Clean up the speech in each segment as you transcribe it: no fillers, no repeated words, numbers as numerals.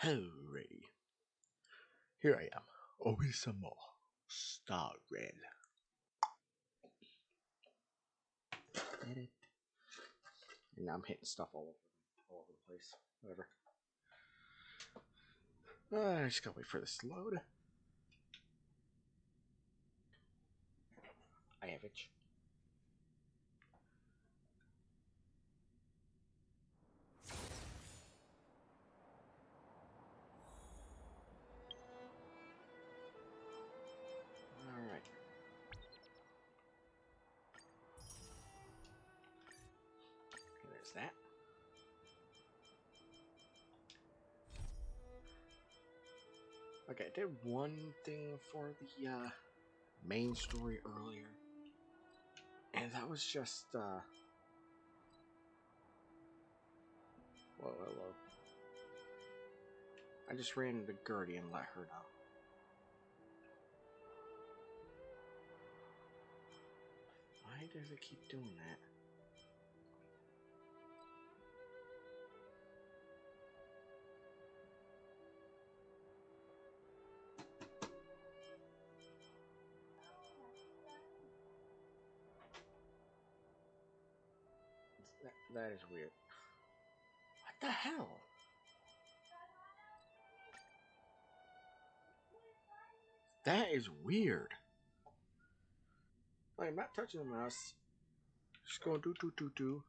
Hooray. Here I am, with some more Star Rail. And now I'm hitting stuff all over the place. Whatever. I just gotta wait for this to load. I have itch. Alright. There's that. Okay, I did one thing for the main story earlier. And that was just whoa. I just ran into Gertie and let her know. Why does it keep doing that? That is weird. What the hell? That is weird. Like, I'm not touching the mouse. Just going do.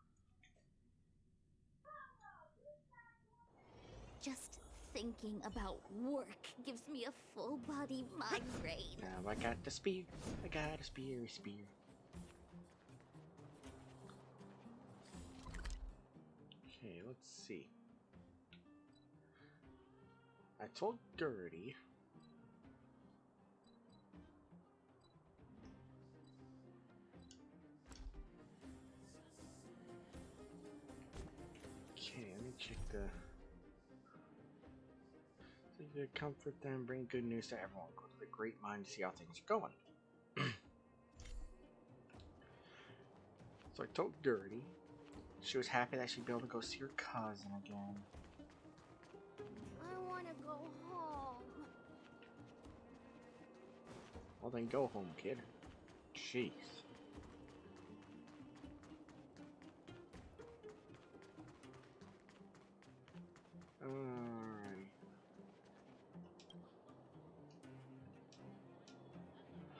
Just thinking about work gives me a full body migraine. Now I got the spear. I got a spear. Okay, let's see. I told Gertie. Okay, let me check the. So you comfort them, bring good news to everyone. Go to the Great Mine to see how things are going. So I told Gertie. She was happy that she'd be able to go see her cousin again. I want to go home. Well, then go home, kid. Jeez. Alright.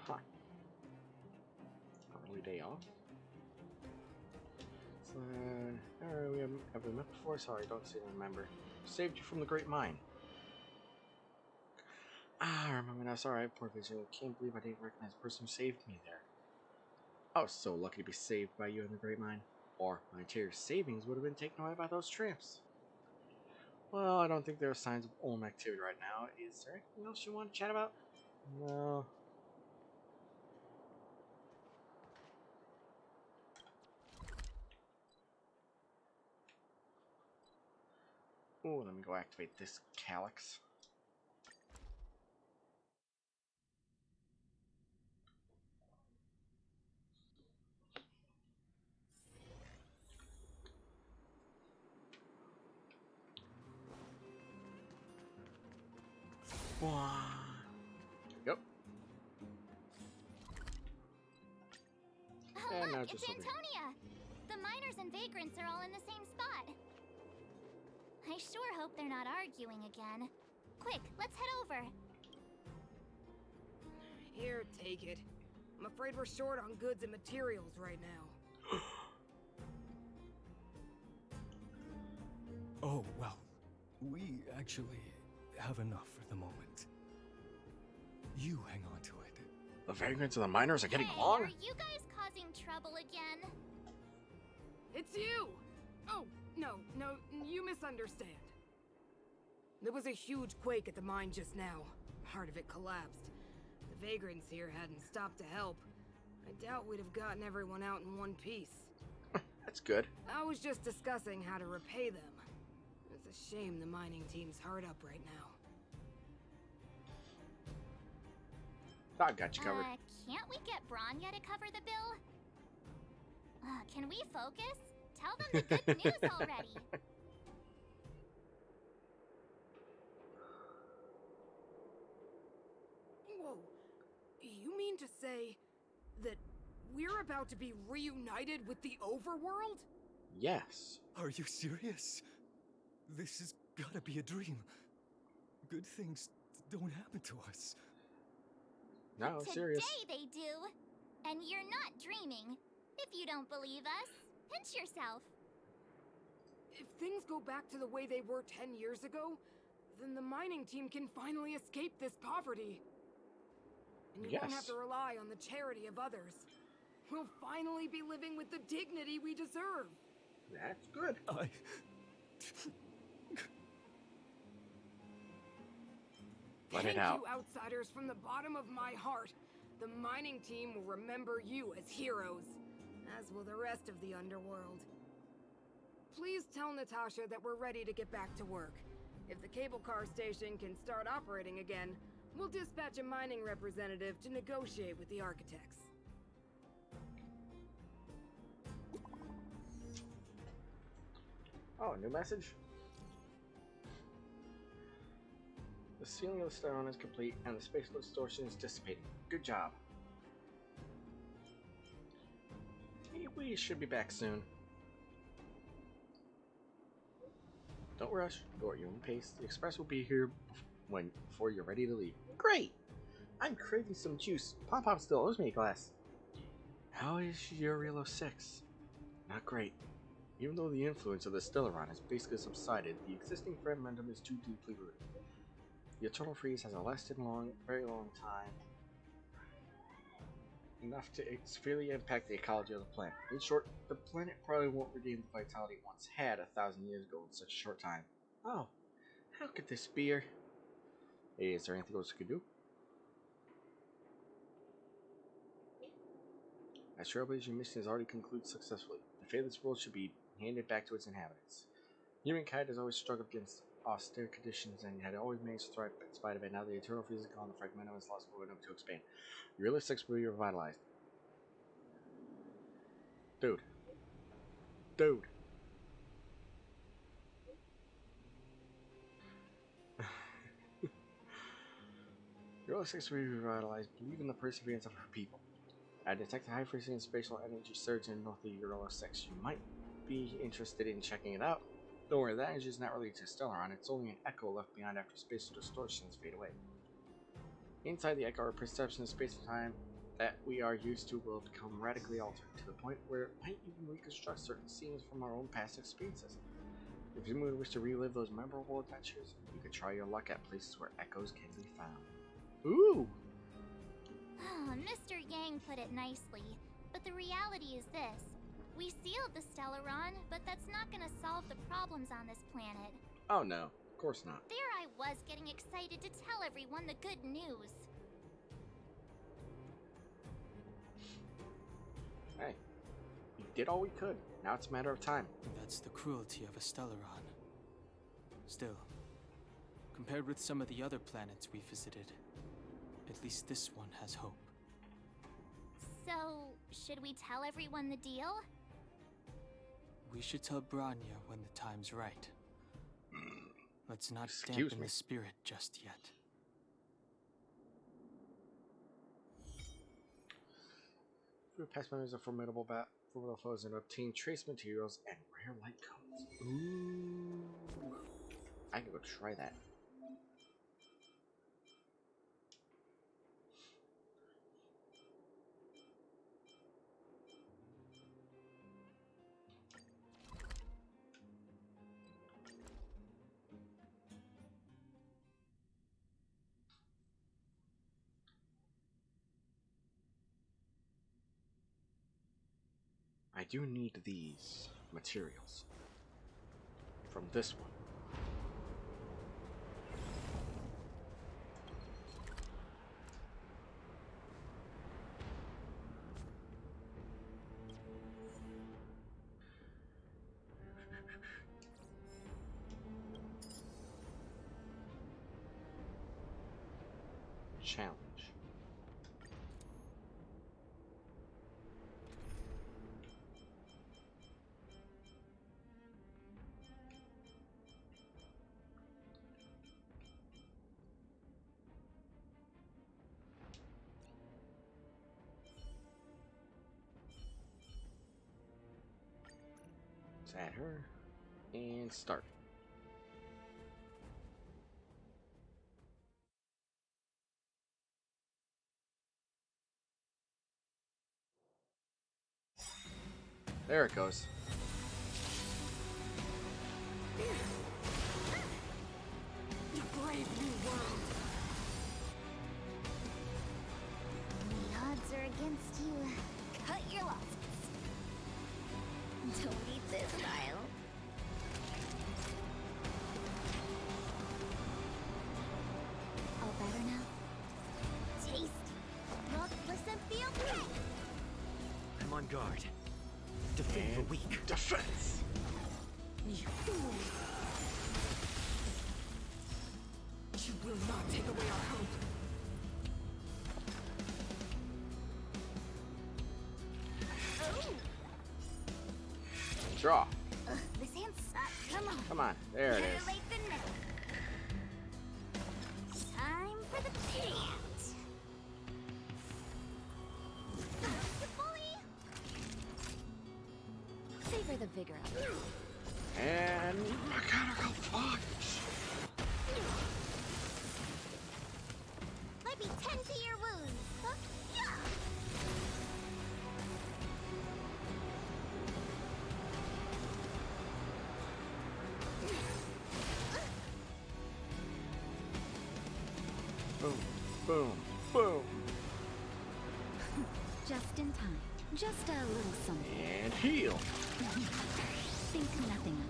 Huh. Early day off. Alright, have we met before? Sorry, don't seem to remember. Saved you from the Great Mine. Ah, I remember now. Sorry, poor Vision. I can't believe I didn't recognize the person who saved me there. I was so lucky to be saved by you in the Great Mine. Or my entire savings would have been taken away by those tramps. Well, I don't think there are signs of Ulm activity right now. Is there anything else you want to chat about? No. Oh, let me go activate this calyx. Yep. Oh, And now look, just it's over here. Antonia. The miners and vagrants are all in the same spot. I sure hope they're not arguing again. Quick, let's head over. Here, take it. I'm afraid we're short on goods and materials right now. Oh, well, we actually have enough for the moment. You hang on to it. The vagrants and the miners are getting Hey, along? are you guys causing trouble again? It's you! Oh, no, you misunderstand. There was a huge quake at the mine just now. Part of it collapsed. The vagrants here hadn't stopped to help. I doubt we'd have gotten everyone out in one piece. That's good. I was just discussing how to repay them. It's a shame the mining team's hard up right now. I got you covered. Can't we get Bronya to cover the bill? Can we focus? Tell them the good news already. say that we're about to be reunited with the overworld? Yes. Are you serious? This has gotta be a dream. Good things don't happen to us. No, Today serious. they do. And you're not dreaming. If you don't believe us, pinch yourself. If things go back to the way they were 10 years ago, then the mining team can finally escape this poverty. And you won't have Yes. to rely on the charity of others. We'll finally be living with the dignity we deserve. That's good. Let it Thank out. you, outsiders, from the bottom of my heart. The mining team will remember you as heroes, as will the rest of the underworld. Please tell Natasha that we're ready to get back to work. If the cable car station can start operating again, we'll dispatch a mining representative to negotiate with the architects. Oh, new message? The sealing of the stone is complete and the spatial distortion is dissipating. Good job. We should be back soon. Don't rush. Go at your own pace. The express will be here before you're ready to leave. Great! I'm craving some juice. Pop still owes me a glass. How is your Relo 6? Not great. Even though the influence of the Stellaron has basically subsided, the existing momentum is too deeply rooted. The Eternal Freeze has lasted very long time, enough to severely impact the ecology of the planet. In short, the planet probably won't regain the vitality it once had 1,000 years ago in such a short time. Oh, how could this be? Hey, is there anything else we could do? As Trailblazer, your mission has already concluded successfully. The fate of this world should be handed back to its inhabitants. Humankind has always struggled against austere conditions and had always managed to thrive in spite of it. Now the Eternal Freeze is gone, the fragmentum has lost movement to expand. Your Relo 6 will be revitalized. Dude. Your Relo 6 will be revitalized. Believe in the perseverance of her people. I detect a high frequency and spatial energy surge in north of Relo 6. You might be interested in checking it out. Don't worry, that energy is not related to Stellaron. It's only an echo left behind after spatial distortions fade away. Inside the echo, our perception of space and time that we are used to will become radically altered, to the point where it might even reconstruct certain scenes from our own past experiences. If you wish to relive those memorable adventures, you could try your luck at places where echoes can be found. Ooh! Mr. Yang put it nicely, but the reality is this. We sealed the Stellaron, but that's not gonna solve the problems on this planet. Oh no, of course not. There I was getting excited to tell everyone the good news. Hey, we did all we could. Now it's a matter of time. That's the cruelty of a Stellaron. Still, compared with some of the other planets we visited, at least this one has hope. So, should we tell everyone the deal? We should tell Branya when the time's right. Let's not Excuse dampen me. the spirit just yet. Through past memories of formidable foes and obtain trace materials and rare light cones. Ooh. I can go try that. I do need these materials from this one. Challenge. Let's add her and start. There it goes. A brave new world. The odds are against you. Cut your losses. Don't eat this, Kyle. All better now? Taste. Look, listen, feel great. I'm on guard. Defend the weak. Defense. You fool! You will not take away our hope. Draw. This hand sucks. Come on. Come on. There it Better is. late than never. Time for the pant. Bully. Savor the vigor of it. And mechanical punch. Let me tend to your wounds. Huh? Yeah. Boom, boom, boom. Just in time. Just a little something. And heal. Think nothing of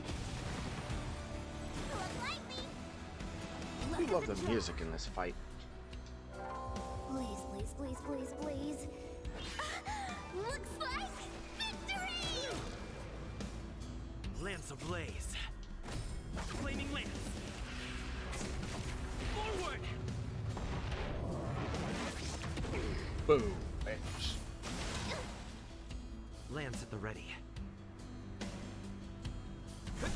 it. We love the music in this fight. Please, please, please, please, please. Looks like victory! Lance ablaze. Flaming lance. Forward! Boom. Bitch. Lance at the ready. That's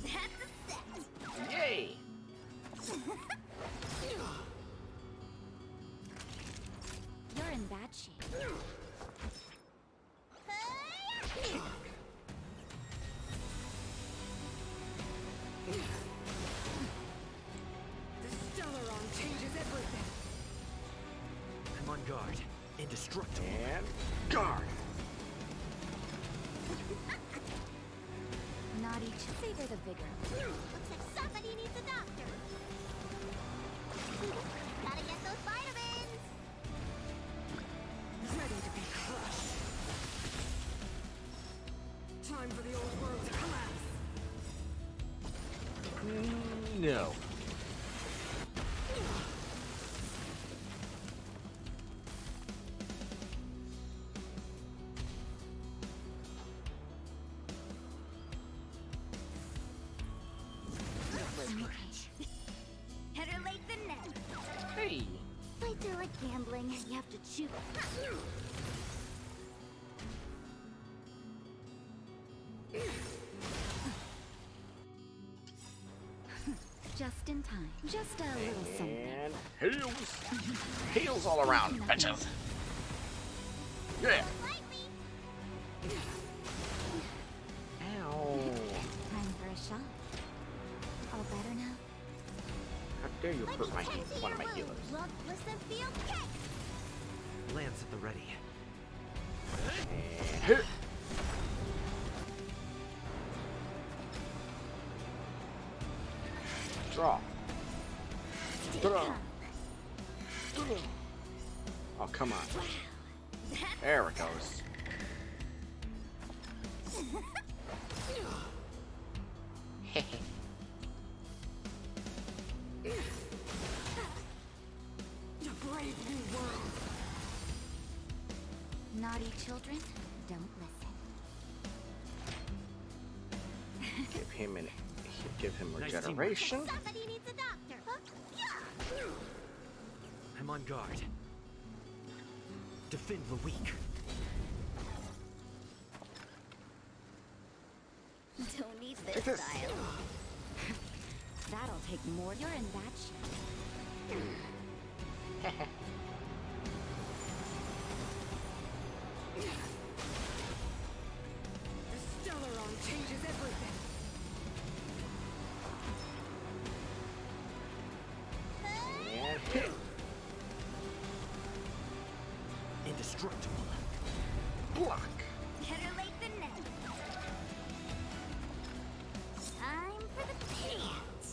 a set. Yay! You're in bad shape. The Stellaron changes everything. I'm on guard. Indestructible. And guard. Not each. Savor the vigor. Looks like somebody needs a doctor. Gotta get those vitamins. Ready to be crushed. Time for the old world to collapse. No. Better late than never. Hey. Fights are like gambling. You have to choose. Just in time. Just a little something. And heals. Heals all around, bitches. Yeah. Ow. Time for a shot. All better now? How dare you hurt my one of my healers? Look, listen, feel kick. Lance at the ready. And hit. Draw. Draw. Oh, come on. There it goes. A brave new world. Naughty children, don't listen. Give him Nice regeneration. Somebody needs a doctor. Huh? Yeah. I'm on guard. Defend the weak. Don't need Take this this. style. That'll take more. You're in bad shape. block. Better late than never. Time for the payout.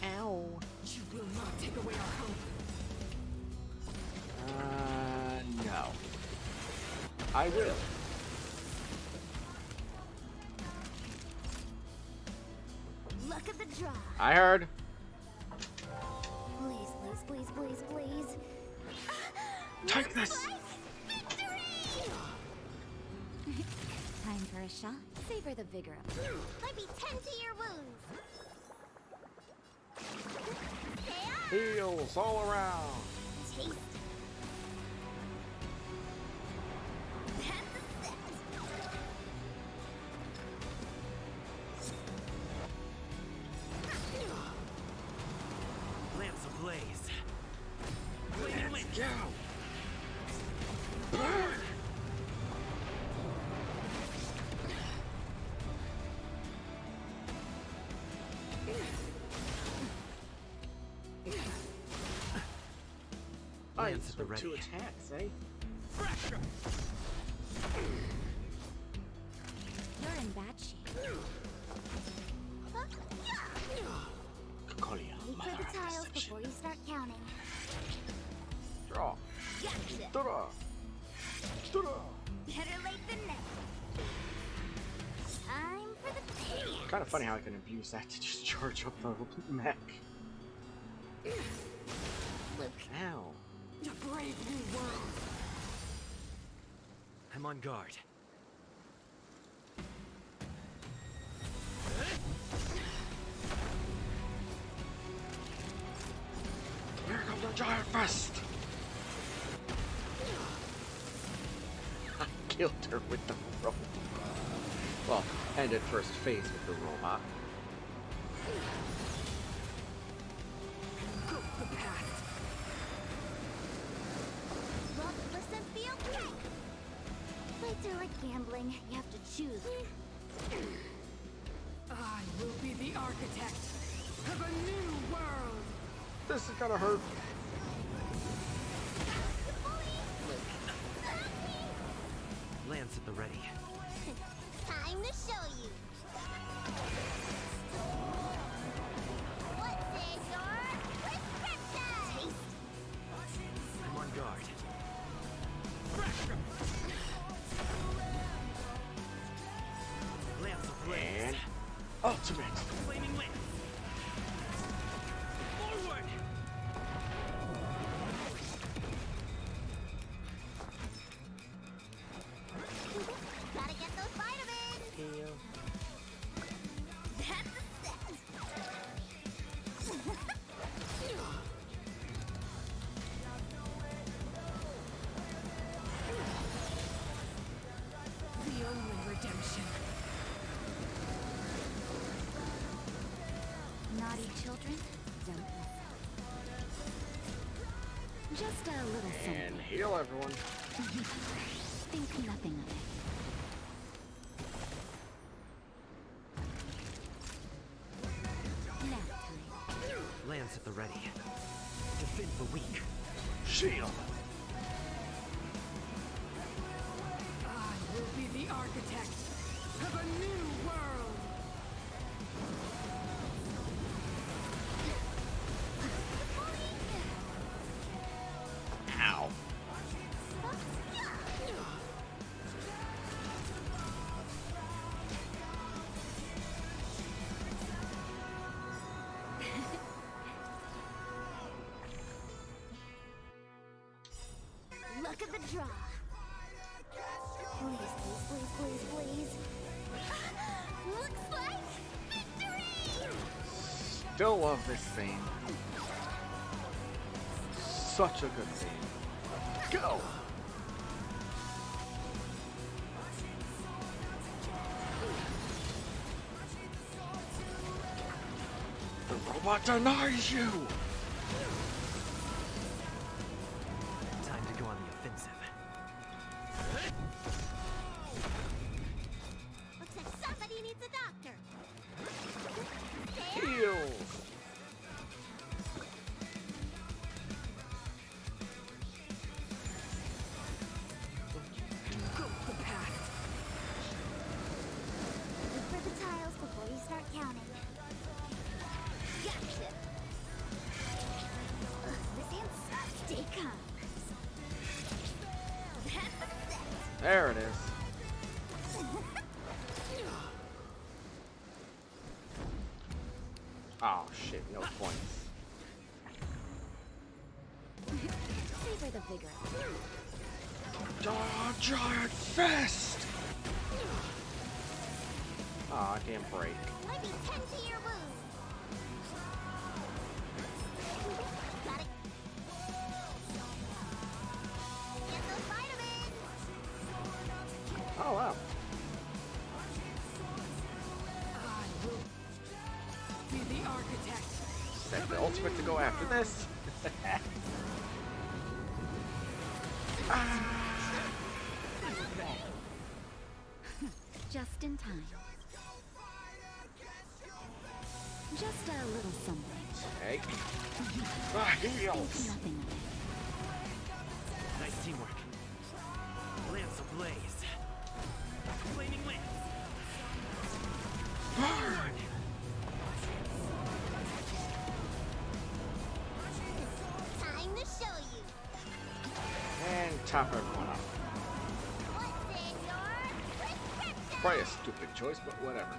Ow. You will not take away our hope. No. I will. Look at the draw. I heard. Please, please, please, please, please. Take this. Victory! Time for a shot. Savor the vigor of it. Let me tend to your wounds. Heals all around. Taste. That's a set. Lamps ablaze. Let's go. Burn. Lance at the took ready. 2 attacks, eh? You're in bad shape. Kokolia, Wait mother for the of tiles deception. before you start counting. Draw. Gotcha. Ta-da. Ta-da. Better late than never. Time for the payout. Kind of funny how I can abuse that to just charge up the mech. Luke, Ow. A brave new world. I'm on guard. Here comes the giant fist! I killed her with the robot. Well, ended first phase with the robot. Go the past. won't listen, feel great. Fights are like gambling. You have to choose. I will be the architect of a new world. This is gonna hurt. Lance at the ready. Time to show you. What's in your prescription? Taste. I'm on guard. Lamps ablaze. And ultimate. Flaming lance. Forward. Gotta get those vitamins. Heal. That's a set. The only redemption. Naughty children, don't listen. Just a little And something. heal everyone. Think nothing of it. Nap time. Lance at the ready. Defend the weak. Shield. I will be the architect of a new world. Ow. Look at the draw. Please, please, please, please, please. Looks like victory! Still love this theme. Such a good theme. Go! The robot denies you! Time to go on the offensive. Looks like somebody needs a doctor. Heal! There it is. Oh shit, no points. Savor the vigor. Giant fist! Aw, I can't break. Might be 10 to your wound. Got it. Get those vitamins. Oh wow. I will be the architect. That's the ultimate to go after this. Just in time. Just a little something. Hey. Heals. Nothing of it. Nice teamwork. Lance ablaze. Flaming lance. Time to show you. And top everyone up. What's in your prescription? Probably a stupid choice, but whatever.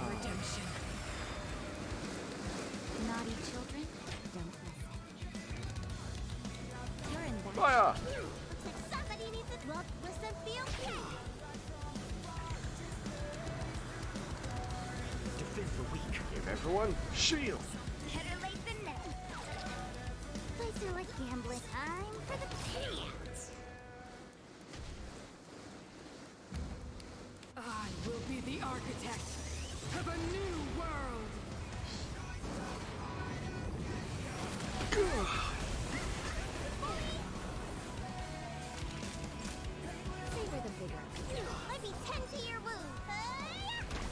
Redemption. Naughty children, don't listen. You're in that. Fire! Looks like somebody needs a well, listen, be okay. Defend the weak. Give everyone shield. Better late than never. Place are like gambling. Time for the payouts. I will be the architect of a new world. Savor the vigor. Might be 10 to your wound.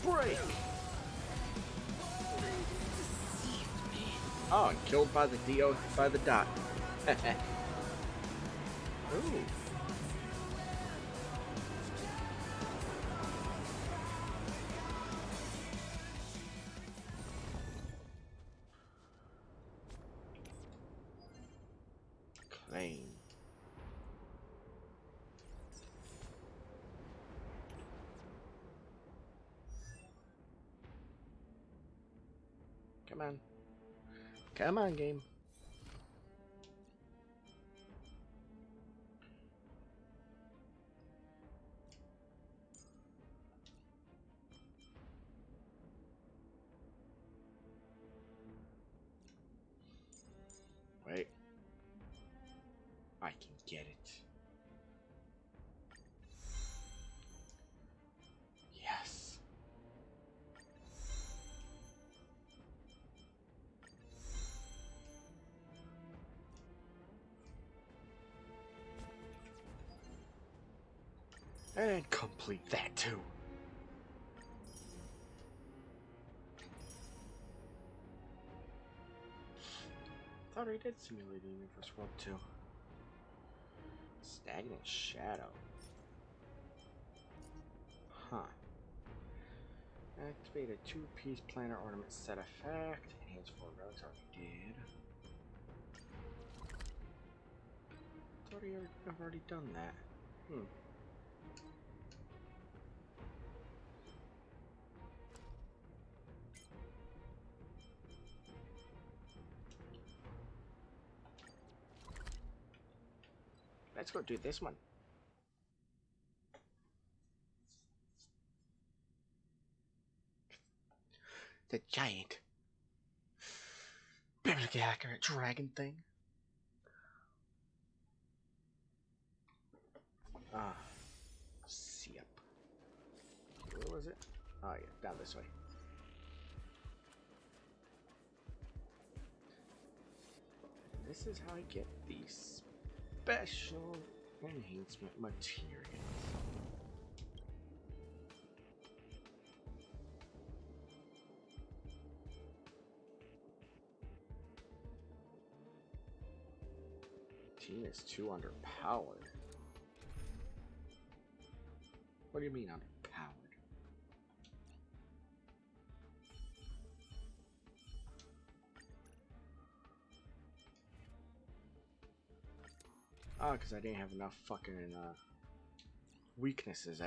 Break! Oh, and killed by the by the dot. Ooh. Claim. Come on. Come on, game. Wait. I can get it. Yes. And complete that too. Thought I did simulate the Universe World 2. Stagnant Shadow. Huh. Activate a 2-piece planar ornament set effect. Enhance 4 relics. Already did. Thought I've already done that. Let's go do this one. The giant, biblically accurate dragon thing. Ah, see up. Where was it? Oh yeah, down this way. This is how I get the special enhancement materials. Team is too underpowered. What do you mean underpowered? Oh, because I didn't have enough fucking weaknesses, eh?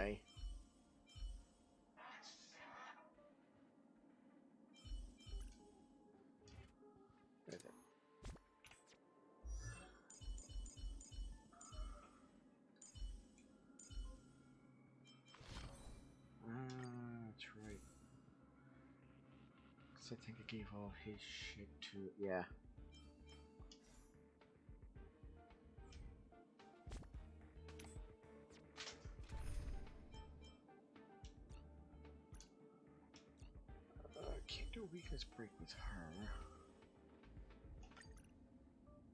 Where is it? That's right. So I think I gave all his shit to... Yeah. Can't do weakness break with her.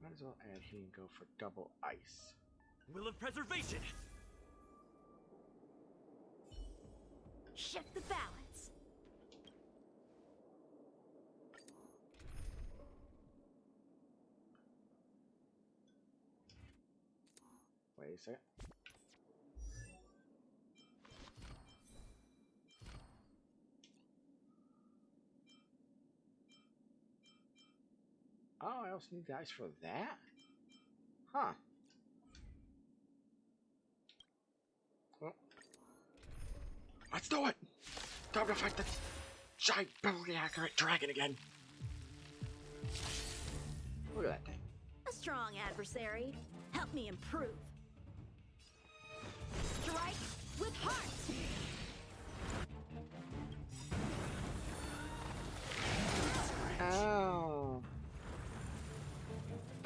Might as well add he and go for double ice. Will of preservation! Shift the balance. Wait a sec. Oh, I also need the ice for that? Huh. Well, let's do it! Time to fight the giant, biblically accurate dragon again! Look at that thing. A strong adversary. Help me improve. Strike with heart. Ow.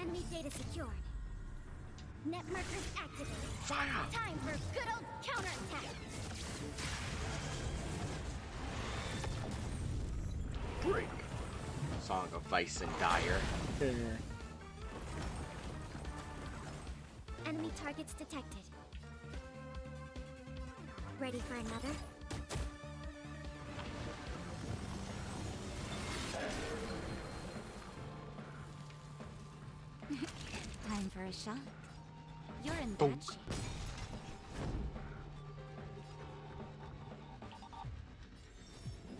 Enemy data secured. Net markers activated. Fire! Time for a good old counterattack. Break! Song of Vice and Dire. Enemy targets detected. Ready for another? Time for a shot. You're in bad Bonk. shape.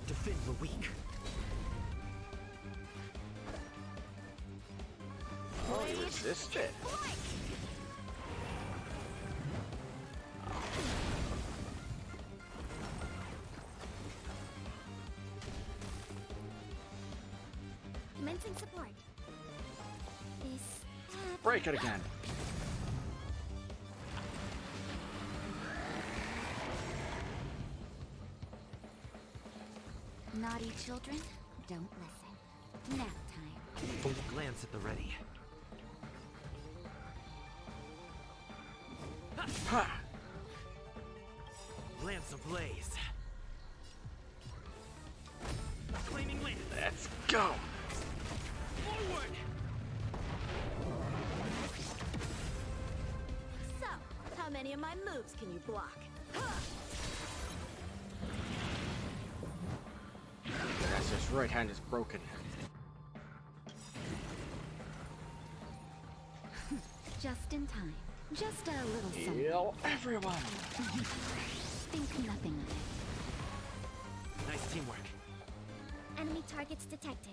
Defend the weak. Oh, you resist it. Commencing support. This Break it again. naughty children, don't listen. Nap time. Glance at the ready. Ha! Lance ablaze. Claiming land. Let's go! Forward! So, how many of my moves can you block? That's his right hand is broken. Just in time. Just a little something. Heal everyone! Think nothing of it. Nice teamwork. Enemy targets detected.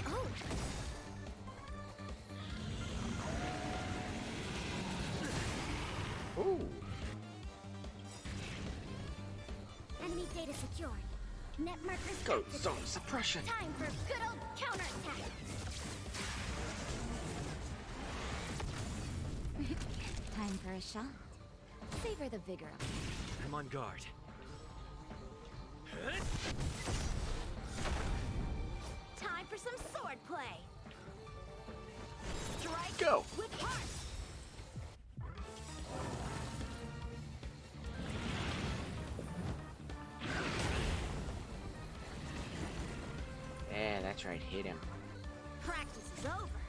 Oh! Ooh! Enemy data secured. Net markers Go activated. zone suppression! Time for good old counterattack. Time for a shot. Savor the vigor of it. I'm on guard. Time for some sword play. Strike Go! with heart. Yeah, that's right, hit him. Practice is over.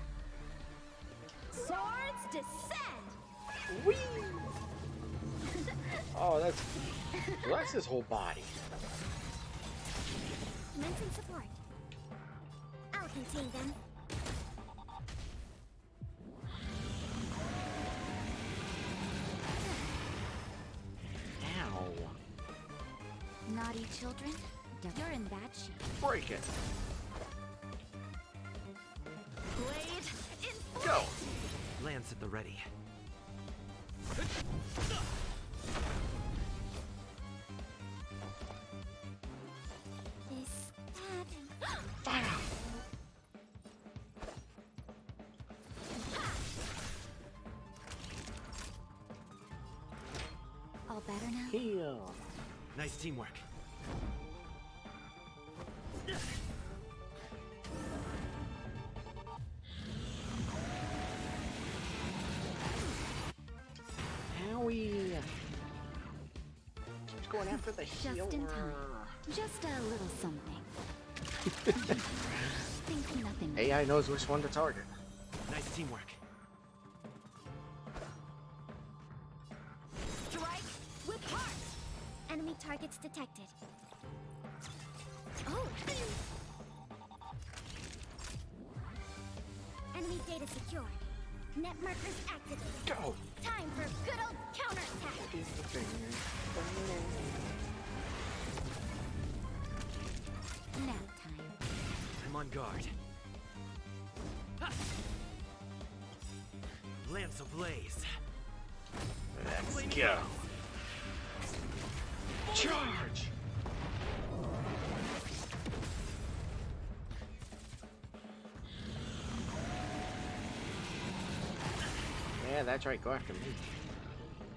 Swords descend. Whee! Oh, that's... So that's his whole body. Commencing support. I'll contain them. Ow. Naughty children, you're in bad shape. Break it. Blade Lance at the ready. Is that... Fire! All better now? Heal! Nice teamwork. Howie! Keeps going after the healer. Just in time. Just a little something. Think nothing of it. AI knows which one to target. Nice teamwork. Strike with heart! Enemy targets detected. Oh! Enemy data secured. Net markers activated. Go! Time for good old counterattack! He's the thing. Nap time. I'm on guard. Ha! Lance ablaze. Let's go. Charge! Yeah, that's right. Go after me.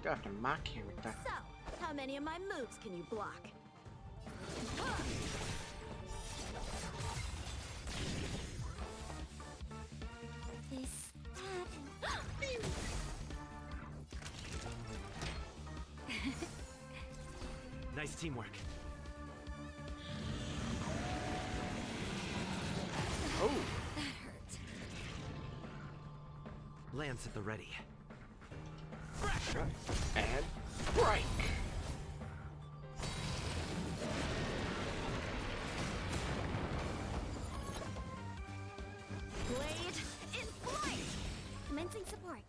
Go after my character. So, how many of my moves can you block? This... Nice teamwork. Oh! That hurt. Lance at the ready. And break! Blade in flight! Commencing support.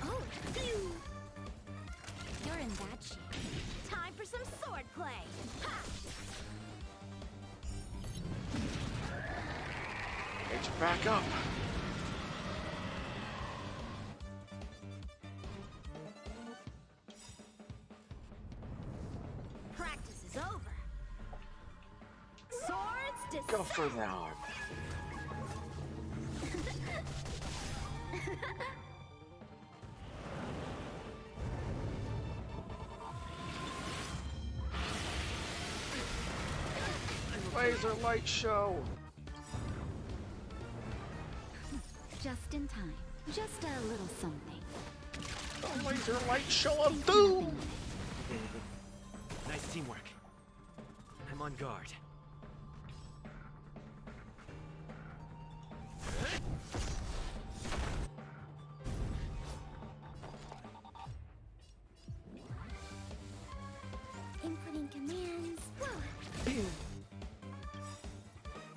Oh! Phew. You're in bad shape. Time for some sword play. Ha! Get you back up. Practice is over. Swords Go for the arm. Laser light show. Just in time. Just a little something. The laser light show of doom. Nice teamwork. I'm on guard. Inputting commands.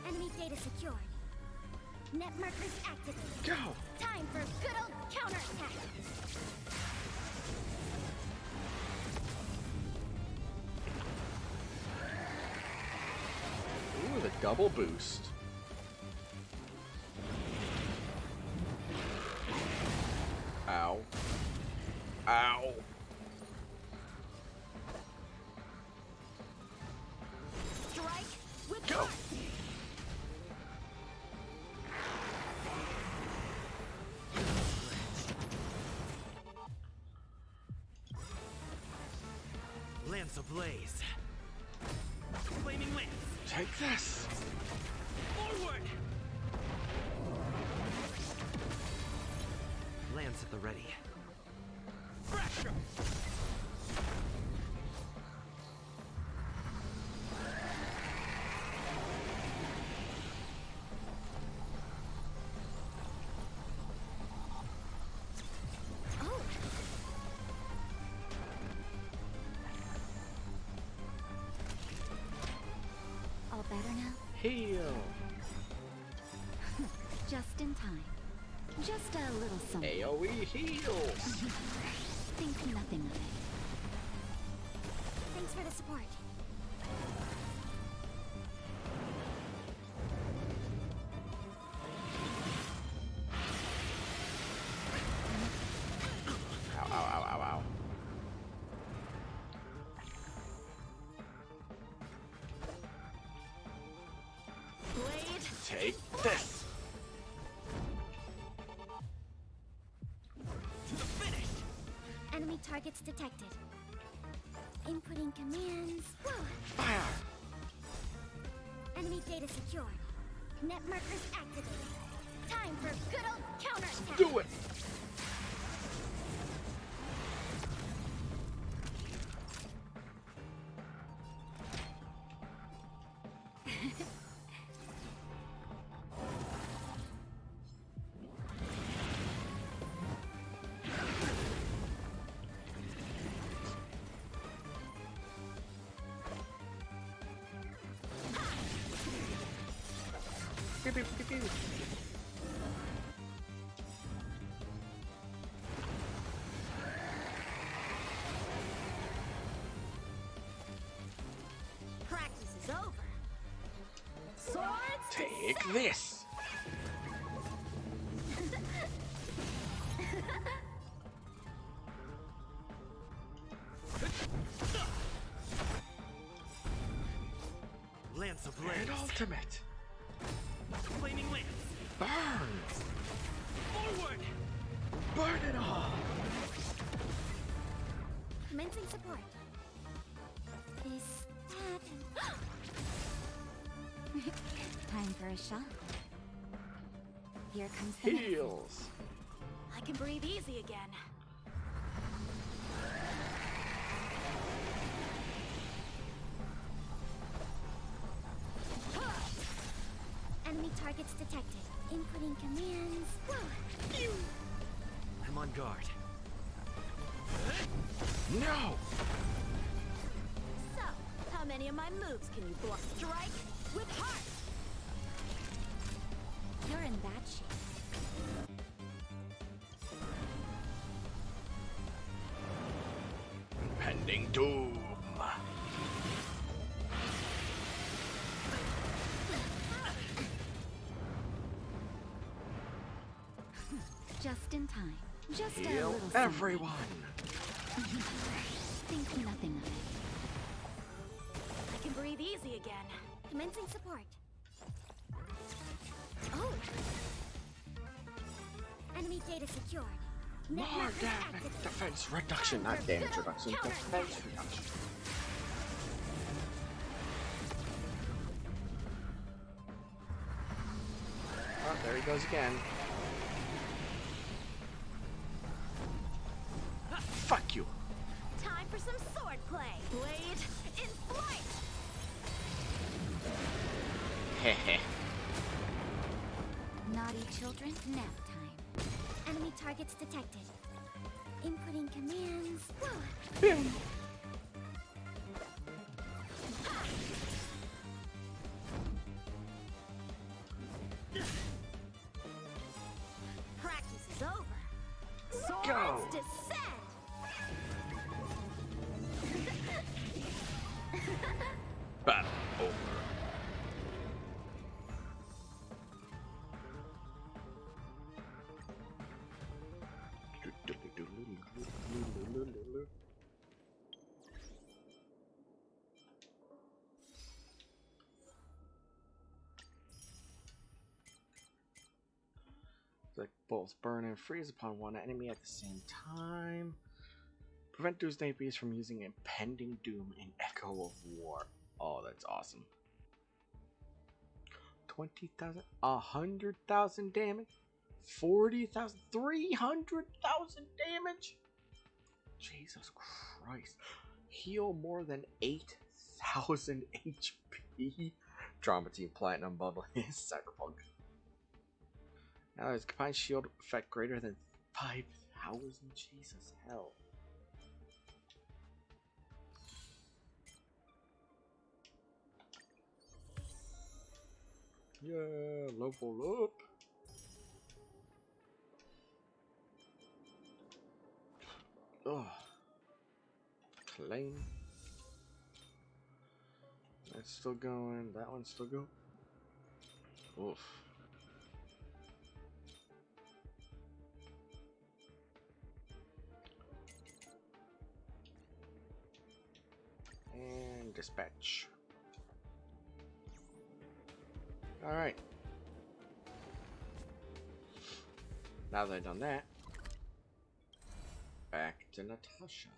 Enemy data secured. Net markers activated. Go. Time for good old counterattack. Ooh, the double boost. Ow. Ow. strike with Go. heart. Lance ablaze. Flaming lance. Take this. Forward. Lance at the ready. Fracture. Oh! All better now? Heal. Just in time. Just a little something. AoE heals. Think nothing of it. Thanks for the support. targets detected. Inputting commands. Fire! Enemy data secured. Net markers activated. Time for good old counterattack. Do it! Pew, pew, pew, pew. Practice is over. Swords to Take set. this! Lance of And Blades. ultimate! Flaming Lance. Burn! Forward! Burn it all! Commencing support. Is that... Time for a shot. Here comes the next. Heals! I can breathe easy again. Enemy targets detected. Inputting commands. I'm on guard. No! So, how many of my moves can you block? Strike with heart. You're in bad shape. Pending doom! Just in time. Just a Heal little everyone! Think nothing of it. I can breathe easy again. Commencing support. Oh! Enemy data secured. Net More markers damage! activated. Defense reduction, not damage reduction. Defense reduction. Oh, there he goes again. Fuck you! Time for some sword play. Blade in flight. Hehe. Naughty children, nap time. Enemy targets detected. Inputting commands. Bim. Practice is over. Swords Go. descend. Battle over. Like both burn and freeze upon one enemy at the same time. Prevent Doomsday Beast from using Impending Doom in Echo of War. Oh, that's awesome. 20,000, 100,000 damage, 40,000, 300,000 damage. Jesus Christ. Heal more than 8,000 HP. Drama Team Platinum Bubble is Cyberpunk. Now his combined shield effect greater than 5,000. Jesus hell. Yeah, level up. Oh, claim. That's still going. That one's still going. Oof. And dispatch. Alright. Now that I've done that, I back to Natasha.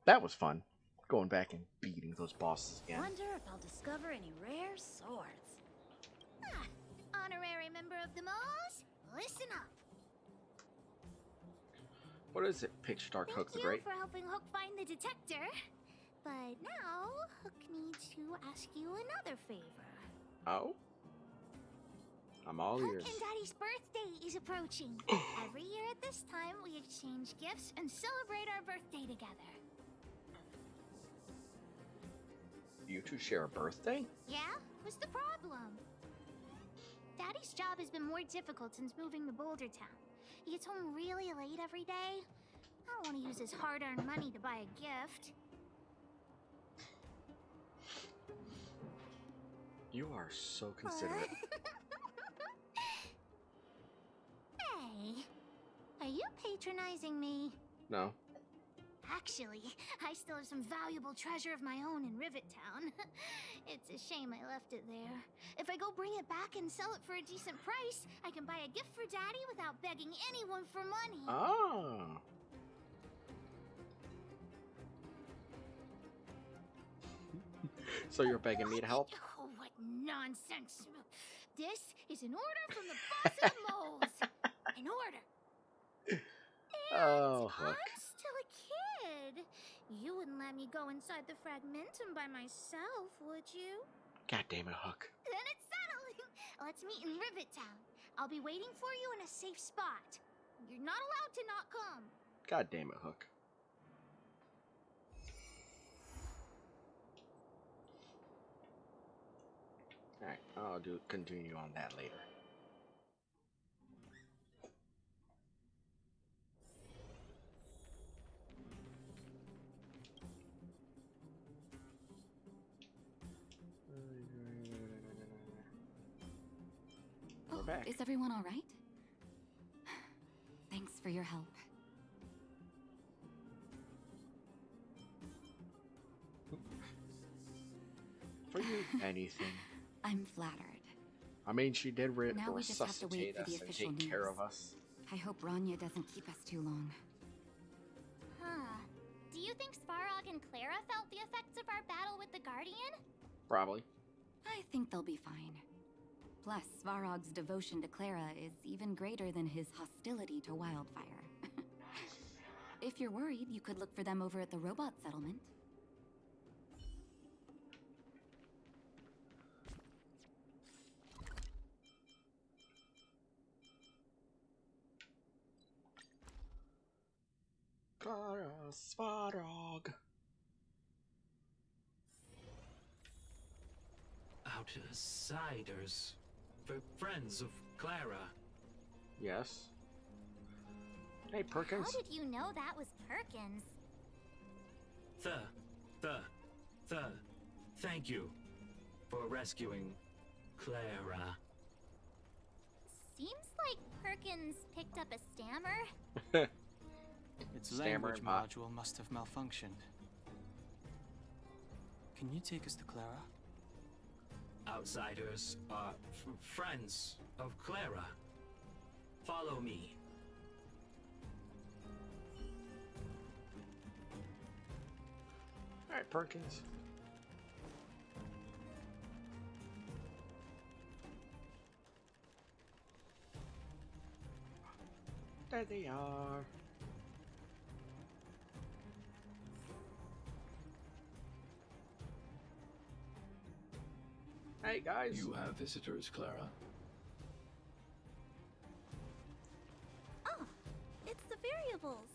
That was fun. Going back and beating those bosses again. Wonder if I'll discover any rare swords. Ah, honorary member of the Moles, listen up. What is it, Pitch Dark Hook the Thank Great? you for helping Hook find the detector. But now, Hook needs to ask you another favor. Oh? I'm all Hook ears. and Daddy's birthday is approaching. Every year at this time, we exchange gifts and celebrate our birthday together. You two share a birthday? Yeah? What's the problem? Daddy's job has been more difficult since moving to Boulder Town. He gets home really late every day. I don't want to use his hard-earned money to buy a gift. You are so considerate. Hey, are you patronizing me? No. Actually, I still have some valuable treasure of my own in Rivet Town. It's a shame I left it there. If I go bring it back and sell it for a decent price, I can buy a gift for Daddy without begging anyone for money. Oh. So you're begging me to help? Oh, what nonsense. This is an order from the boss of the moles. An order. Oh, Hook. I'm still a kid. You wouldn't let me go inside the Fragmentum by myself, would you? God damn it, Hook. Then it's settled. Let's meet in Rivet Town. I'll be waiting for you in a safe spot. You're not allowed to not come. God damn it, Hook. Alright, I'll continue on that later. We're back. Is everyone all right? Thanks for your help. For you, anything. I'm flattered. I mean, she did Now we just have to wait resuscitate for us the and official take care news. of us. I hope Rania doesn't keep us too long. Huh. Do you think Svarog and Clara felt the effects of our battle with the Guardian? Probably. I think they'll be fine. Plus, Svarog's devotion to Clara is even greater than his hostility to Wildfire. If you're worried, you could look for them over at the robot settlement. Clara Svarog. Outsiders. Friends of Clara. Yes. Hey, Perkins. How did you know that was Perkins? Thank you for rescuing Clara. Seems like Perkins picked up a stammer. Its Stammer language and bot. module must have malfunctioned. Can you take us to Clara? Outsiders are friends of Clara. Follow me. Alright, Perkins. There they are. Hey, guys. You have visitors, Clara. Oh, it's the variables.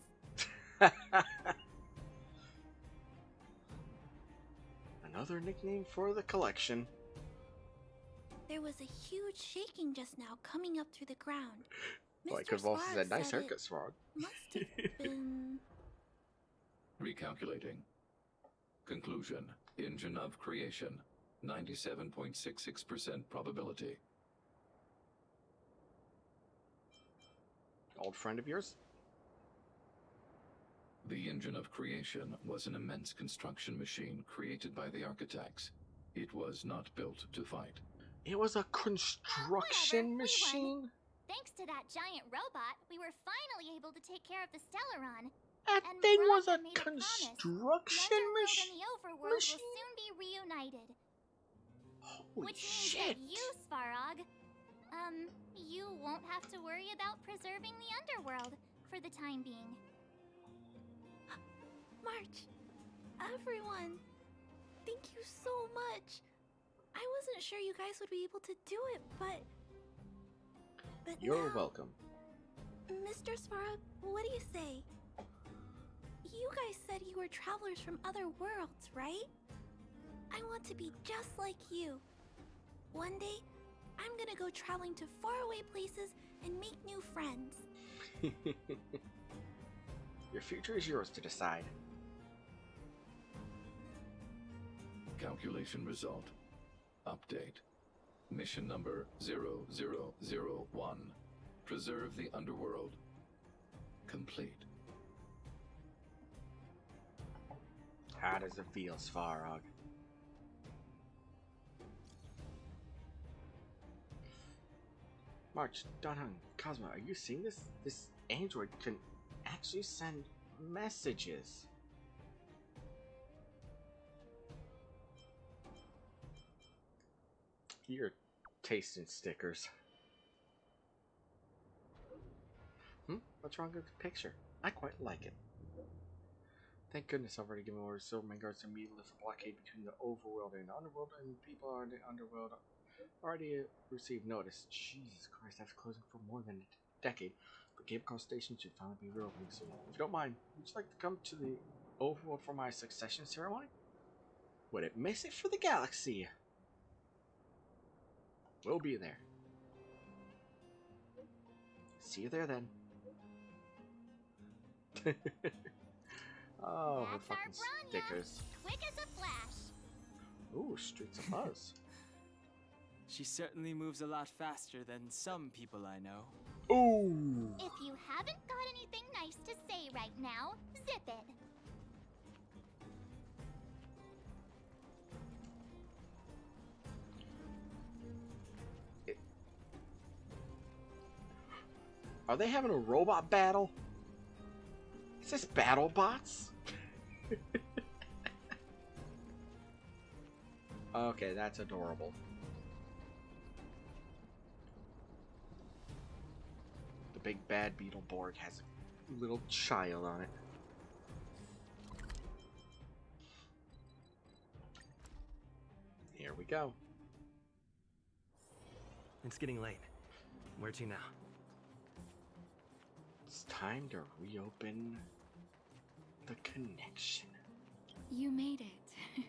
Another nickname for the collection. There was a huge shaking just now coming up through the ground. Well, I Mr. could have also Svarog said nice said haircut, Svarog. it must have been... Recalculating. Conclusion. Engine of creation. 97.66% probability. Old friend of yours? The engine of creation was an immense construction machine created by the architects. It was not built to fight. It was a construction we won. machine? Thanks to that giant robot, we were finally able to take care of the Stellaron. That And thing Rob was a had made a promise. The construction underworld and the overworld will machine? soon be reunited. Holy Which means shit! that you, Svarog, you won't have to worry about preserving the underworld for the time being. March, everyone, thank you so much. I wasn't sure you guys would be able to do it, but You're now, welcome. Mr. Svarog, what do you say? You guys said you were travelers from other worlds, right? I want to be just like you. One day, I'm gonna go traveling to faraway places and make new friends. Your future is yours to decide. Calculation result. Update. Mission number 0001. Preserve the underworld. Complete. How does it feel, Svarog? March, Danheng, Cosmo, are you seeing this? This android can actually send messages. You're tasting stickers. What's wrong with the picture? I quite like it. Thank goodness I've already given orders so my guards to immediately lift a blockade between the overworld and the underworld, and people in the underworld already received notice. Jesus Christ, that's closing for more than a decade. But Cable Car Station should finally be reopening soon. If you don't mind, would you like to come to the overworld for my succession ceremony? Wouldn't miss it for the galaxy. We'll be there. See you there then. Oh, her That's our fucking Bronya. stickers. Quick as a flash. Ooh, Streets of Buzz. She certainly moves a lot faster than some people I know. Ooh. If you haven't got anything nice to say right now, zip it. Are they having a robot battle? Is this battle bots? Okay, that's adorable. The big bad Beetleborg has a little child on it. Here we go. It's getting late. Where to now? It's time to reopen the connection. You made it.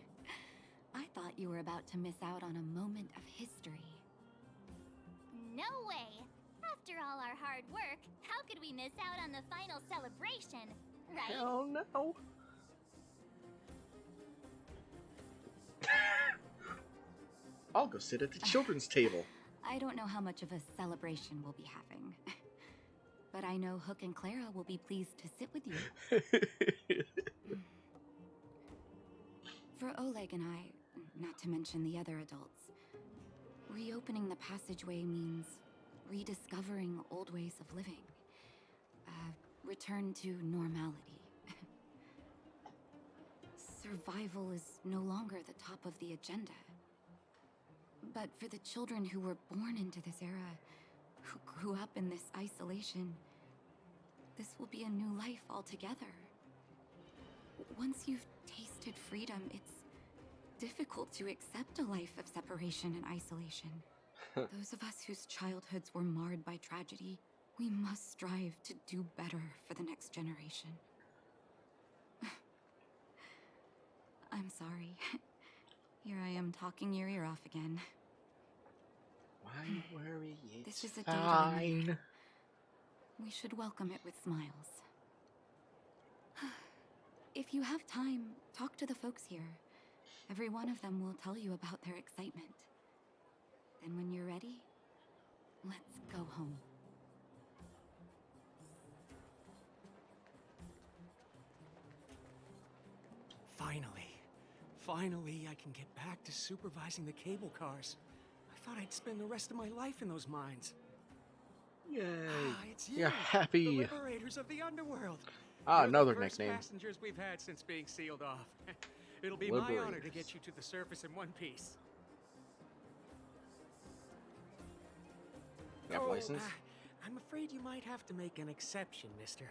I thought you were about to miss out on a moment of history. No way. After all our hard work, how could we miss out on the final celebration, right? Hell no. I'll go sit at the children's table. I don't know how much of a celebration we'll be having. But I know Hook and Clara will be pleased to sit with you. For Oleg and I, not to mention the other adults, reopening the passageway means rediscovering old ways of living. Return to normality. Survival is no longer the top of the agenda. But for the children who were born into this era, who grew up in this isolation, this will be a new life altogether. Once you've tasted freedom, it's difficult to accept a life of separation and isolation. Those of us whose childhoods were marred by tragedy, we must strive to do better for the next generation. I'm sorry. Here I am talking your ear off again. Why worry? It's This is a day to remember. fine. We should welcome it with smiles. If you have time, talk to the folks here. Every one of them will tell you about their excitement. Then when you're ready, let's go home. Finally. Finally, I can get back to supervising the cable cars. I thought I'd spend the rest of my life in those mines. Yay! It's you, You're happy. the liberators of the underworld. Ah, You're another the first nickname. passengers we've had since being sealed off. It'll be my honor to Liberators. get you to the surface in one piece. You have a license? I'm afraid you might have to make an exception, mister.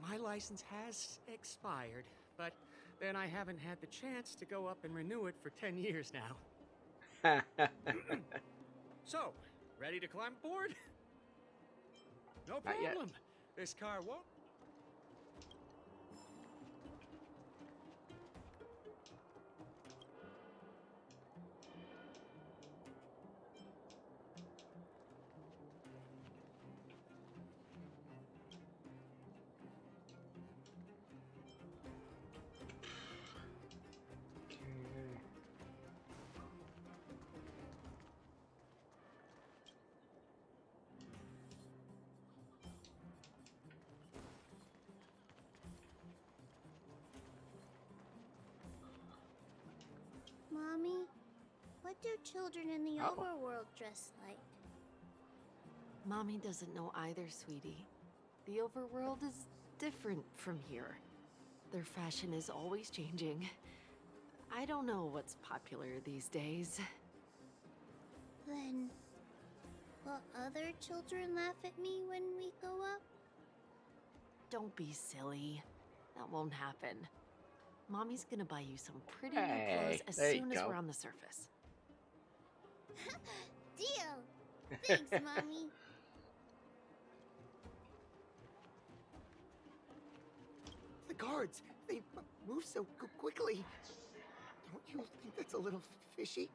My license has expired, but then I haven't had the chance to go up and renew it for 10 years now. So, ready to climb aboard? No Not yet. problem. This car won't. Mommy, what do children in the Oh. overworld dress like? Mommy doesn't know either, sweetie. The overworld is different from here. Their fashion is always changing. I don't know what's popular these days. Then, will other children laugh at me when we go up? Don't be silly. That won't happen. Mommy's gonna buy you some pretty Hey, new clothes as there you soon as go. we're on the surface. Deal! Thanks, Mommy. The guards, they move so quickly. Don't you think that's a little fishy?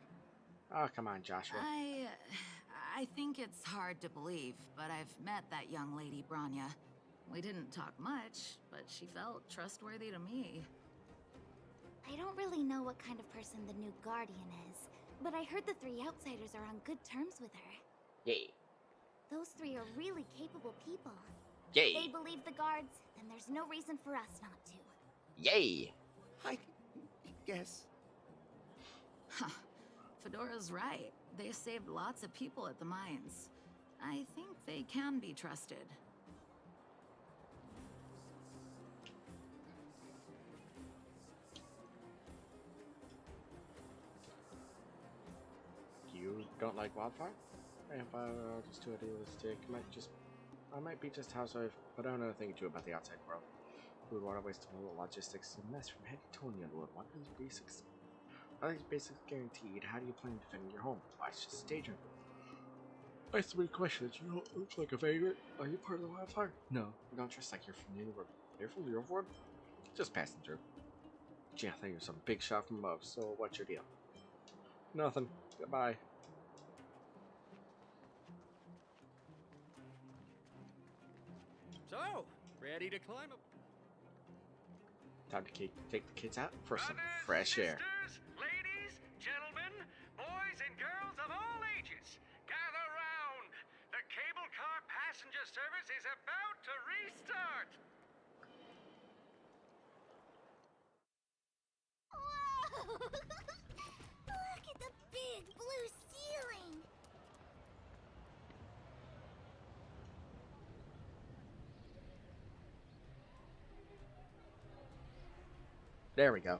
Oh, come on, Joshua. I think it's hard to believe, but I've met that young lady, Branya. We didn't talk much, but she felt trustworthy to me. I don't really know what kind of person the new Guardian is, but I heard the three outsiders are on good terms with her. Yay. Those three are really capable people. Yay. They believe the guards, and there's no reason for us not to. Yay. I guess. Huh. Fedora's right. They saved lots of people at the mines. I think they can be trusted. You don't like wildfire? If I were just too idealistic, I might be just housewife, but I don't know anything too about the outside world. We would want to waste all the logistics and mess from head to toe in the underworld. What are these basics? Are these basics guaranteed? How do you plan defending your home? Why, it's just staging. I have so many questions. You don't look like a vagrant. Are you part of the wildfire? No. You don't dress like you're from the underworld. You're from the overworld? Just passing through. Gee, I think you're some big shot from above, so what's your deal? Nothing. Goodbye. So, ready to climb up? Time to take the kids out for some Brothers, fresh air. sisters, ladies, gentlemen, boys and girls of all ages, gather round. The cable car passenger service is about to restart. Whoa! Look at the big blue ceiling! There we go.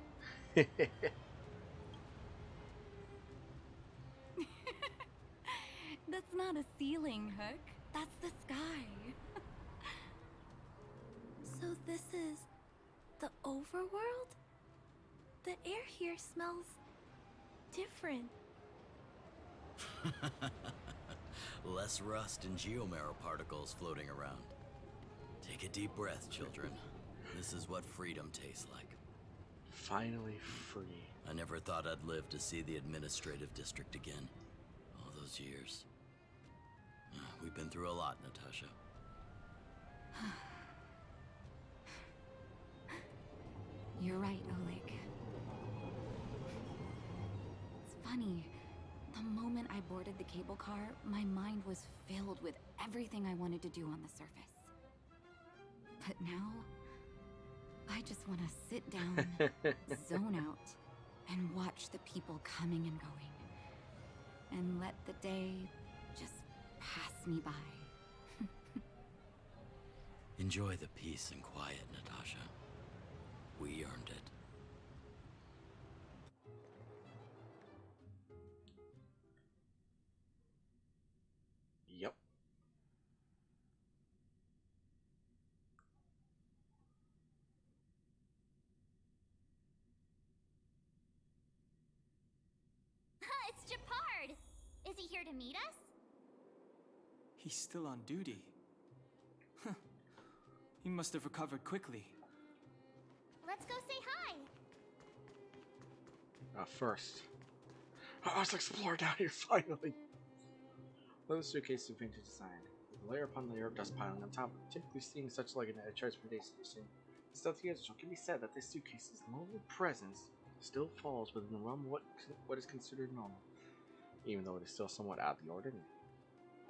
That's not a ceiling, Hook. That's the sky. So this is the overworld? The air here smells different. Less rust and geomarrow particles floating around. Take a deep breath, children. This is what freedom tastes like. Finally free. I never thought I'd live to see the administrative district again. All those years. We've been through a lot, Natasha. You're right, Oleg. It's funny. The moment I boarded the cable car, my mind was filled with everything I wanted to do on the surface. But now, I just want to sit down, zone out, and watch the people coming and going. and let the day just pass me by. Enjoy the peace and quiet, Natasha. We earned it. Yep. It's Japard! Is he here to meet us? He's still on duty. Huh. He must have recovered quickly. Let's go say hi! First, let's explore down here finally. Leather suitcase of vintage design, with layer upon layer of dust piling on top. Typically seeing such luggage at a transportation station. Stealthy as it can be said that this suitcase's lonely presence still falls within the realm of what is considered normal, even though it is still somewhat out of the ordinary.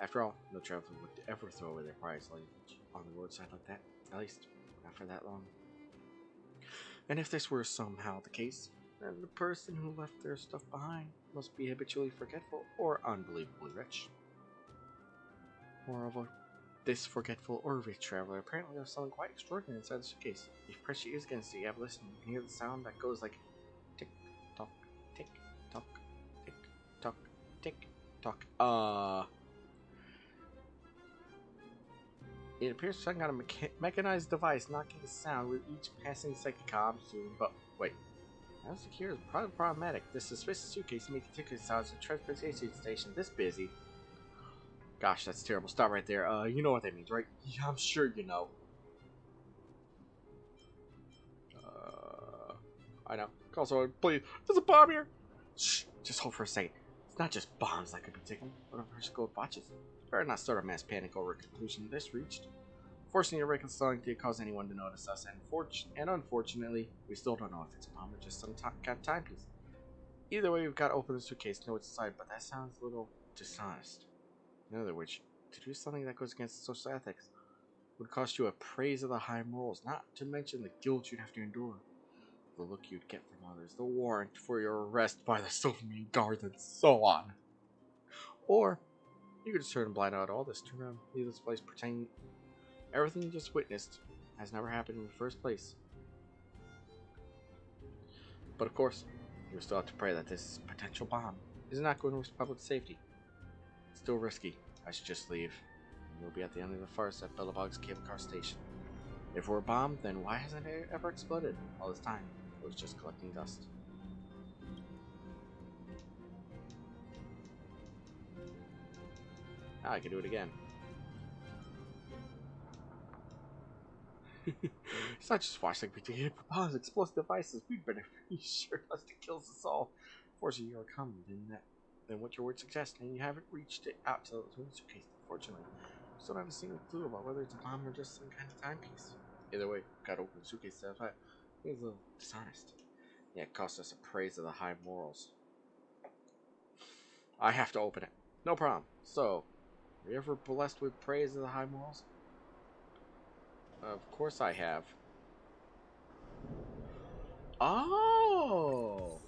After all, no traveler would ever throw away their prized luggage on the roadside like that. At least, not for that long. And if this were somehow the case, then the person who left their stuff behind must be habitually forgetful or unbelievably rich. Moreover, this forgetful or rich traveler apparently has something quite extraordinary inside the suitcase. If you press your ears against it, you have listened, you can hear the sound that goes like tick tock, tick tock, tick tock, tick tock. It appears to have got a mechanized device knocking the sound with each passing second comes soon. But wait, how secure is probably problematic. This suspicious suitcase making ticket sounds at a transportation station this busy. Gosh, that's terrible. Stop right there. You know what that means, right? Yeah, I'm sure you know. I know. Call someone, please. There's a bomb here. Shh. Just hold for a second. It's not just bombs that could be taken. What if our gold watches? Better not start a mass panic over a conclusion this reached. Fortunately, your reconciling did cause anyone to notice us, and unfortunately, we still don't know if it's a bomb or just some kind of timepiece. Either way, we've got to open the suitcase, know what's inside, but that sounds a little dishonest. In other words, to do something that goes against social ethics would cost you a praise of the high morals, not to mention the guilt you'd have to endure, the look you'd get from others, the warrant for your arrest by the Sylvan Guard, and so on. Or, you could just turn a blind eye to all this, turn around, leave this place, pretending everything you just witnessed has never happened in the first place. But of course, you still have to pray that this potential bomb is not going to risk public safety. It's still risky. I should just leave. We'll be at the end of the forest at Bellabog's cable car station. If we're bombed, then why hasn't it ever exploded all this time? It was just collecting dust. Now I can do it again. It's not just watching we hit bombs, explosive devices. We'd better be sure dust kills us all. Fortunately, you're calmer than what your words suggest, and you haven't reached it out to the suitcase, unfortunately. We still haven't seen a clue about whether it's a bomb or just some kind of timepiece. Either way, gotta open the suitcase to have it's a little dishonest. Yeah, it cost us a praise of the high morals. I have to open it. No problem. So, are you ever blessed with praise of the high morals? Of course I have. Oh!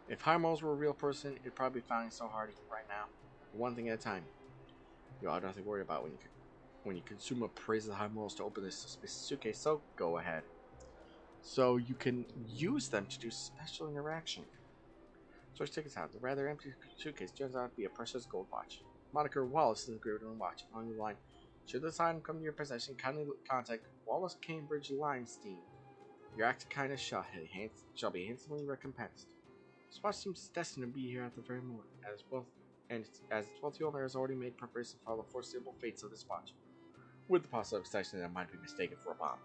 If high morals were a real person, it'd probably be finding so hard right now. One thing at a time. You have nothing to worry about when you consume a praise of the high morals to open this suspicious suitcase, so go ahead. So you can use them to do special interaction. So check this out. The rather empty suitcase turns out to be a precious gold watch. Moniker Wallace is a golden watch. On the line. Should this item come to your possession, kindly contact Wallace Cambridge Limestein. Your act of kindness shall be handsomely recompensed. This watch seems destined to be here at the very moment, as its wealthy owner has already made preparations to follow the foreseeable fates of this watch, with the possible exception that it might be mistaken for a bomb.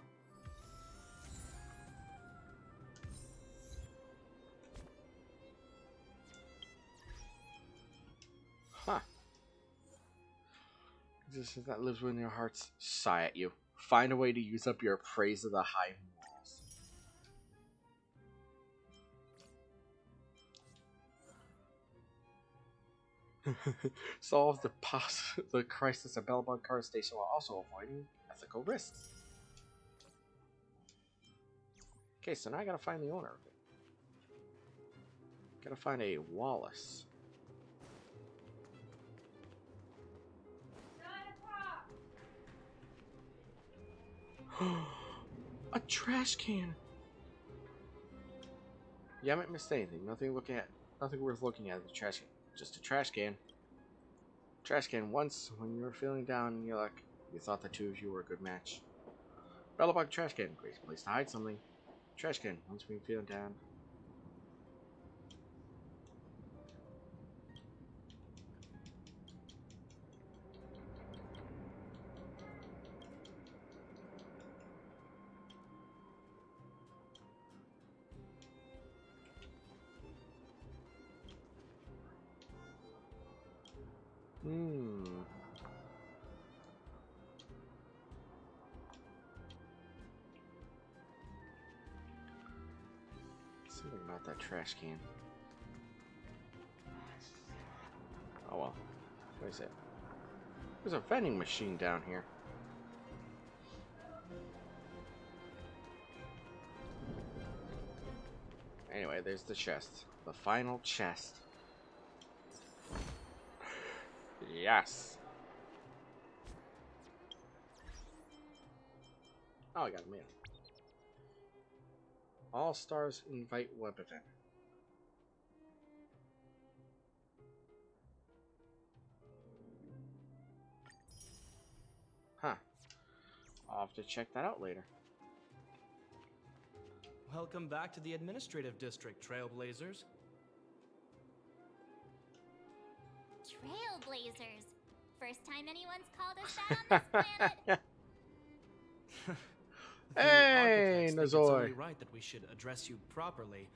Huh. Existence that lives within your hearts sigh at you. Find a way to use up your praise of the high morals. Solves the crisis at Bellabog Car Station while also avoiding ethical risks. Okay, so now I gotta find the owner of it. Gotta find a Wallace. trash can. You haven't missed anything. Nothing worth looking at. The trash can. Just a trash can. Trash can. Once, when you were feeling down in your luck, you thought the two of you were a good match. Bellabug trash can. Great place to hide something. Trash can. Once when you're feeling down. Something about that trash can. Oh well. What is it? There's a vending machine down here. Anyway, there's the chest. The final chest. Yes. Oh, I got a mail. All stars invite web event. Huh. I'll have to check that out later. Welcome back to the administrative district, Trailblazers. Trailblazers. First time anyone's called us that on this planet. Hey, It's Nazoi. only right that we should address you properly.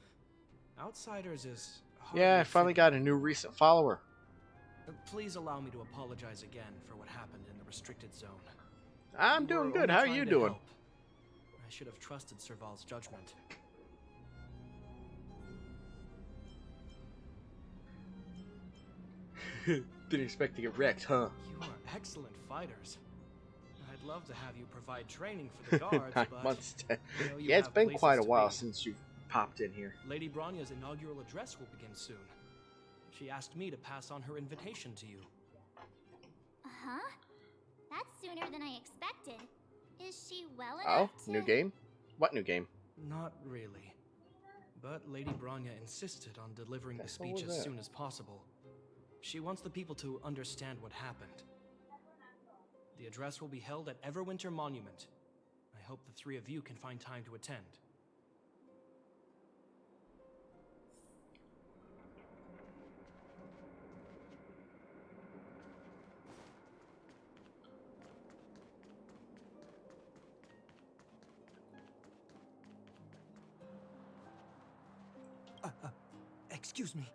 Outsiders is Yeah, I finally got a new recent follower. Please allow me to apologize again for what happened in the restricted zone. I'm doing good. How are you doing? I should have trusted Serval's judgment. Didn't expect to get wrecked, huh? You are excellent fighters. I'd love to have you provide training for the guards, 9 but months. you Yeah, it's have been places quite a to while be. since you popped in here. Lady Bronya's inaugural address will begin soon. She asked me to pass on her invitation to you. Huh? That's sooner than I expected. Is she well Oh, enough to... new game? What new game? Not really. But Lady Bronya insisted on delivering the What speech was as that? soon as possible. She wants the people to understand what happened. The address will be held at Everwinter Monument. I hope the three of you can find time to attend. Excuse me.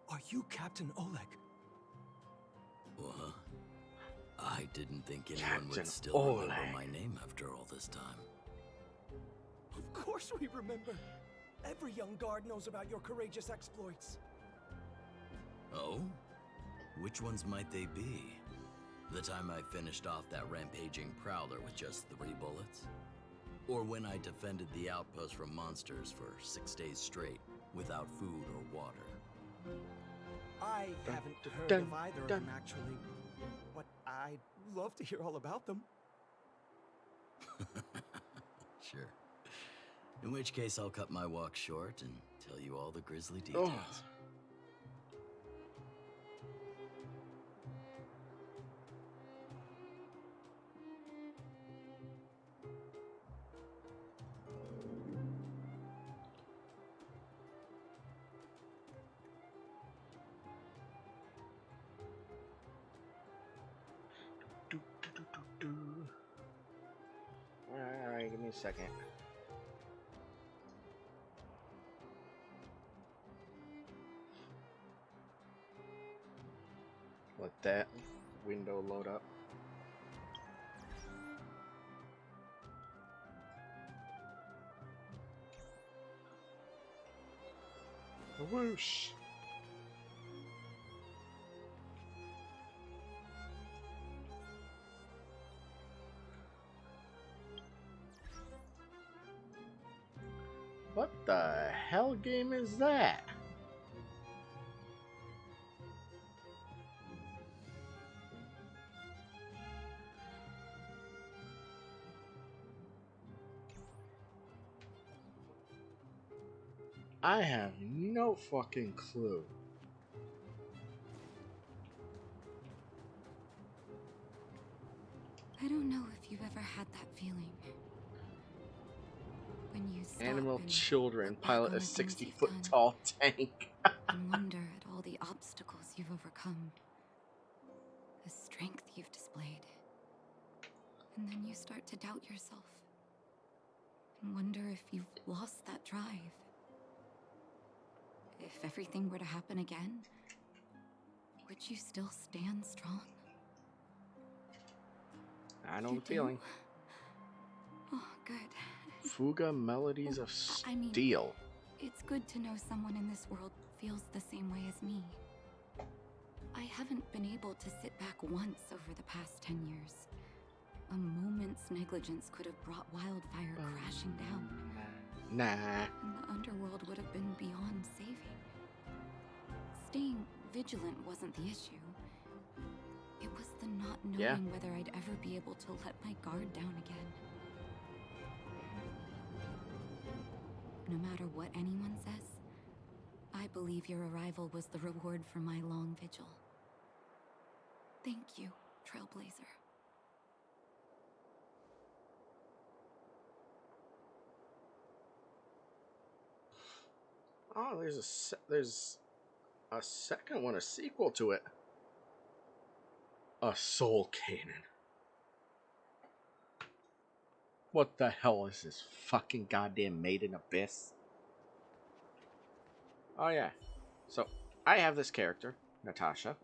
Are you Captain Oleg? What? I didn't think anyone Captain would still Oleg. remember my name after all this time. Of course we remember. Every young guard knows about your courageous exploits. Oh? Which ones might they be? The time I finished off that rampaging prowler with just 3 bullets? Or when I defended the outpost from monsters for 6 days straight, without food or water? I haven't heard dun, of either of dun. them, actually. But I'd love to hear all about them. Sure. In which case, I'll cut my walk short and tell you all the grisly details. Oh. Alright, give me a second. Let that window load up. Whoosh! What the hell game is that? I have no fucking clue. I don't know if you've ever had that feeling. When you stop Animal and children look back pilot on a the things you've 60-foot done tall tank. and wonder at all the obstacles you've overcome, the strength you've displayed. And then you start to doubt yourself and wonder if you've lost that drive. If everything were to happen again, would you still stand strong? I know You the do? feeling. Oh, good. Fuga Melodies of I mean, Steel. it's good to know someone in this world feels the same way as me. I haven't been able to sit back once over the past 10 years. A moment's negligence could have brought wildfire crashing down. Nah. And the underworld would have been beyond saving. Staying vigilant wasn't the issue. It was the not knowing whether I'd ever be able to let my guard down again. No matter what anyone says, I believe your arrival was the reward for my long vigil. Thank you, Trailblazer. Oh, there's a second one, a sequel to it. A Soul Cannon. What the hell is this fucking goddamn Maiden Abyss? Oh yeah. So, I have this character, Natasha.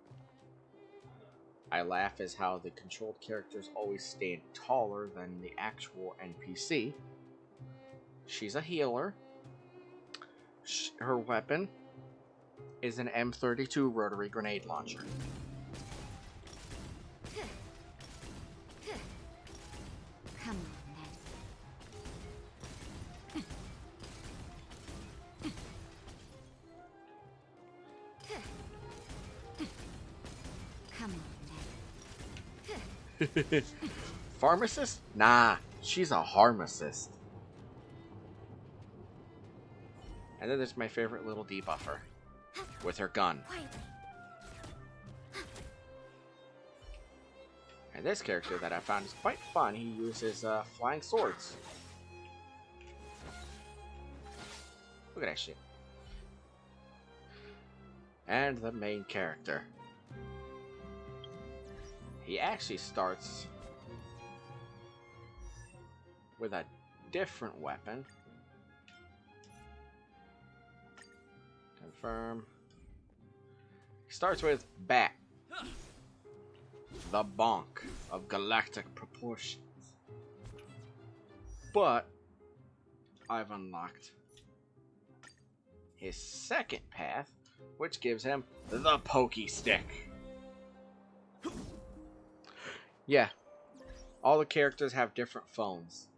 I laugh as how the controlled characters always stand taller than the actual NPC. She's a healer. Her weapon is an M32 rotary grenade launcher. Come on, Come on, Pharmacist? Nah, she's a harmacist. And then there's my favorite little debuffer with her gun. And this character that I found is quite fun. He uses flying swords. Look at that shit. And the main character. He actually starts with a different weapon. Confirm. He starts with Bat. The Bonk of galactic proportions. But I've unlocked his second path, which gives him the Pokey Stick. Yeah, all the characters have different phones.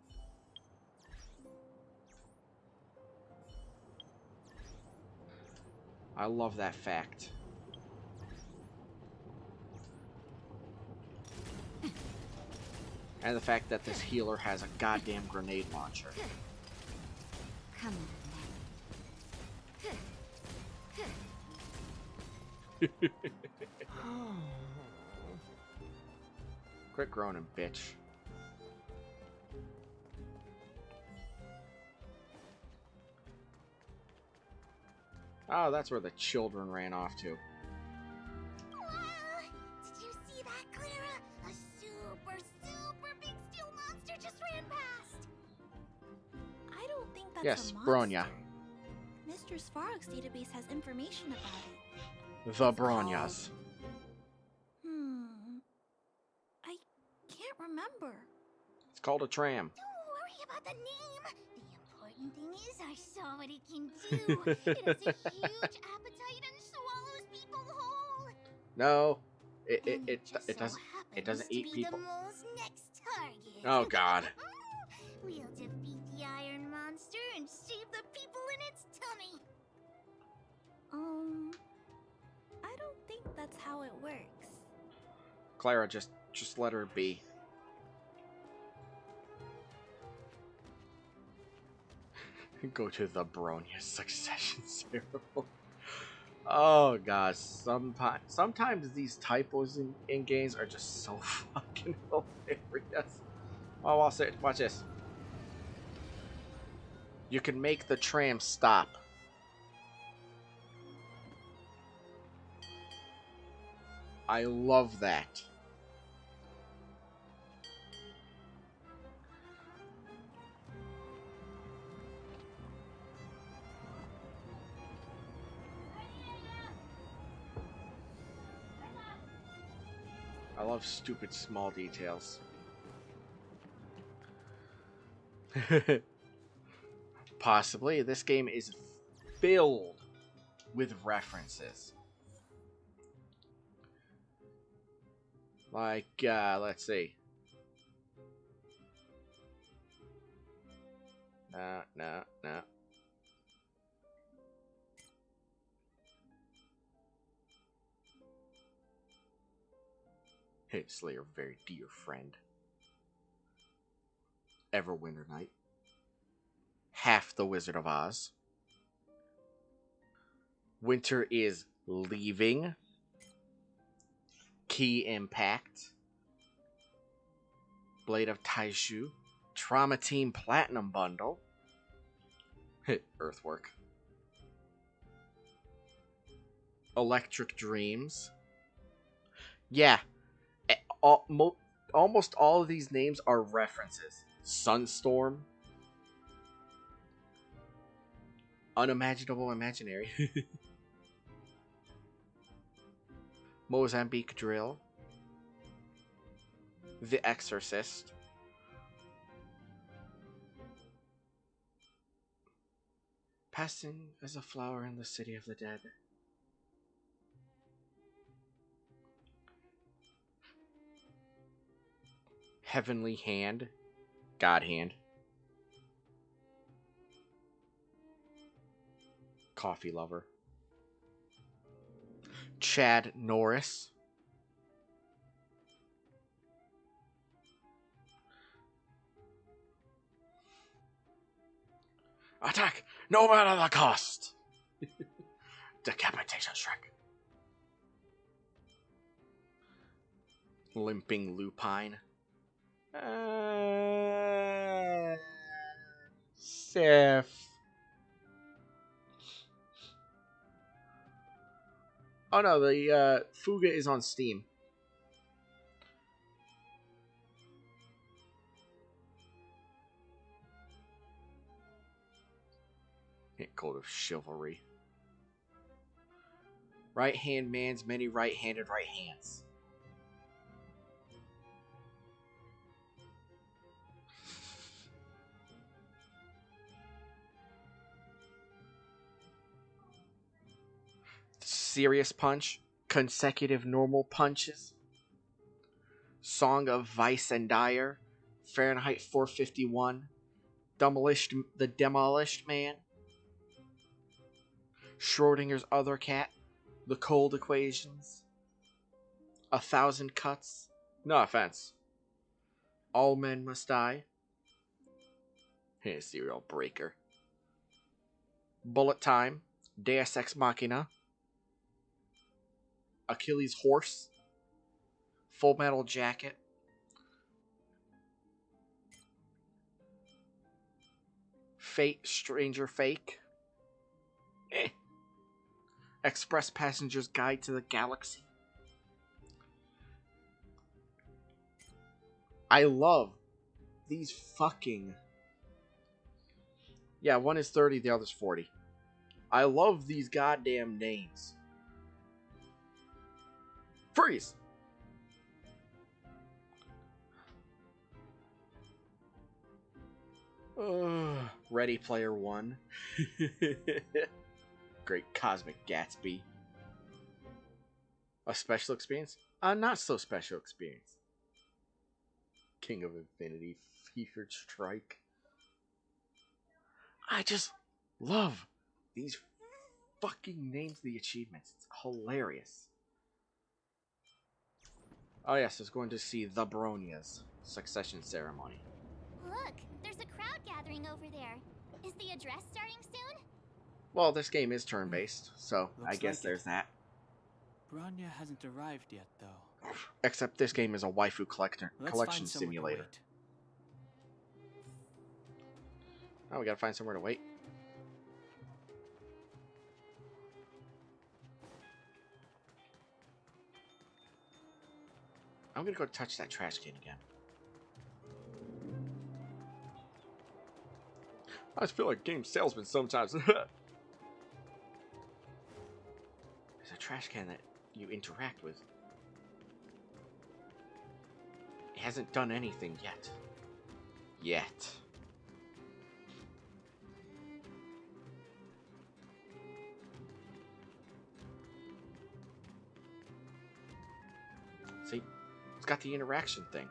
I love that fact. And the fact that this healer has a goddamn grenade launcher. Come Oh. Quit groaning, bitch. Oh, that's where the children ran off to. Did you see that, Clara? A super big steel monster just ran past. I don't think that's Yes, a monster. Bronya. Mr. Svarog's database has information about it. The Bronyas. I can't remember. It's called a tram. Don't worry about the name. The important thing is I saw what it can do. It has a huge appetite and swallows people whole. No, it Just doesn't. so It doesn't happens to eat be people. The mole's next target. Oh God. We'll defeat the iron monster and save the people in its tummy. I don't think that's how it works. Clara, just let her be. Go to the Bronya succession ceremony. Oh gosh, sometimes these typos in games are just so fucking hilarious. Oh, watch this. You can make the tram stop. I love that. I love stupid small details. Possibly, this game is filled with references. Like, let's see. No. Hey, Slayer, very dear friend. Everwinter Night. Half the Wizard of Oz. Winter is leaving. Key Impact. Blade of Taishu. Trauma Team Platinum Bundle. Earthwork. Electric Dreams. Yeah. Almost all of these names are references. Sunstorm. Unimaginable Imaginary. Mozambique Drill. The Exorcist. Passing as a flower in the city of the dead. Heavenly Hand. God Hand. Coffee Lover. Chad Norris. Attack, no matter the cost. Decapitation Shrek. Limping Lupine. Sif. Oh no, the Fuga is on Steam. Code of Chivalry. Right hand man's many right-handed right hands. Serious Punch. Consecutive normal punches. Song of Vice and Dyer. Fahrenheit 451. The Demolished Man. Schrodinger's Other Cat. The Cold Equations. 1,000 Cuts. No offense. All Men Must Die. Serial Breaker. Bullet Time. Deus Ex Machina. Achilles Horse. Full Metal Jacket. Fate Stranger Fake. Express Passenger's Guide to the Galaxy. I love these fucking... Yeah, one is 30, the other's 40. I love these goddamn names. Freeze! Ready Player One. Great Cosmic Gatsby. A special experience? A not so special experience. King of Infinity, Featured Strike. I just love these fucking names of the achievements. It's hilarious. Oh yes, I was going to see the Bronia's succession ceremony. Look, there's a crowd gathering over there. Is the address starting soon? Well, this game is turn-based, so I Looks guess like it. there's that. Bronya hasn't arrived yet, though. Except this game is a waifu Let's collection find somewhere to simulator. wait. Oh, we gotta find somewhere to wait. I'm gonna go touch that trash can again. I just feel like game salesman sometimes. There's a trash can that you interact with. It hasn't done anything yet. Yet. See? It's got the interaction thing.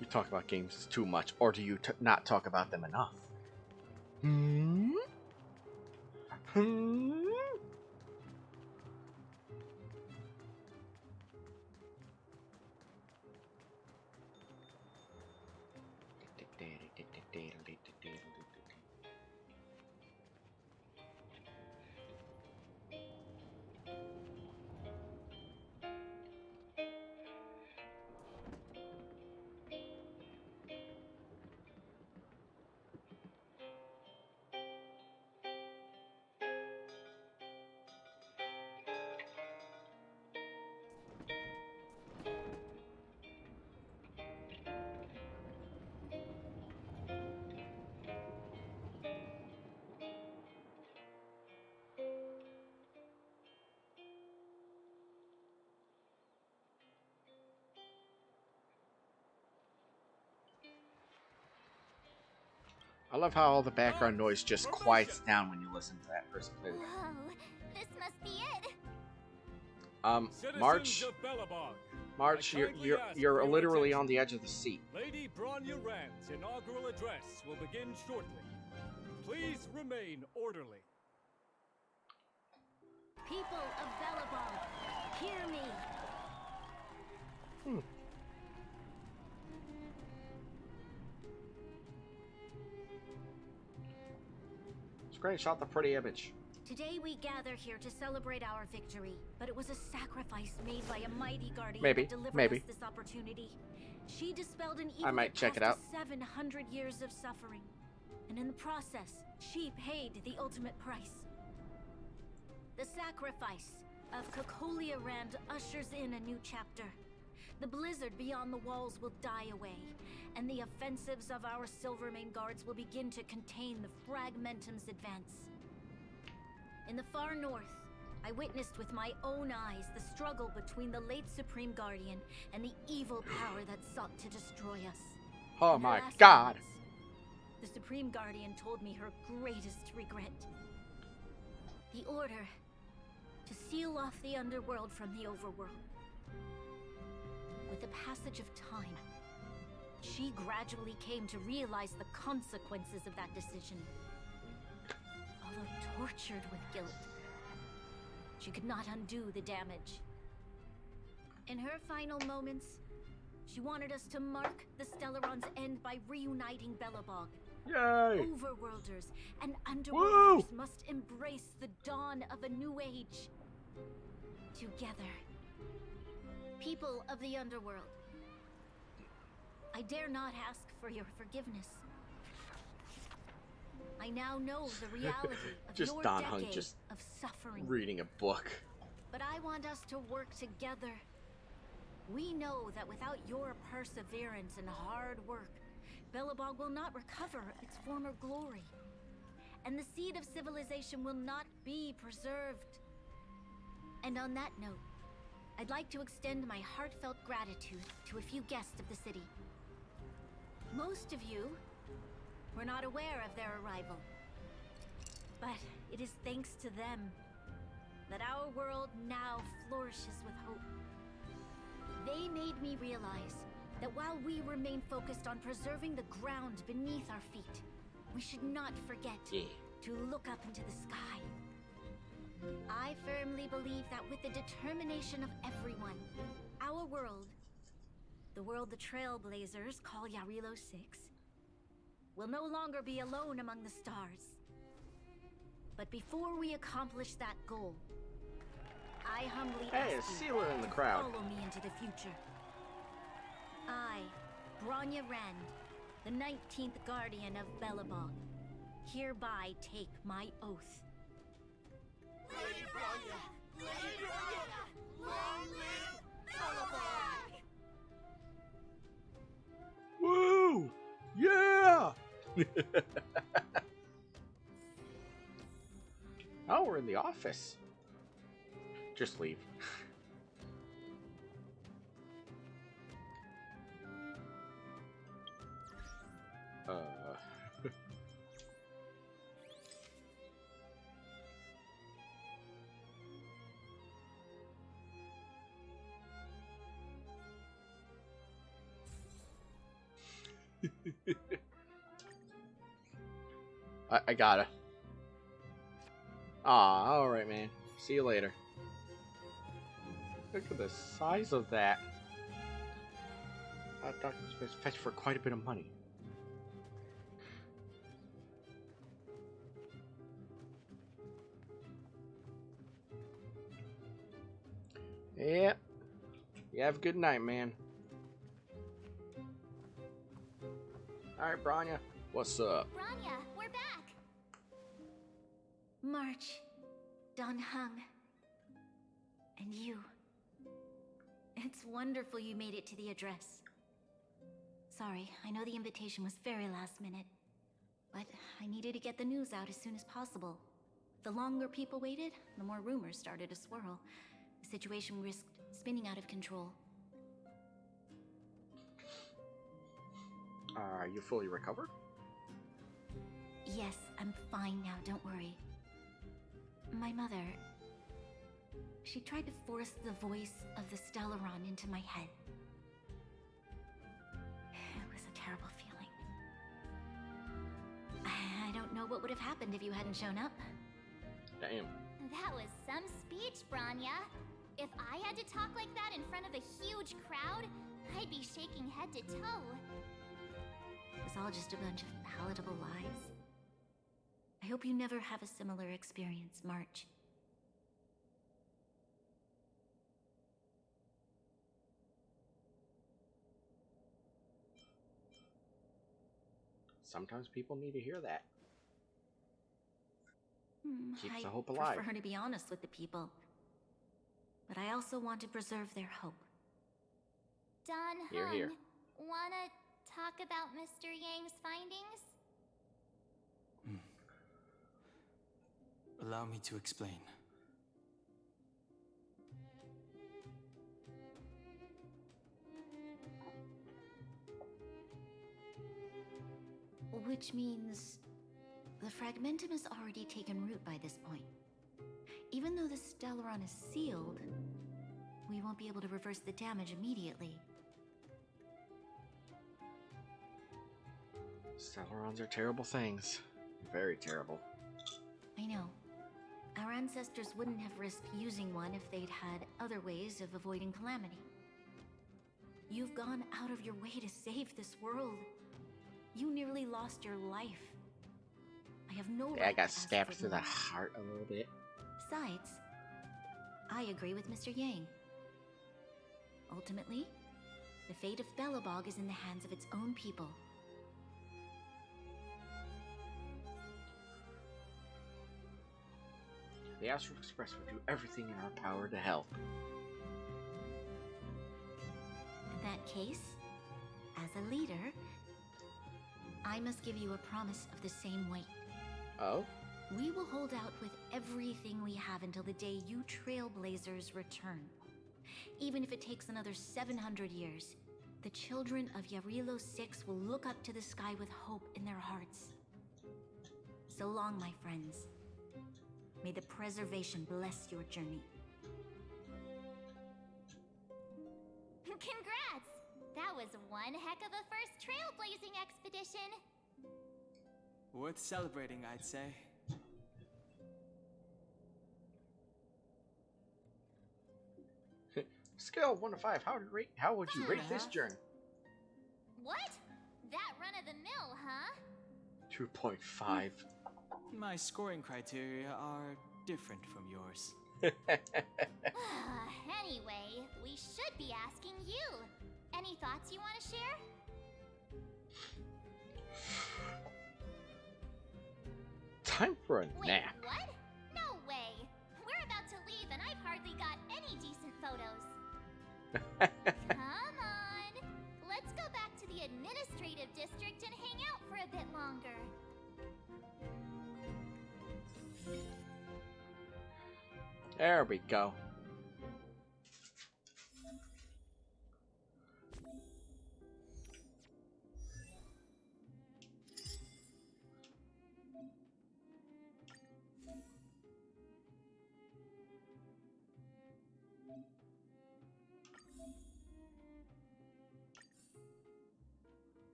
You talk about games too much, or do you not talk about them enough? Hmm? Hmm? I love how all the background noise just quiets down when you listen to that person play the game. Whoa, this must be it. March. March, you're literally on the edge of the seat. Lady Bronya Rand's inaugural address will begin shortly. Please remain orderly. People of Belobog, hear me. Screenshot the pretty image. Today we gather here to celebrate our victory, but it was a sacrifice made by a mighty guardian Maybe, that delivered maybe. us this opportunity. She dispelled an evil I might that check it cost out. us 700 years of suffering, and in the process, she paid the ultimate price. The sacrifice of Cocolia Rand ushers in a new chapter. The blizzard beyond the walls will die away, and the offensives of our Silvermane guards will begin to contain the Fragmentum's advance. In the far north, I witnessed with my own eyes the struggle between the late Supreme Guardian and the evil power that sought to destroy us. Oh In her my last god. moments, the Supreme Guardian told me her greatest regret. The order to seal off the underworld from the overworld. With the passage of time, she gradually came to realize the consequences of that decision. Although tortured with guilt, she could not undo the damage. In her final moments, she wanted us to mark the Stellaron's end by reuniting Belobog. Yay! Overworlders and Underworlders must embrace the dawn of a new age. Together. People of the Underworld, I dare not ask for your forgiveness. I now know the reality of Just your Don decade Hunt just of suffering. reading a book. But I want us to work together. We know that without your perseverance and hard work, Belobog will not recover its former glory. And the seed of civilization will not be preserved. And on that note, I'd like to extend my heartfelt gratitude to a few guests of the city. Most of you were not aware of their arrival, but it is thanks to them that our world now flourishes with hope. They made me realize that while we remain focused on preserving the ground beneath our feet, we should not forget to look up into the sky. I firmly believe that with the determination of everyone, our world, the world the Trailblazers call Yarilo 6, will no longer be alone among the stars. But before we accomplish that goal, I humbly ask you in the crowd. follow me into the future. I, Bronya Rand, the 19th Guardian of Belobog, hereby take my oath. Lady Bronya! Lady Bronya! Long live Belobog! Woo! Yeah! Oh, we're in the office. Just leave. I gotta. Ah, alright, man. See you later. Look at the size of that. I thought it was fetched for quite a bit of money. Yep. You have a good night, man. Alright, Bronya. What's up? Bronya, we're back! March, Don Hung, and you. It's wonderful you made it to the address. Sorry, I know the invitation was very last minute, but I needed to get the news out as soon as possible. The longer people waited, the more rumors started to swirl. The situation risked spinning out of control. Are you fully recovered? Yes, I'm fine now, don't worry. My mother... she tried to force the voice of the Stellaron into my head. It was a terrible feeling. I don't know what would have happened if you hadn't shown up. Damn. That was some speech, Bronya. If I had to talk like that in front of a huge crowd, I'd be shaking head to toe. It was all just a bunch of palatable lies. I hope you never have a similar experience, March. Sometimes people need to hear that. Keeps the hope I alive. prefer to be honest with the people. But I also want to preserve their hope. Don Hear, Hung, hear. wanna talk about Mr. Yang's findings? Allow me to explain. Which means the Fragmentum has already taken root by this point. Even though the Stellaron is sealed, we won't be able to reverse the damage immediately. Stellarons are terrible things. Very terrible. I know. Our ancestors wouldn't have risked using one if they'd had other ways of avoiding calamity. You've gone out of your way to save this world. You nearly lost your life. I have no Yeah, I right got to ask stabbed for through the more. heart a little bit. Besides, I agree with Mr. Yang. Ultimately, the fate of Belobog is in the hands of its own people. The Astral Express will do everything in our power to help. In that case, as a leader, I must give you a promise of the same weight. Oh? We will hold out with everything we have until the day you Trailblazers return. Even if it takes another 700 years, the children of Yarilo 6 will look up to the sky with hope in their hearts. So long, my friends. May the preservation bless your journey. Congrats! That was one heck of a first trailblazing expedition. Worth celebrating, I'd say. Scale of 1 to 5. How would you rate this journey? What? That run of the mill, huh? 2.5. My scoring criteria are different from yours. Anyway, we should be asking you. Any thoughts you want to share? Time for a Wait, nap. what? No way. We're about to leave and I've hardly got any decent photos. Come on. Let's go back to the administrative district and hang out for a bit longer. There we go.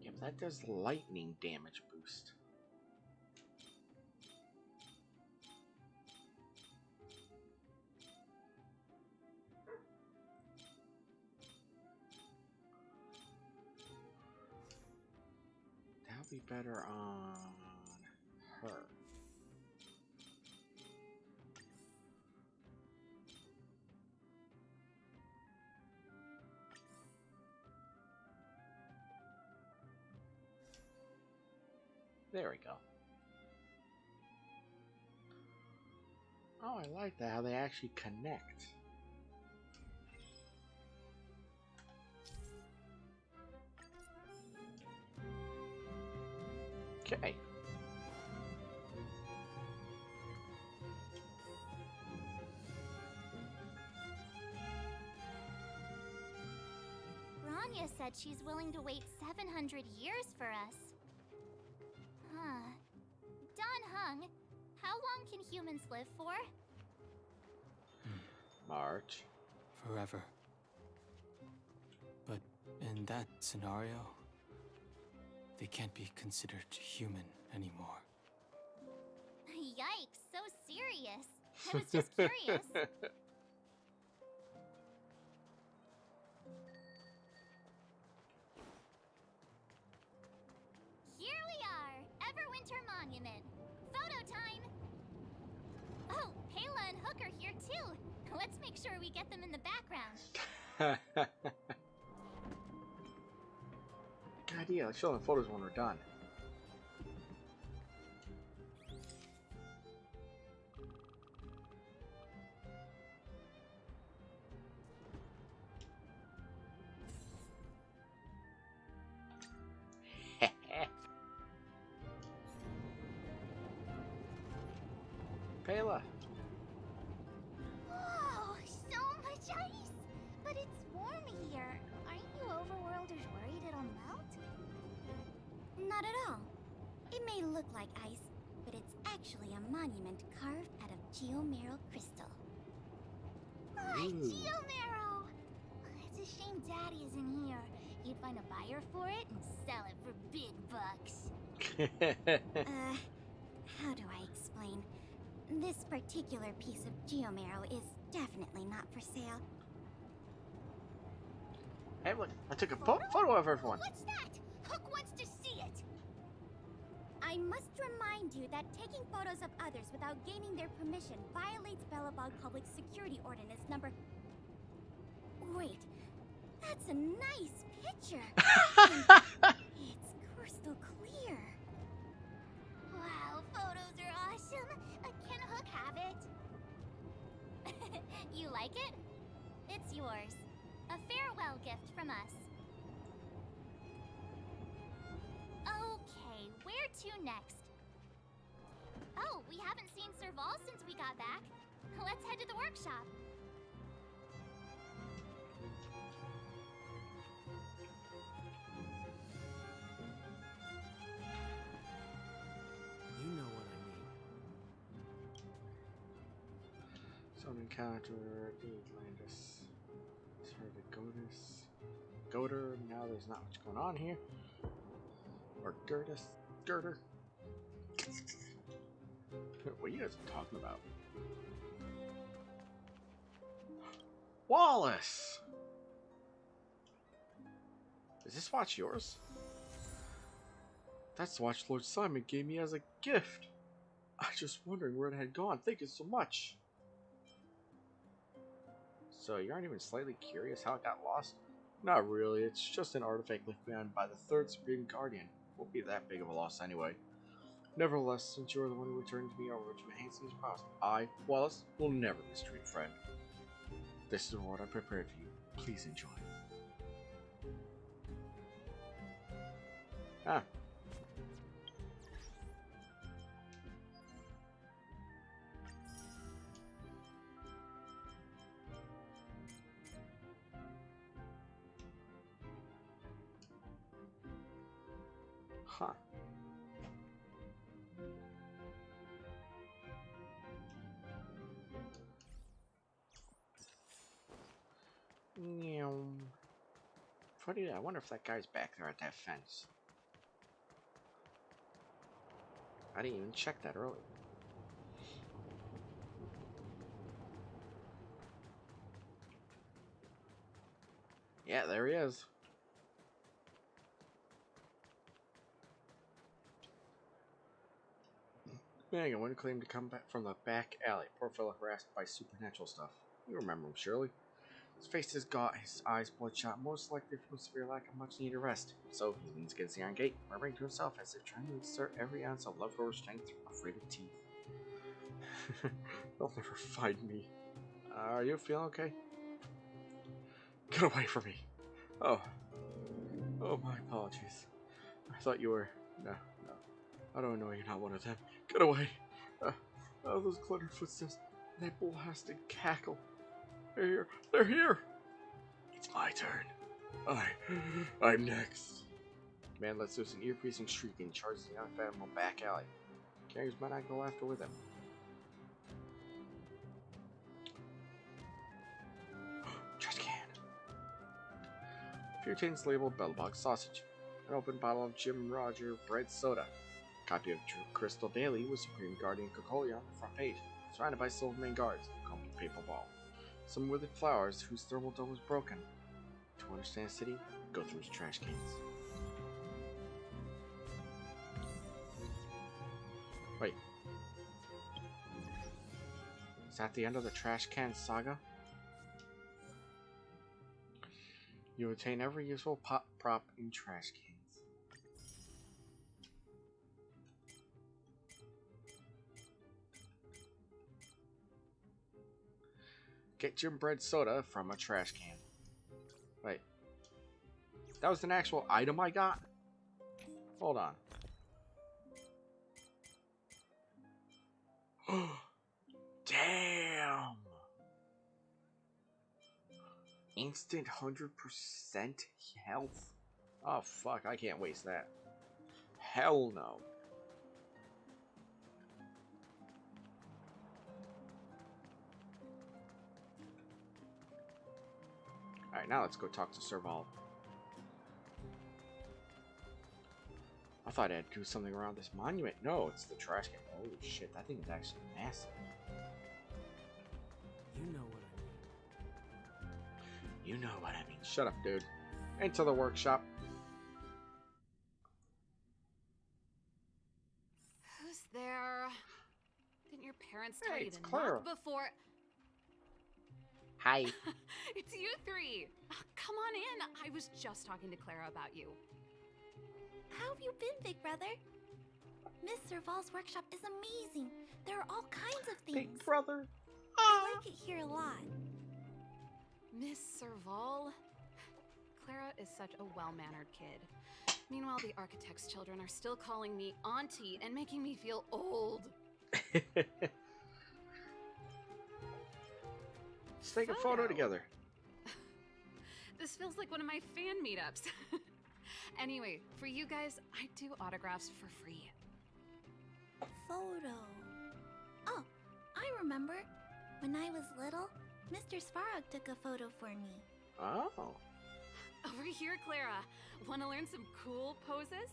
Yeah, but that does lightning damage boost. That'll be better on her. There we go. Oh, I like that, how they actually connect. Okay. Rania said she's willing to wait 700 years for us. Huh. Don Hung, how long can humans live for? March. Forever. But in that scenario, they can't be considered human anymore. Yikes, so serious. I was just curious. Here we are, Everwinter Monument. Photo time! Oh, Payla and Hook are here too. Let's make sure we get them in the background. Good idea, let's show them photos when we're done. Payla. Whoa, so much ice! But it's warm here. Aren't you overworlders worried it'll melt? Not at all. It may look like ice, but it's actually a monument carved out of geomeral crystal. Geomarrow! It's a shame Daddy isn't here. He'd find a buyer for it and sell it for big bucks. How do I explain? This particular piece of geomarrow is definitely not for sale. Hey, look, I took a photo of everyone. What's that? Hook wants to see it! I must remind you that taking photos of others without gaining their permission violates Belobog Public Security Ordinance number... Wait, that's a nice picture! It's crystal clear. Wow, photos are awesome. Can Hook have it? You like it? It's yours. A farewell gift from us. Okay, where to next? Oh, we haven't seen Serval since we got back. Let's head to the workshop. You know what I mean. Don't encounter Atlantis. Sorry to Godus. Goder, now there's not much going on here. Or Gertus. Girder. What are you guys talking about? Wallace! Is this watch yours? That's the watch Lord Simon gave me as a gift. I was just wondering where it had gone. Thank you so much. So you aren't even slightly curious how it got lost? Not really. It's just an artifact left behind by the Third Supreme Guardian. Won't be that big of a loss anyway. Nevertheless, since you are the one who returned me over to enhance these promised, I, Wallace, will never mistreat a friend. This is the reward I prepared for you. Please enjoy. Ah. Huh. Funny, I wonder if that guy's back there at that fence. I didn't even check that earlier. Yeah, there he is. Man, one claimed to come back from the back alley. Poor fellow harassed by supernatural stuff. You remember him, surely? His face is gaunt, his eyes bloodshot, most likely from severe lack of much-needed rest. So he leans against the iron gate, murmuring to himself as if trying to exert every ounce of love or strength, afraid of teeth. They'll never find me. Are you feeling okay? Get away from me! Oh. Oh, my apologies. I thought you were... No. I don't know you're not one of them. Get away! Those cluttered footsteps, that blasted cackle. They're here! They're here! It's my turn. I'm next. Man lets loose an ear-piercing shriek and charges the unfathomable back alley. Carriers might not go after with him. Trash can. A few tins labeled Bellbox sausage. An open bottle of Jim Roger red soda. Copy of Crystal Daily with Supreme Guardian Cocolia on the front page, surrounded by Silvermane guards, complete paper ball. Some withered flowers whose thermal dome was broken. To understand the city, go through its trash cans. Wait. Is that the end of the trash can saga? You obtain every useful prop in trash cans. Get Jim bread soda from a trash can. Wait. That was an actual item I got? Hold on. Damn! Instant 100% health? Oh fuck, I can't waste that. Hell no. Alright, now let's go talk to Serval. I thought I'd do something around this monument. No, it's the trash can. Holy shit, that thing is actually massive. You know what I mean. You know what I mean. Shut up, dude. Into the workshop. Who's there? Didn't your parents tell Hey, you it's to Clara. knock before? Hi. It's you three. Come on in. I was just talking to Clara about you. How have you been, big brother? Miss Serval's workshop is amazing. There are all kinds of things. Big brother. I like it here a lot. Miss Serval? Clara is such a well-mannered kid. Meanwhile, the architect's children are still calling me auntie and making me feel old. Let's take a photo together. This feels like one of my fan meetups. Anyway, for you guys, I do autographs for free. Photo. Oh, I remember. When I was little, Mr. Svarog took a photo for me. Oh. Over here, Clara. Want to learn some cool poses?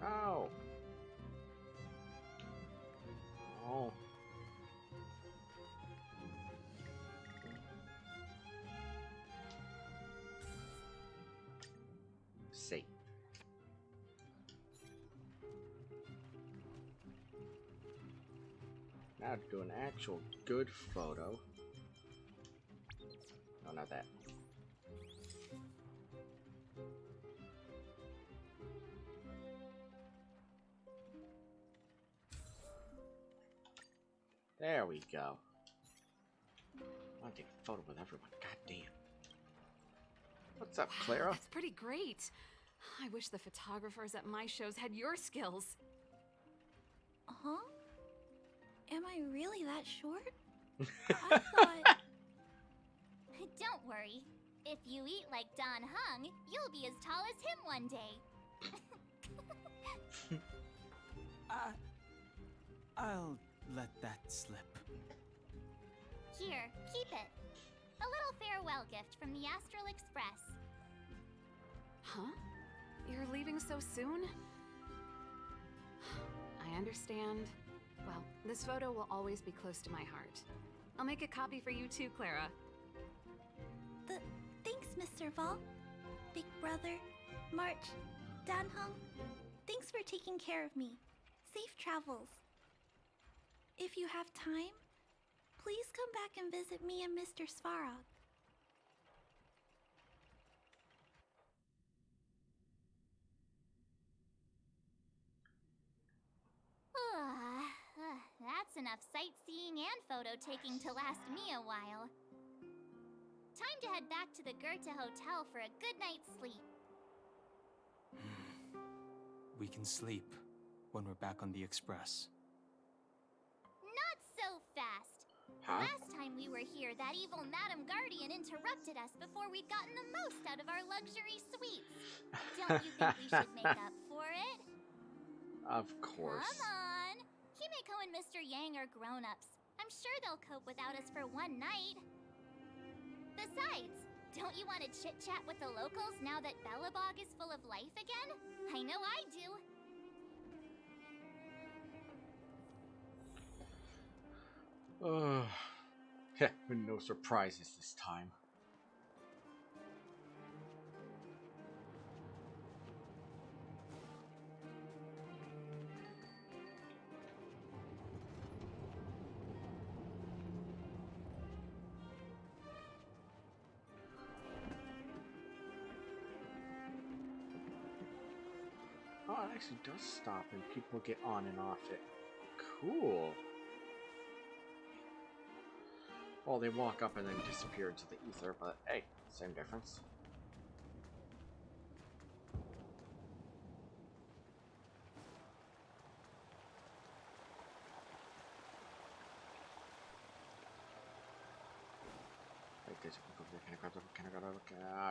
Oh. Oh. Safe. Now to do an actual good photo. No, not that. There we go. I want to take a photo with everyone. God damn. What's up, Clara? That's pretty great. I wish the photographers at my shows had your skills. Huh? Am I really that short? I thought... Don't worry. If you eat like Don Hung, you'll be as tall as him one day. I'll let that slip. Here, keep it. A little farewell gift from the Astral Express. Huh? You're leaving so soon? I understand. Well, this photo will always be close to my heart. I'll make a copy for you too, Clara. Thanks, Mr. Vol. Big Brother, March, Danhung. Thanks for taking care of me. Safe travels. If you have time, please come back and visit me and Mr. Svarog. That's enough sightseeing and photo taking to last me a while. Time to head back to the Goethe Hotel for a good night's sleep. We can sleep when we're back on the Express. Not so fast. Huh? Last time we were here, that evil Madam Guardian interrupted us before we'd gotten the most out of our luxury suites. Don't you think we should make up for it? Of course. Come on. Himeko and Mr. Yang are grown-ups. I'm sure they'll cope without us for one night. Besides, don't you want to chit-chat with the locals now that Belobog is full of life again? I know I do. No surprises this time. Oh, it actually does stop and people get on and off it. Cool. Well, they walk up and then disappear into the ether, but hey, same difference.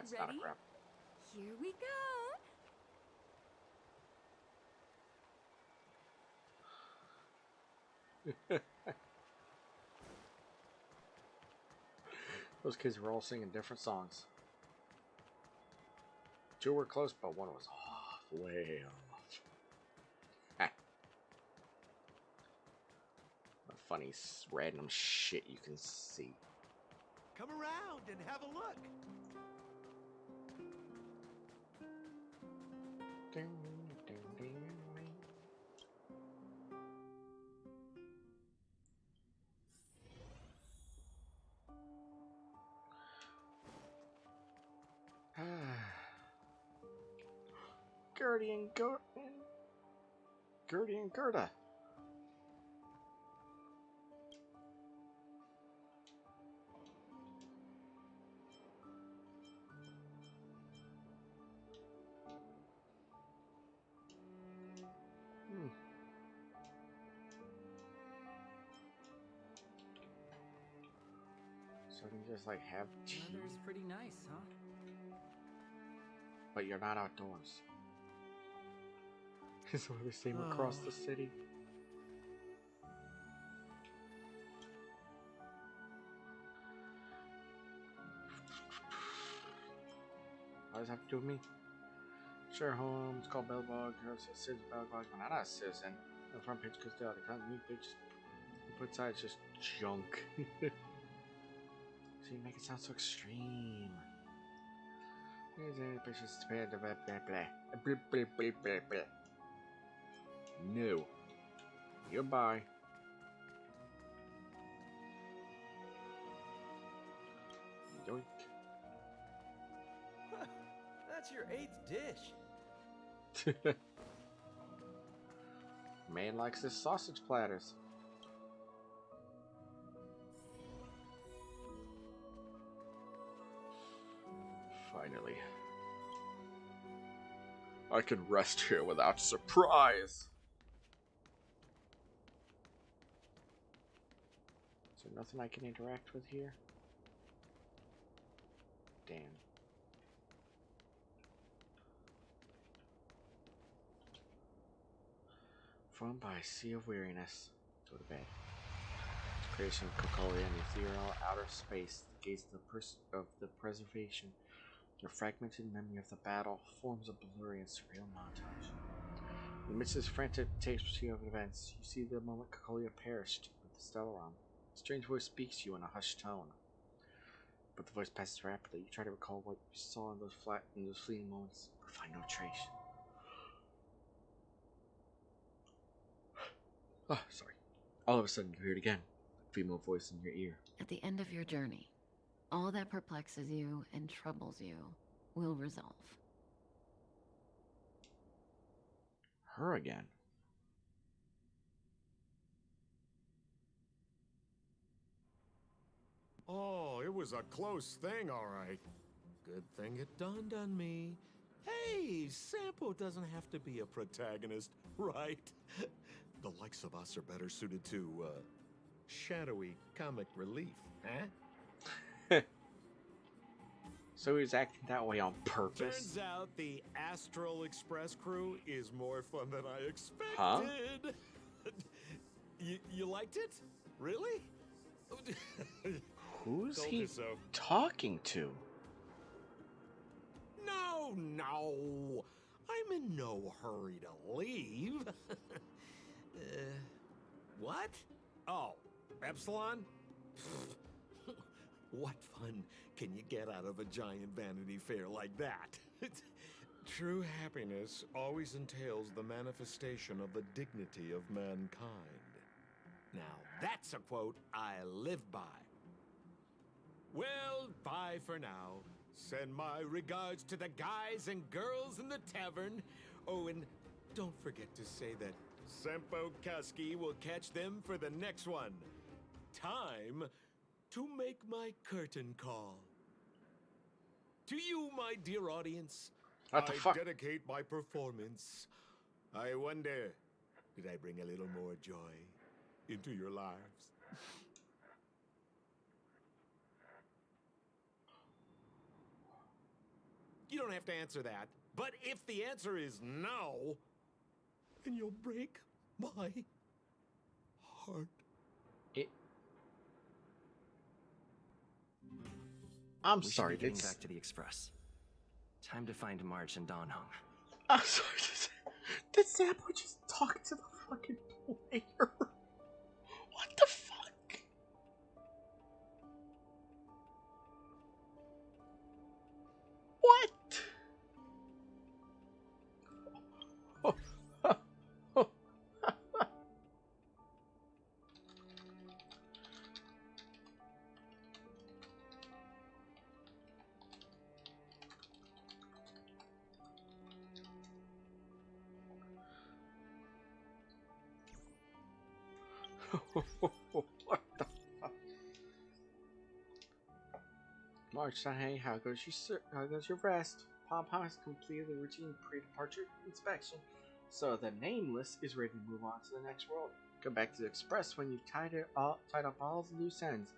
It's not a Ready? grab. Here we go. Those kids were all singing different songs. Two were close, but one was off, way off. The funny random shit you can see. Come around and have a look. Ding, ding, ding, ding. Gertie and Gerda. So I can just like have tea. Weather's pretty nice, huh? But you're not outdoors. Is what they're saying across the city. What does that have to do with me? Sure, home. It's called Bellbog. Citizen Bellbog. When I'm not a citizen. The front page goes down. The content new page put aside it's just junk. See, you make it sound so extreme. Here's any pictures to pay the blah blah blah. Blah blah blah blah blah. No. Goodbye. Yoink. That's your 8th dish. Man likes his sausage platters. Finally. I can rest here without surprise. Is there nothing I can interact with here? Damn. Formed by a sea of weariness. Go to bed. Creation of Cocolia and ethereal outer space, the gates of the preservation. Your fragmented memory of the battle forms a blurry and surreal montage. In the midst of this frantic tapestry of events, you see the moment Cocolia perished with the Stellaron. A strange voice speaks to you in a hushed tone. But the voice passes rapidly. You try to recall what you saw in those fleeting moments, but find no trace. Oh, sorry. All of a sudden, you hear it again. A female voice in your ear. At the end of your journey, all that perplexes you and troubles you will resolve. Her again. Oh, it was a close thing, all right. Good thing it dawned on me. Hey, Sampo doesn't have to be a protagonist, right? The likes of us are better suited to, shadowy comic relief, huh? So he was acting that way on purpose. Turns out the Astral Express crew is more fun than I expected. Huh? You liked it? Really? Who's Told he you so. talking to? No. I'm in no hurry to leave. What? Oh, Epsilon? What fun can you get out of a giant Vanity Fair like that? True happiness always entails the manifestation of the dignity of mankind. Now, that's a quote I live by. Well, bye for now. Send my regards to the guys and girls in the tavern. Oh, and don't forget to say that Sempo Kuski will catch them for the next one. Time to make my curtain call. To you, my dear audience, What the fuck? dedicate my performance. I wonder, did I bring a little more joy into your lives? You don't have to answer that. But if the answer is no, then you'll break my heart. I'm We sorry. should be getting back to the Express. Time to find March and Donhong. I'm sorry. Did Sampo just talk to the fucking player? What the fuck? What? What the fuck? March, hey, how goes your rest? Pom Pom has completed the routine pre-departure inspection, so the Nameless is ready to move on to the next world. Come back to the Express when you've tied up all the loose ends.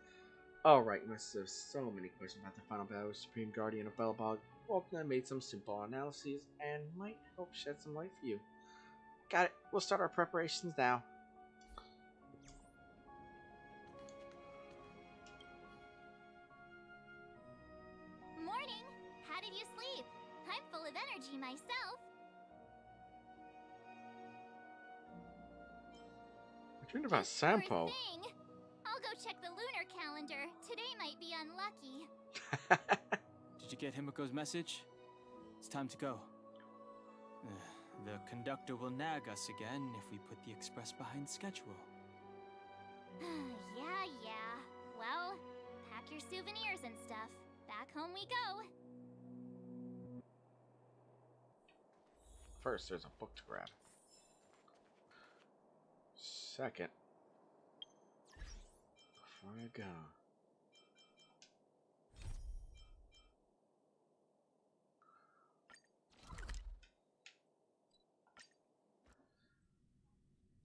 Alright, you must have so many questions about the final battle with Supreme Guardian of Belbog. Well, I made some simple analyses and might help shed some light for you. Got it. We'll start our preparations now. Morning! How did you sleep? I'm full of energy myself. What do you mean about Sampo? Thing. I'll go check the lunar calendar. Today might be unlucky. Did you get Himiko's message? It's time to go. The conductor will nag us again if we put the express behind schedule. Yeah. Well, pack your souvenirs and stuff. Back home we go. First, there's a book to grab. Second, before I go,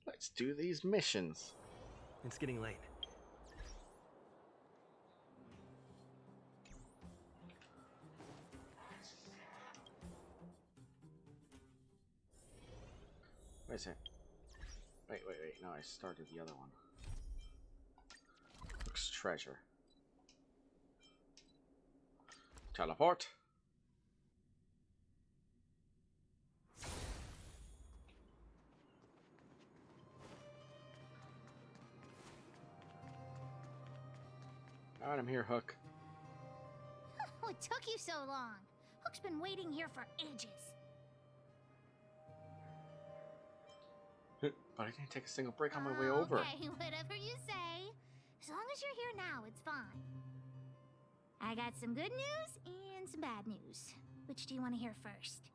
let's do these missions. It's getting late. Wait a second. Wait. No, I started the other one. Looks treasure. Teleport. Alright, I'm here, Hook. What took you so long? Hook's been waiting here for ages. But I didn't take a single break on my way over. Okay, whatever you say. As long as you're here now, it's fine. I got some good news and some bad news. Which do you want to hear first?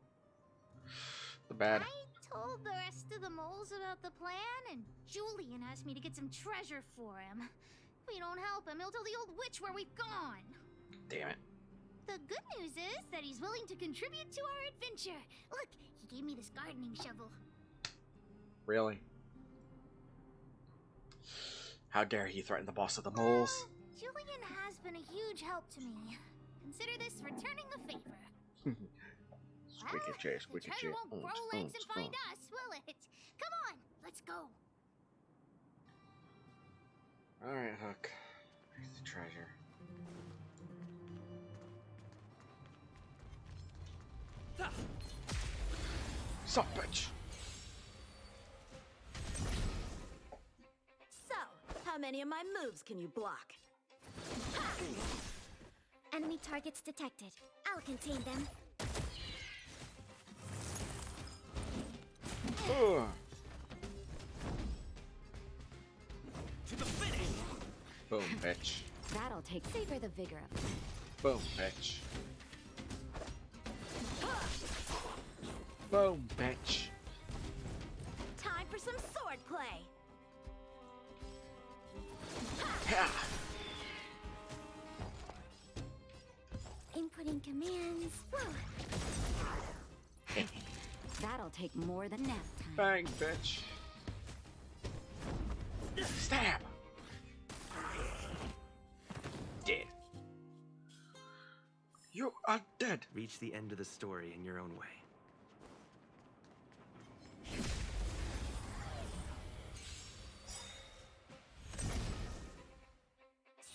The bad. I told the rest of the moles about the plan, and Julian asked me to get some treasure for him. If we don't help him, he'll tell the old witch where we've gone. Damn it. The good news is that he's willing to contribute to our adventure. Look, he gave me this gardening shovel. Really? How dare he threaten the boss of the moles? Julian has been a huge help to me. Consider this returning the favor. Squeaky J, squeaky the J. treasure won't grow legs and find us, will it? Come on, let's go. Alright, Hook. Here's the treasure. Sup, bitch! So, how many of my moves can you block? Ha! Enemy targets detected. I'll contain them. Ugh. To the finish! Boom, bitch. That'll take savor the vigor of it. Boom, bitch. Boom, bitch. Time for some sword play. Ha! Inputting commands. That'll take more than nap time. Bang, bitch. Stab! Dead. You are dead. Reach the end of the story in your own way.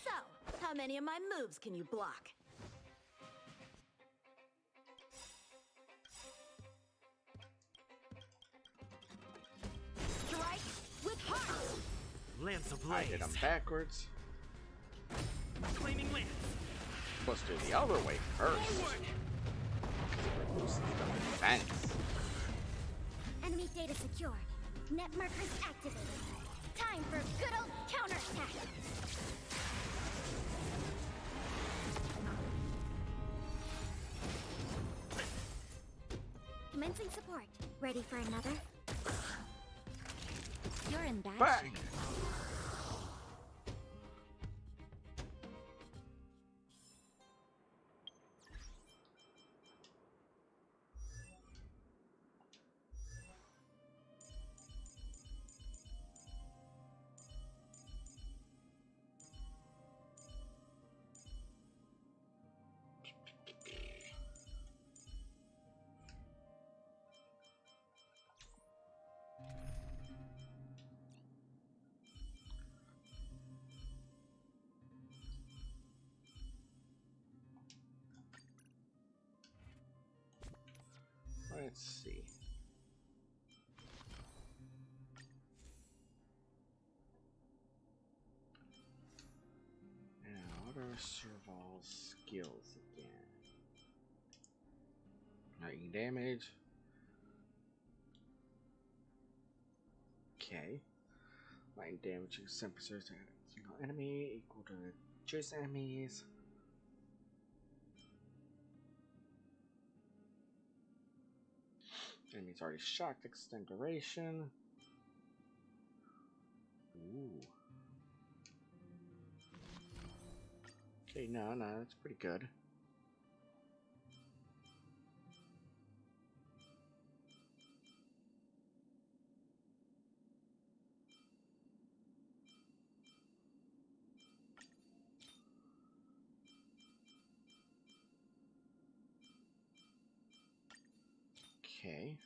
So, how many of my moves can you block? Strike with heart! Lance I ablaze. did them backwards. Flaming lance. Let's do the other way first. Forward. It reduces the defense. Enemy data secured. Net markers activated. Time for good old counterattack. Commencing support. Ready for another? You're in bad Bang! shape. Let's see. Now, what are Serval's skills again? Lightning damage. Okay. Lightning damage is 7% to a single enemy, equal to adjacent enemies. Enemies already shocked, extend duration. Ooh. Okay, no, that's pretty good. Okay.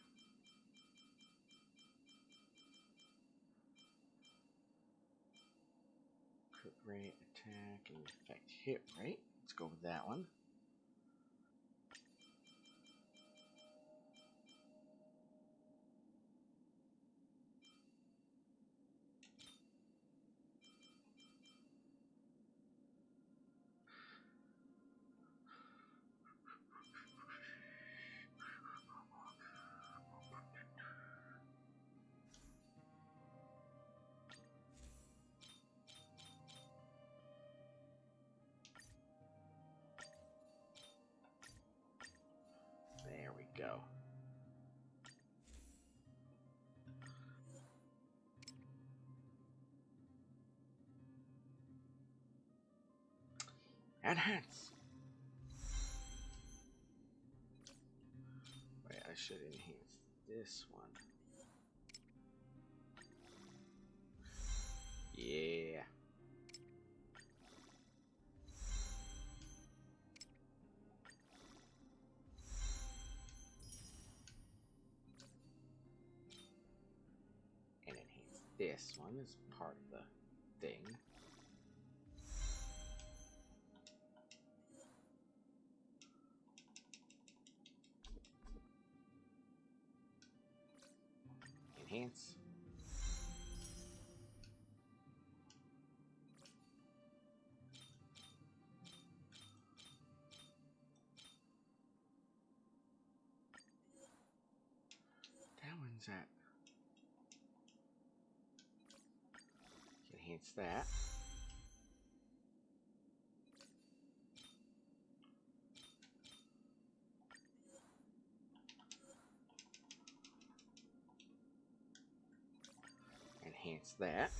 Crit rate, attack, and effect hit rate. Let's go with that one. There we go. Enhance. Wait, I should enhance this one. Yeah. And enhance this one as part of the thing. Enhance. That one's at. Enhance that. Enhance that.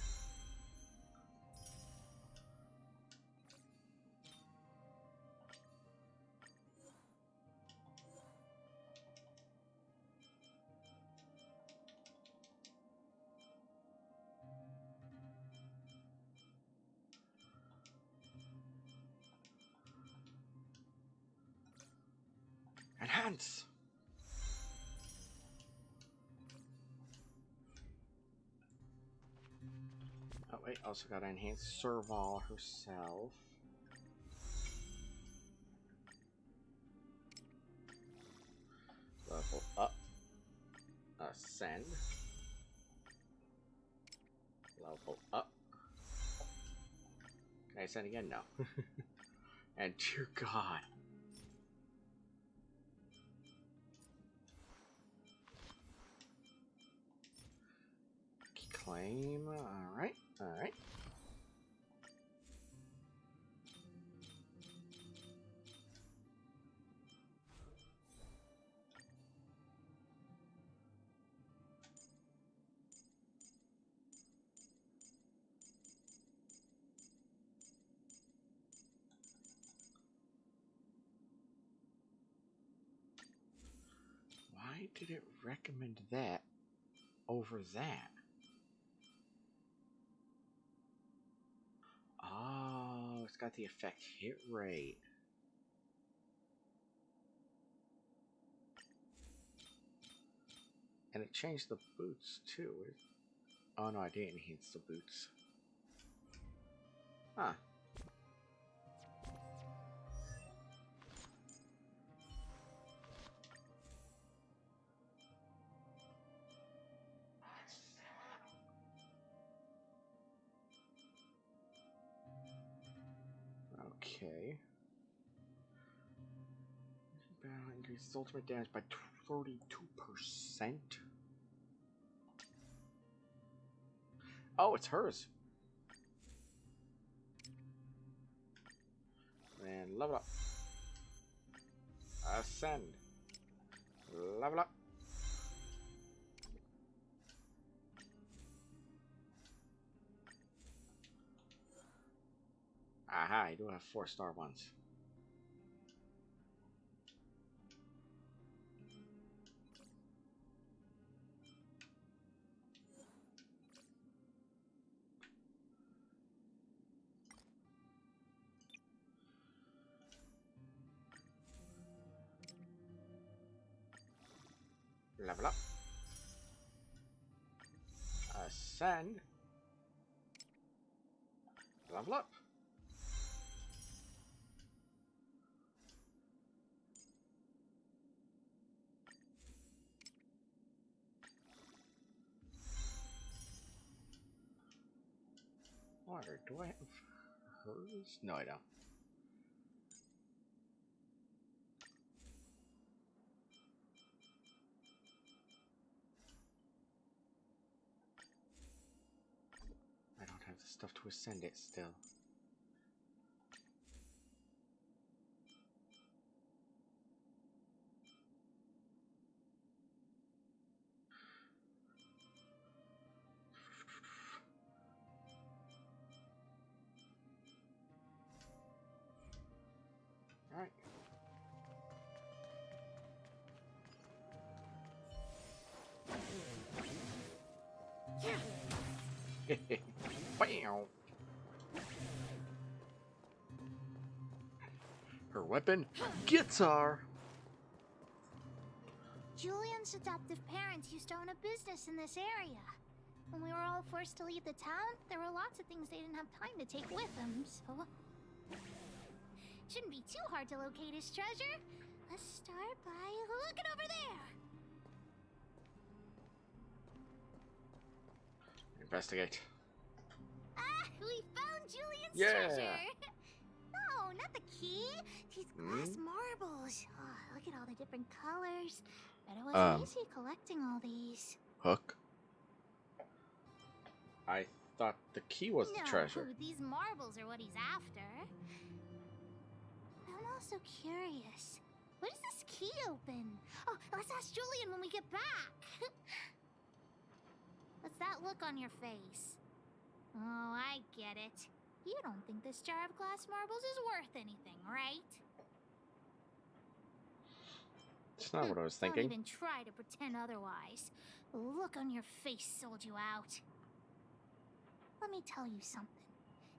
Enhance. Oh wait, also gotta enhance Serval herself. Level up. Ascend. Level up. Can I ascend again? No. And dear God. Claim. Alright, alright. Why did it recommend that over that? Oh, it's got the effect hit rate. And it changed the boots too. Oh no, I didn't enhance the boots. Huh. Okay. Battle increases ultimate damage by 32%. Oh, it's hers. And level up. Ascend. Level up. Aha, I do have 4-star ones. Level up. Ascend. Level up. Water, do I have hers? No, I don't. I don't have the stuff to ascend it still. Alright. Wow. Her weapon? Guitar! Julian's adoptive parents used to own a business in this area. When we were all forced to leave the town, there were lots of things they didn't have time to take with them, so... Shouldn't be too hard to locate his treasure. Let's start by looking over there. Investigate. Ah, we found Julian's Yeah. treasure. No, not the key. These glass marbles. Oh, look at all the different colors. Bet it wasn't easy collecting all these. Hook? I thought the key was the treasure. No, these marbles are what he's after. I'm also curious. What does this key open? Oh, let's ask Julian when we get back. What's that look on your face? Oh, I get it. You don't think this jar of glass marbles is worth anything, right? It's not what I was thinking. Don't even try to pretend otherwise. The look on your face sold you out. Let me tell you something.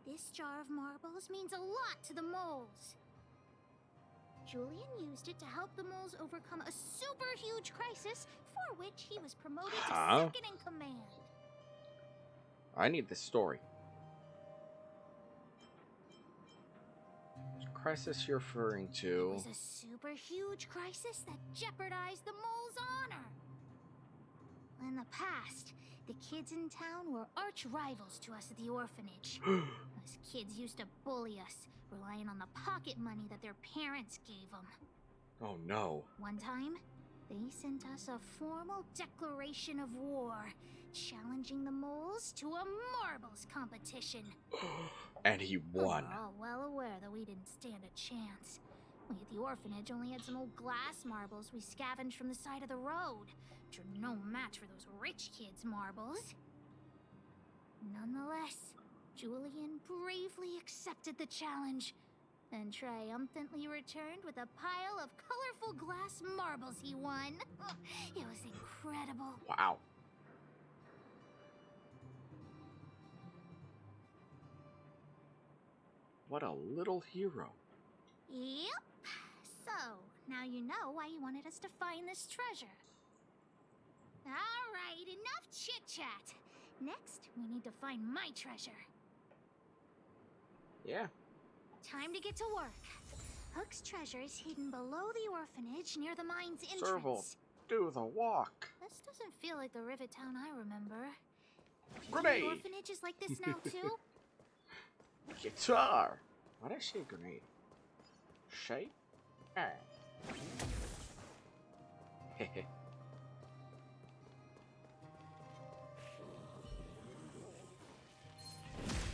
This jar of marbles means a lot to the moles. Julian used it to help the moles overcome a super huge crisis for which he was promoted to second in command. I need this story. Crisis you're referring to? It was a super huge crisis that jeopardized the mole's honor. In the past, the kids in town were arch rivals to us at the orphanage. Those kids used to bully us, relying on the pocket money that their parents gave them. Oh no. One time, they sent us a formal declaration of war, challenging the moles to a marbles competition. And he won. We're all well aware that we didn't stand a chance. We at the orphanage only had some old glass marbles we scavenged from the side of the road, which are no match for those rich kids' marbles. Nonetheless, Julian bravely accepted the challenge, and triumphantly returned with a pile of colorful glass marbles he won. It was incredible. Wow. What a little hero. Yep. So, now you know why he wanted us to find this treasure. Alright, enough chit-chat. Next, we need to find my treasure. Yeah. Time to get to work. Hook's treasure is hidden below the orphanage near the mine's entrance. Serval, do the walk. This doesn't feel like the Rivet Town I remember. Grenade! The orphanage is like this now too? Guitar. Why did I say grenade? Shape? Alright. Hehe.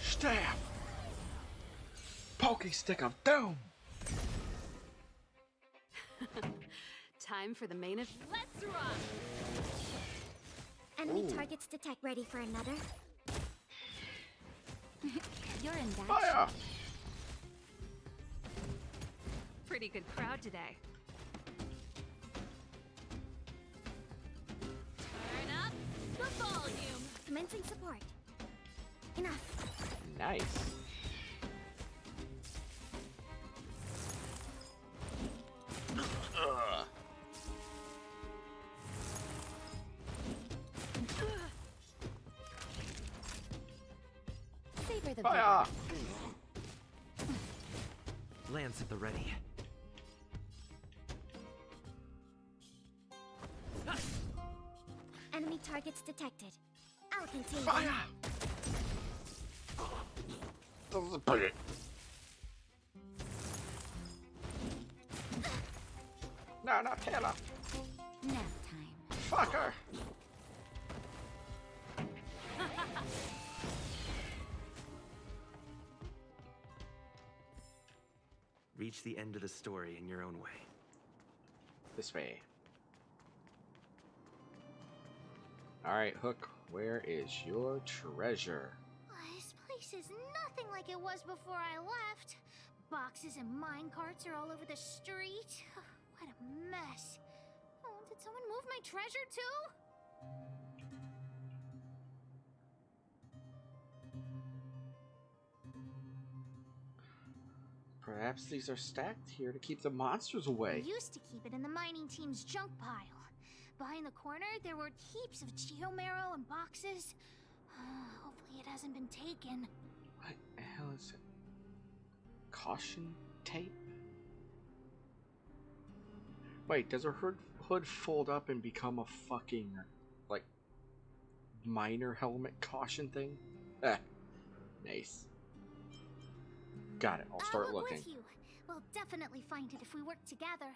Stab! Pokey stick of doom! Time for the main event. Let's rock! Enemy targets detect. Ready for another? You're in dash. Fire! Pretty good crowd today. Turn up the volume. Commencing support. Enough. Nice. Savor the Fire! Lance at the ready. Enemy targets detected. I'll contain Fire! them. Put it. No, not Taylor. Nap time. Fucker. Reach the end of the story in your own way. This way. Alright, Hook, where is your treasure? This place is nothing like it was before I left. Boxes and mine carts are all over the street. What a mess. Oh, did someone move my treasure too? Perhaps these are stacked here to keep the monsters away. We used to keep it in the mining team's junk pile. Behind the corner, there were heaps of geomarrow and boxes. Hopefully it hasn't been taken. What the hell is it? Caution tape? Wait, does her hood fold up and become a fucking, like, miner helmet caution thing? Nice. Got it, I'll start I'll look looking. with you. We'll definitely find it if we work together.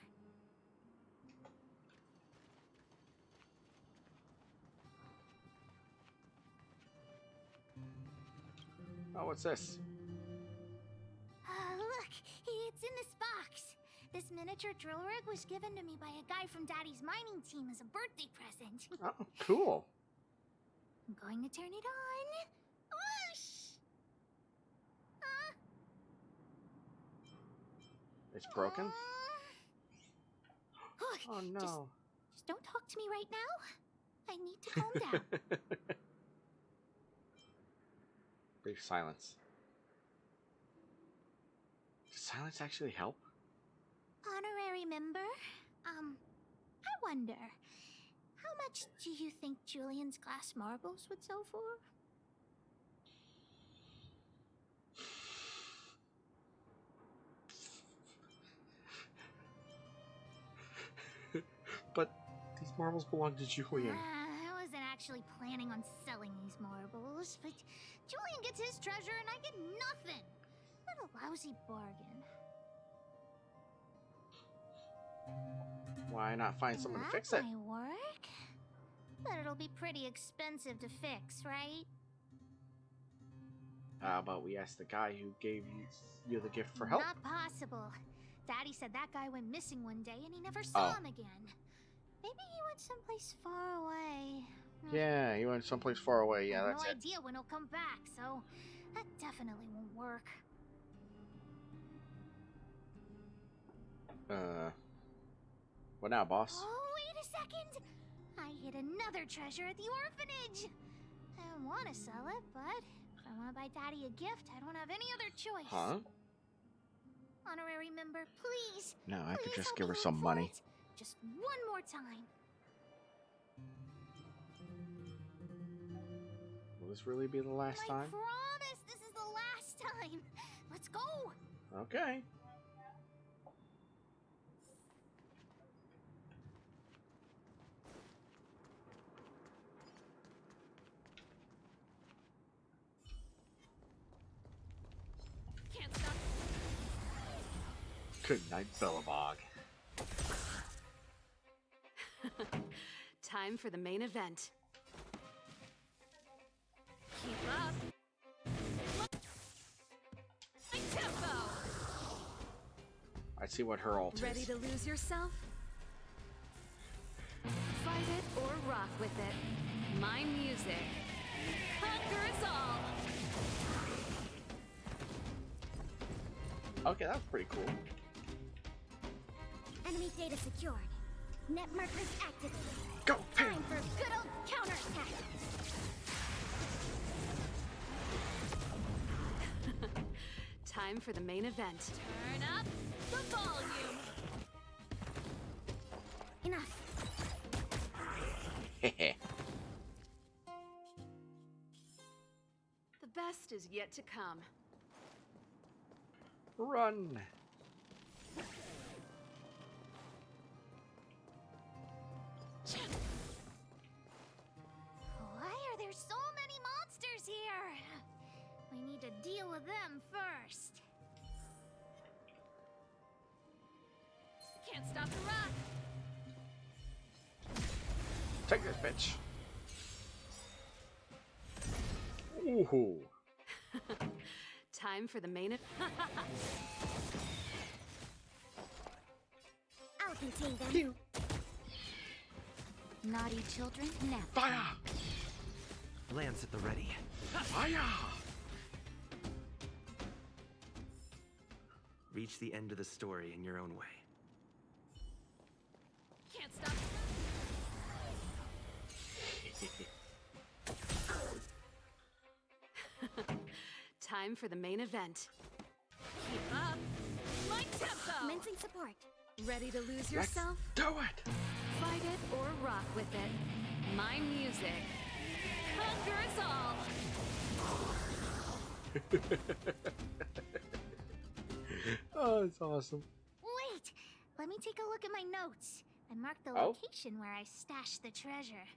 Oh, what's this? Look, it's in this box. This miniature drill rig was given to me by a guy from Daddy's mining team as a birthday present. Oh, cool. I'm going to turn it on. Whoosh! It's broken? Look, Oh no. Just don't talk to me right now. I need to calm down. Brief silence. Does silence actually help? Honorary member, I wonder, how much do you think Julian's glass marbles would sell for? But these marbles belong to Julian. I wasn't actually planning on selling these marbles, but Julian gets his treasure and I get nothing. What a lousy bargain. Why not find someone to fix it? That might work. But it'll be pretty expensive to fix, right? How about we ask the guy who gave you the gift for help? Not possible. Daddy said that guy went missing one day and he never saw him again. Maybe he went someplace far away. Yeah, he went someplace far away. Yeah, I have that's no it. idea when he'll come back, so that definitely won't work. What now, boss? Oh, wait a second! I hid another treasure at the orphanage! I don't want to sell it, but if I want to buy Daddy a gift, I don't have any other choice. Huh? Honorary member, please! No, I could please just help give me her look some for money. it. Just one more time. Will this really be the last I time? promise this is the last time. Let's go! Okay. Can't stop. Good night, Bellabog. Time for the main event. Keep up. My tempo. I see what her ult Ready is. to lose yourself? Fight it or rock with it. My music conquers all. Okay, that's pretty cool. Enemy data secured. Net markers activated. Go, Time for good old counterattack. Time for the main event. Turn up the volume. Enough. The best is yet to come. Run. Why are there so many monsters here? We need to deal with them first. Can't stop the rock. Take this, bitch. Ooh. Time for the main event. I'll contain them. Pew. Naughty children, now. Fire! Lance at the ready. Fire! Reach the end of the story in your own way. Can't stop. Time for the main event. Keep up. My tempo. Commencing support. Ready to lose Let's yourself? do it! Fight it or rock with it. My music conquers all. Oh, it's awesome. Wait! Let me take a look at my notes. I marked the Oh? location where I stashed the treasure.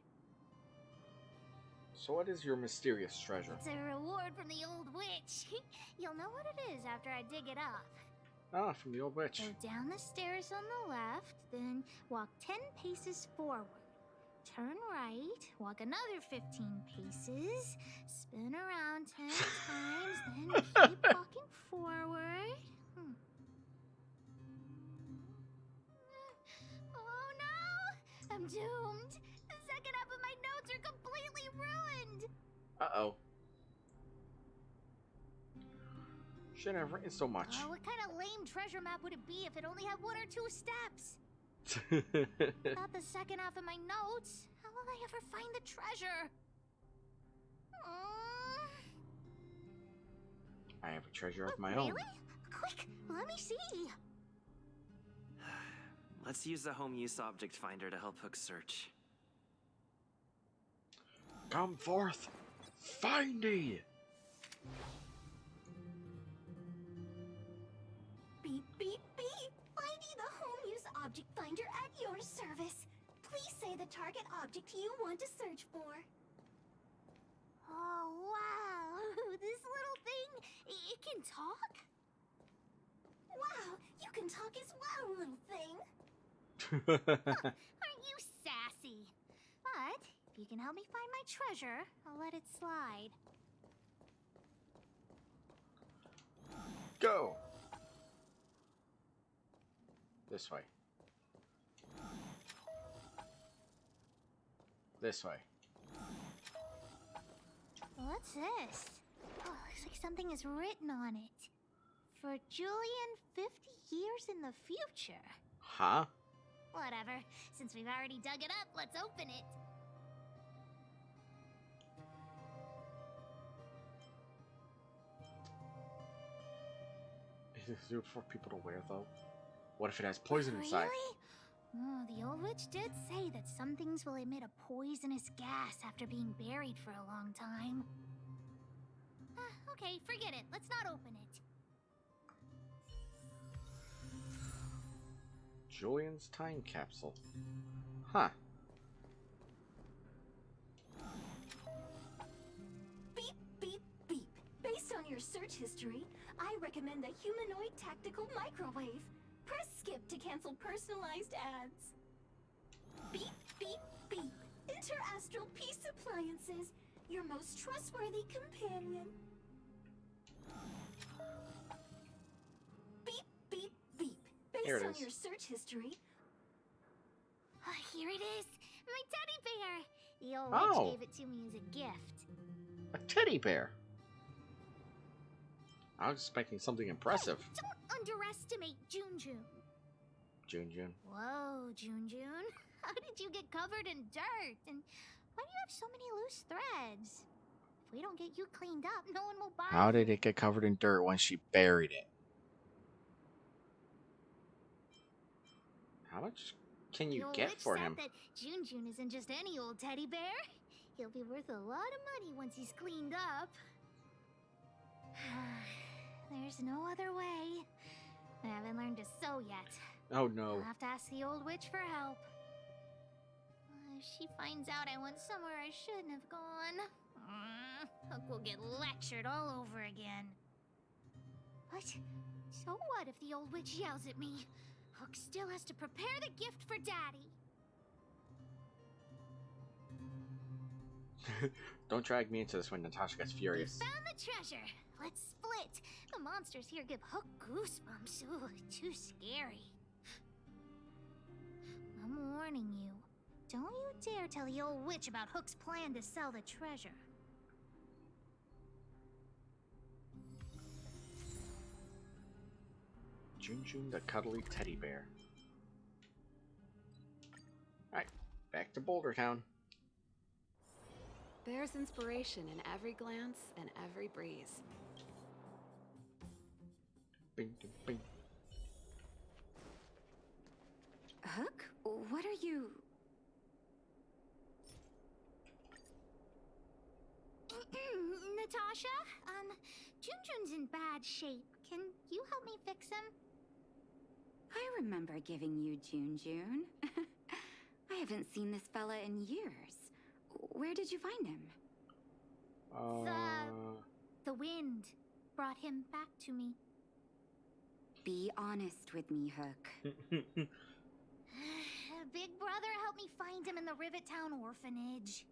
So what is your mysterious treasure? It's a reward from the old witch. You'll know what it is after I dig it up. Ah, from the old witch. Go down the stairs on the left, then walk 10 paces forward. Turn right, walk another 15 paces, spin around 10 times, then keep walking forward. Oh no! I'm doomed! The second half of my notes are completely ruined! Uh-oh. Shouldn't have written so much. Oh, what kind of lame treasure map would it be if it only had 1 or 2 steps? Without the second half of my notes, how will I ever find the treasure? I have a treasure of my Really? own. Quick, let me see. Let's use the home use object finder to help Hook search. Come forth, findy! Beep, beep, beep! Finding the home use object finder at your service. Please say the target object you want to search for. Oh, wow. This little thing, it can talk? Wow, you can talk as well, little thing. Aren't you sassy? But if you can help me find my treasure, I'll let it slide. Go! This way. This way. What's this? Oh, looks like something is written on it. For Julian, 50 years in the future. Huh? Whatever. Since we've already dug it up, let's open it. Is this good for people to wear, though? What if it has poison inside? Really? Oh, the old witch did say that some things will emit a poisonous gas after being buried for a long time. Okay, forget it. Let's not open it. Julian's time capsule. Huh. Beep, beep, beep. Based on your search history, I recommend the humanoid tactical microwave. Press skip to cancel personalized ads. Beep, beep, beep. Interastral Peace Appliances, your most trustworthy companion. Beep, beep, beep. Here Based it on is. your search history, Here it is, my teddy bear. The old Oh. witch gave it to me as a gift. A teddy bear. I was expecting something impressive. Don't underestimate Junjun. Junjun. Whoa, Junjun. How did you get covered in dirt? And why do you have so many loose threads? If we don't get you cleaned up, no one will buy How you. did it get covered in dirt when she buried it? How much can you The old get witch for said him? that Junjun isn't just any old teddy bear. He'll be worth a lot of money once he's cleaned up. There's no other way. I haven't learned to sew yet. Oh no. I'll have to ask the old witch for help. If she finds out I went somewhere I shouldn't have gone, Hook will get lectured all over again. But so what if the old witch yells at me? Hook still has to prepare the gift for Daddy. Don't drag me into this when Natasha gets furious. We found the treasure. Let's split. The monsters here give Hook goosebumps. Ooh, too scary. I'm warning you. Don't you dare tell the old witch about Hook's plan to sell the treasure. Junjun the cuddly teddy bear. Alright, back to Boulder Town. There's inspiration in every glance and every breeze. Bing, bing, bing. Hook, what are you... Natasha, Junjun's in bad shape. Can you help me fix him? I remember giving you Junjun. I haven't seen this fella in years. Where did you find him? The wind brought him back to me. Be honest with me, Hook. Big brother helped me find him in the Rivet Town orphanage.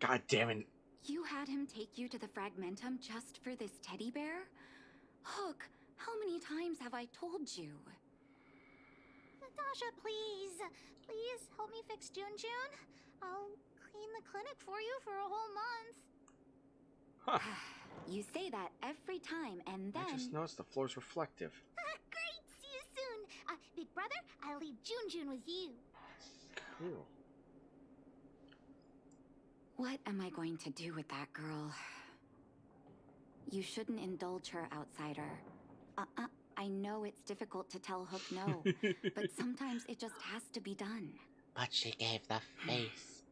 God damn it. You had him take you to the Fragmentum just for this teddy bear? Hook, how many times have I told you? Natasha, please. Please help me fix Junjun. I'll clean the clinic for you for a whole month. Huh. You say that every time, and then... I just noticed the floor's reflective. Great! See you soon. Big brother, I'll leave Junjun with you. Cool. What am I going to do with that girl? You shouldn't indulge her, outsider. I know it's difficult to tell Hook no, but sometimes it just has to be done. But she gave the face.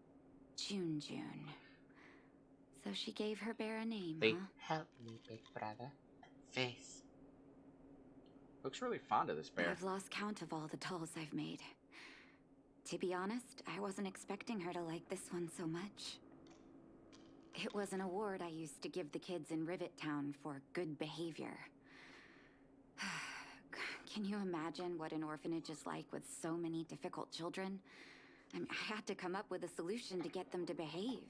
Junjun. So she gave her bear a name, They huh? help me, big brother. Face. Looks really fond of this bear. I've lost count of all the dolls I've made. To be honest, I wasn't expecting her to like this one so much. It was an award I used to give the kids in Rivet Town for good behavior. Can you imagine what an orphanage is like with so many difficult children? I had to come up with a solution to get them to behave.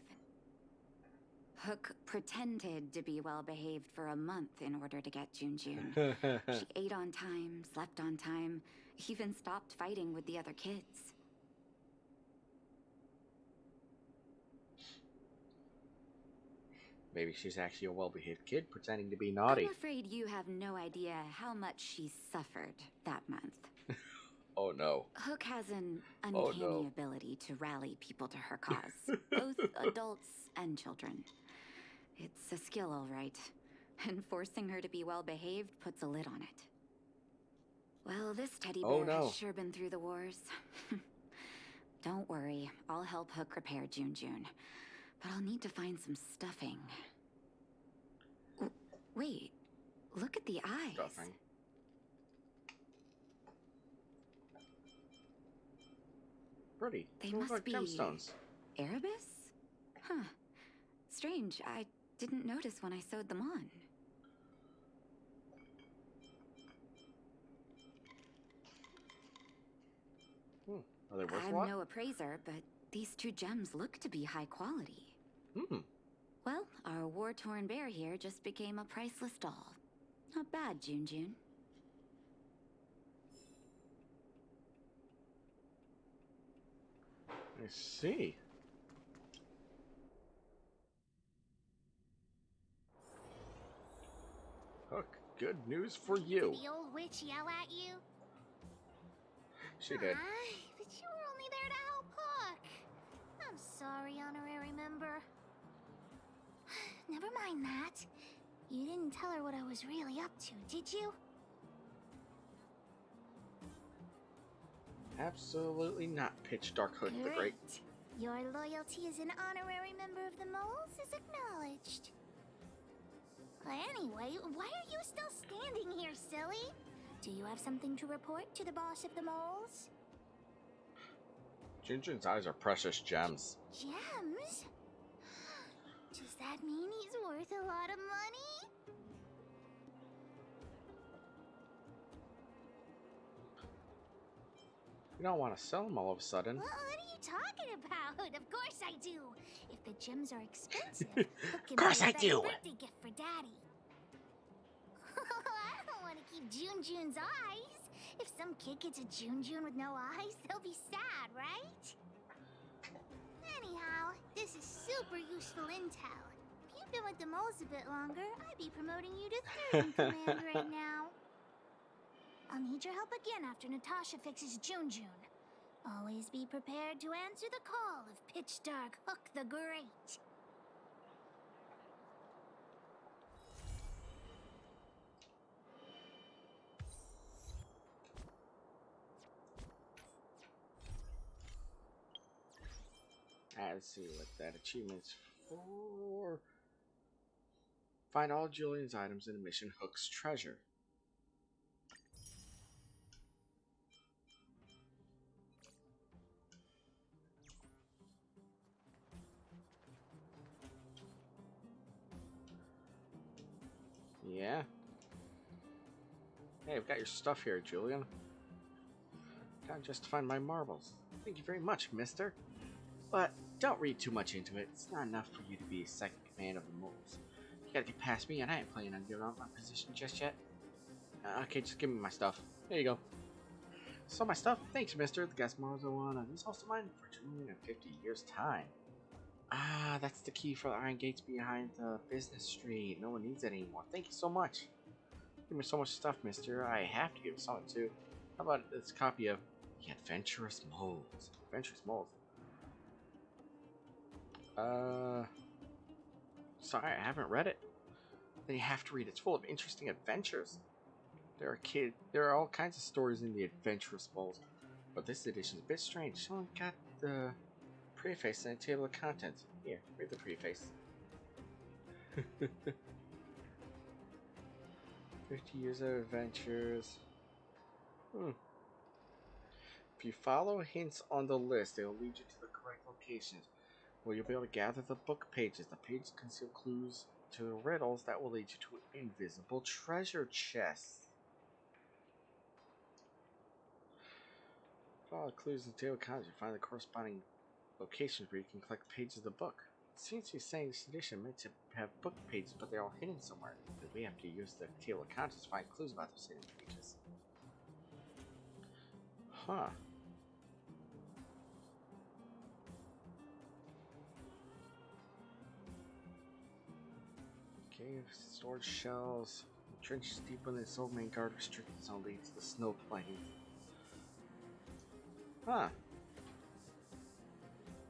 Hook pretended to be well-behaved for a month in order to get Junjun. She ate on time, slept on time, even stopped fighting with the other kids. Maybe she's actually a well-behaved kid pretending to be naughty. I'm afraid you have no idea how much she suffered that month. Oh no. Hook has an uncanny ability to rally people to her cause, both adults and children. It's a skill, all right, and forcing her to be well-behaved puts a lid on it. Well, this teddy bear has sure been through the wars. Don't worry, I'll help Hook repair Junjun, but I'll need to find some stuffing. Wait, look at the eyes. Stuffing. Pretty. They look must like be gemstones. Erebus? Huh. Strange, I didn't notice when I sewed them on. Are they worth a I'm lot? no appraiser, but these two gems look to be high quality. Well, our war-torn bear here just became a priceless doll. Not bad, Jun Jun. I see. Hook, good news for you. Did the old witch yell at you? She did. But you were only there to help Hook. I'm sorry, honorary member. Never mind that. You didn't tell her what I was really up to, did you? Absolutely not, Pitch Dark Hook the Great. Your loyalty as an honorary member of the Moles is acknowledged. Anyway, why are you still standing here, silly? Do you have something to report to the boss of the Moles? Junjun's eyes are precious gems. Gems? Does that mean he's worth a lot of money? You don't want to sell them all of a sudden. What are you talking about? Of course I do. If the gems are expensive, Hook can Of course buy a I better do. birthday gift for Daddy. I don't want to keep Jun Jun's eyes. If some kid gets a Jun Jun with no eyes, they'll be sad, right? Anyhow, this is super useful intel. If you've been with the Moles a bit longer, I'd be promoting you to third in command right now. I'll need your help again after Natasha fixes Jun Jun. Always be prepared to answer the call of Pitch Dark Hook the Great. Let's see what that achievement's for. Find all Julian's items in the mission Hook's treasure. Yeah. Hey, I've got your stuff here, Julian. Time just to find my marbles. Thank you very much, mister. But don't read too much into it. It's not enough for you to be second command of the Moles. You gotta get past me, and I ain't planning on giving up my position just yet. Okay, just give me my stuff. There you go. So my stuff? Thanks, mister. The gas marbles I want on this house of mine for 250 years' time. Ah, that's the key for the iron gates behind the business street. No one needs it anymore. Thank you so much. Give me so much stuff, mister. I have to give something too. How about this copy of The Adventurous Moles? Adventurous Moles. Sorry, I haven't read it. Then you have to read it. It's full of interesting adventures. There are all kinds of stories in The Adventurous Moles, but this edition is a bit strange. Someone got the preface and a table of contents. Here, read the preface. 50 years of adventures. If you follow hints on the list, they will lead you to the correct locations, where you'll be able to gather the book pages. The pages conceal clues to riddles that will lead you to invisible treasure chests. Follow the clues in the table of contents. You find the corresponding locations where you can collect pages of the book. It seems to be saying this edition meant to have book pages, but they're all hidden somewhere. Because we have to use the table of contents to find clues about those hidden pages. Huh. Cave, storage shells, trenches deep within the sole main guard restricted zone leads to the snow plains. Huh.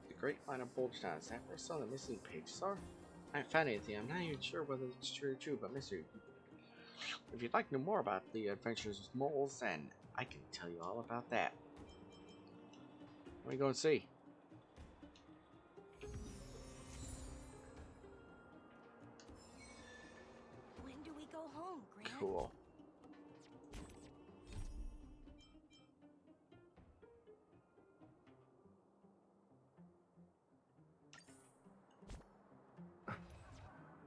The Great Line of Bulge Down. Is that where some of the missing pages are? I haven't found anything. I'm not even sure whether it's true or true, but Mr. If you'd like to know more about the adventures of moles, then I can tell you all about that. Let me go and see. When do we go home, Grant? Cool.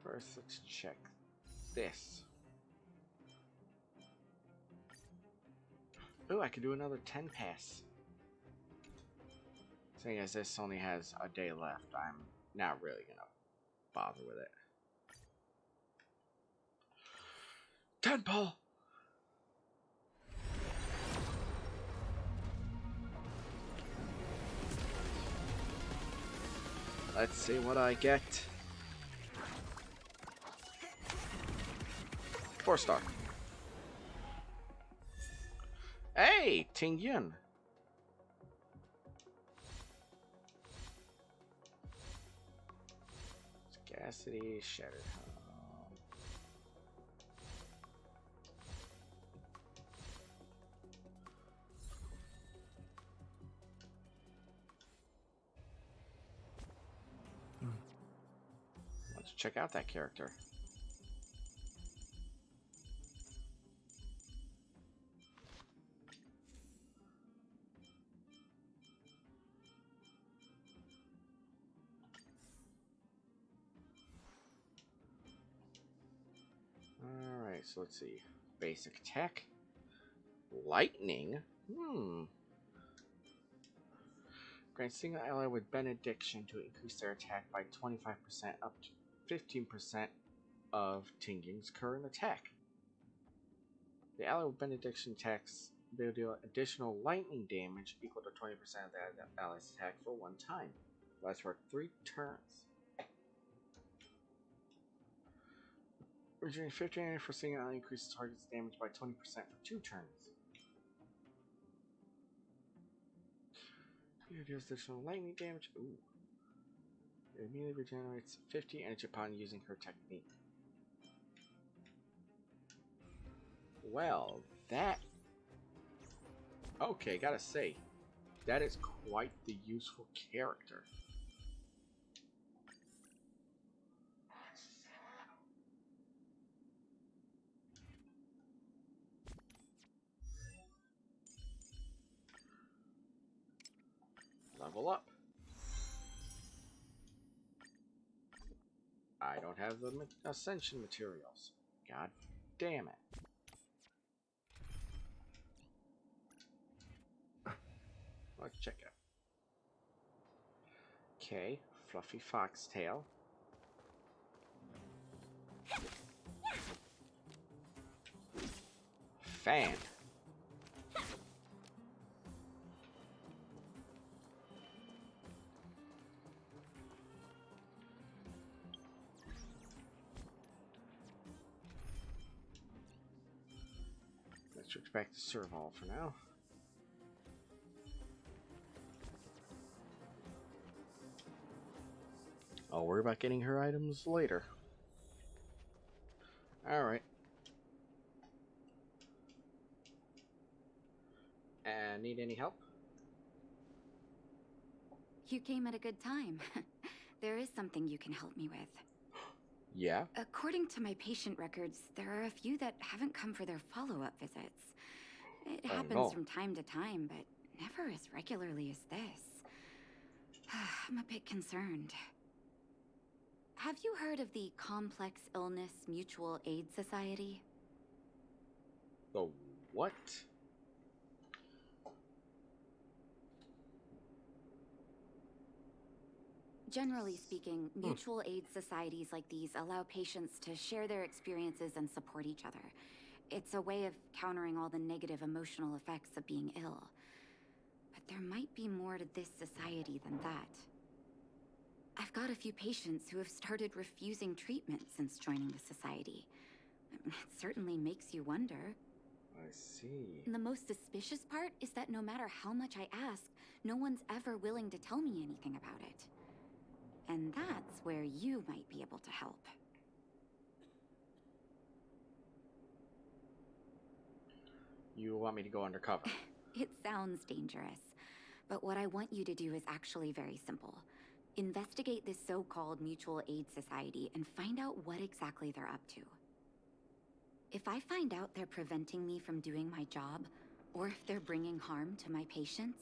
First, let's check this. Ooh, I could do another 10 pass. Seeing as this only has a day left, I'm not really gonna bother with it. 10 ball! Let's see what I get. 4-star. Hey, Ting Yun. Sagacity, Shattered Home. Let's check out that character. Alright, so let's see. Basic attack. Lightning? Grant single ally with benediction to increase their attack by 25% up to 15% of Tingyun's current attack. The ally with benediction attacks will deal additional lightning damage equal to 20% of that ally's attack for one time. Lasts for 3 turns. Reducing 50 for single ally increases target's damage by 20% for 2 turns. It deals additional lightning damage. Ooh. It immediately regenerates 50 energy upon using her technique. Well, that... Okay, gotta say, that is quite the useful character. Level up. I don't have the ascension materials. God damn it. Let's check it. Okay, fluffy foxtail. Fan. Let's switch back to Serval for now. I'll worry about getting her items later. Alright. Need any help? You came at a good time. There is something you can help me with. Yeah? According to my patient records, there are a few that haven't come for their follow-up visits. It happens from time to time, but never as regularly as this. I'm a bit concerned. Have you heard of the Complex Illness Mutual Aid Society? The what? Generally speaking, mutual aid societies like these allow patients to share their experiences and support each other. It's a way of countering all the negative emotional effects of being ill. But there might be more to this society than that. I've got a few patients who have started refusing treatment since joining the society. It certainly makes you wonder. I see. And the most suspicious part is that no matter how much I ask, no one's ever willing to tell me anything about it. And that's where you might be able to help. You want me to go undercover? It sounds dangerous, but what I want you to do is actually very simple. Investigate this so-called mutual aid society and find out what exactly they're up to. If I find out they're preventing me from doing my job, or if they're bringing harm to my patients,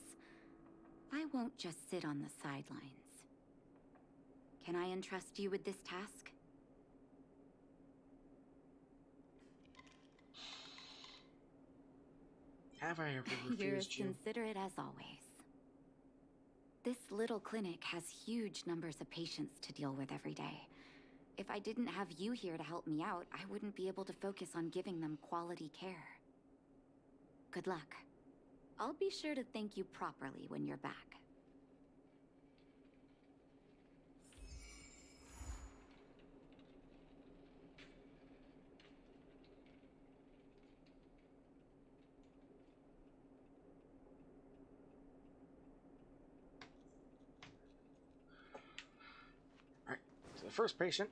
I won't just sit on the sidelines. Can I entrust you with this task? Have I ever You're as refused you? considerate as always. This little clinic has huge numbers of patients to deal with every day. If I didn't have you here to help me out, I wouldn't be able to focus on giving them quality care. Good luck. I'll be sure to thank you properly when you're back. Alright, so the first patient.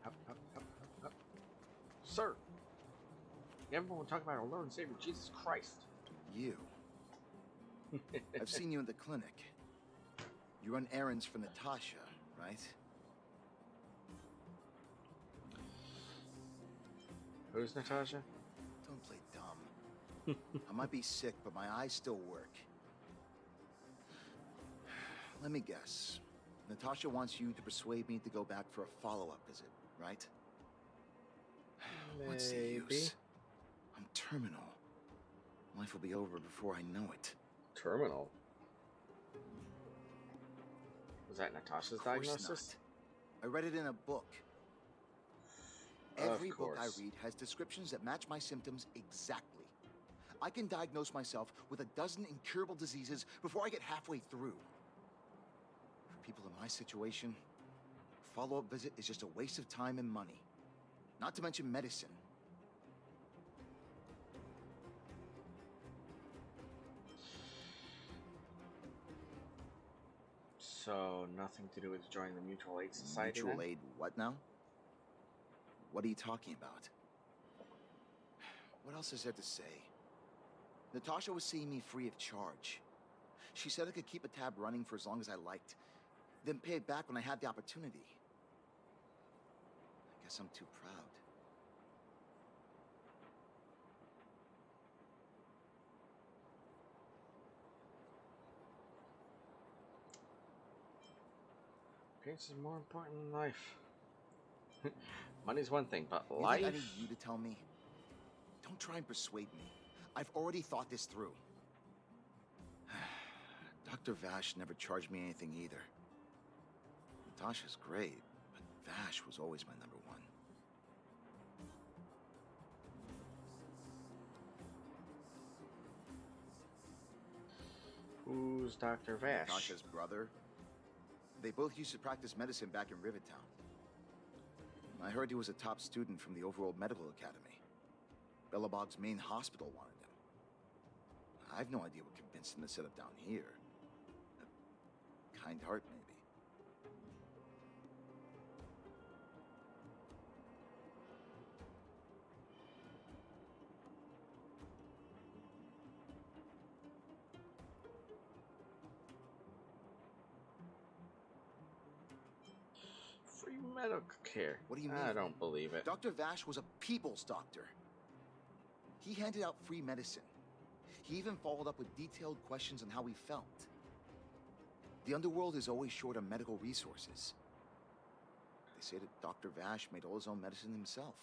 Up, up, up, up, up. Sir, everyone talk about our Lord and Savior Jesus Christ. You. I've seen you in the clinic. You run errands for Natasha, right? Who's Natasha? Don't play dumb. I might be sick, but my eyes still work. Let me guess. Natasha wants you to persuade me to go back for a follow-up visit, right? What's the use? I'm terminal. Life will be over before I know it. Terminal? Was that Natasha's diagnosis? Not. I read it in a book. Every book I read has descriptions that match my symptoms exactly. I can diagnose myself with a dozen incurable diseases before I get halfway through. For people in my situation, a follow-up visit is just a waste of time and money. Not to mention medicine. So, nothing to do with joining the Mutual Aid Society? Mutual Aid what now? What are you talking about? What else is there to say? Natasha was seeing me free of charge. She said I could keep a tab running for as long as I liked, then pay it back when I had the opportunity. I guess I'm too proud. Appearance is more important than life. Money's one thing, but You life? think I need you to tell me? Don't try and persuade me. I've already thought this through. Dr. Vash never charged me anything either. Natasha's great, but Vash was always my number one. Who's Dr. Vash? Natasha's brother. They both used to practice medicine back in Rivettown. I heard he was a top student from the Overworld Medical Academy. Bellabog's main hospital wanted him. I've no idea what convinced him to set up down here. A kind heart, maybe. Free medical care. What do you mean? I don't believe it. Dr. Vash was a people's doctor. He handed out free medicine. He even followed up with detailed questions on how he felt. The underworld is always short on medical resources. They say that Dr. Vash made all his own medicine himself.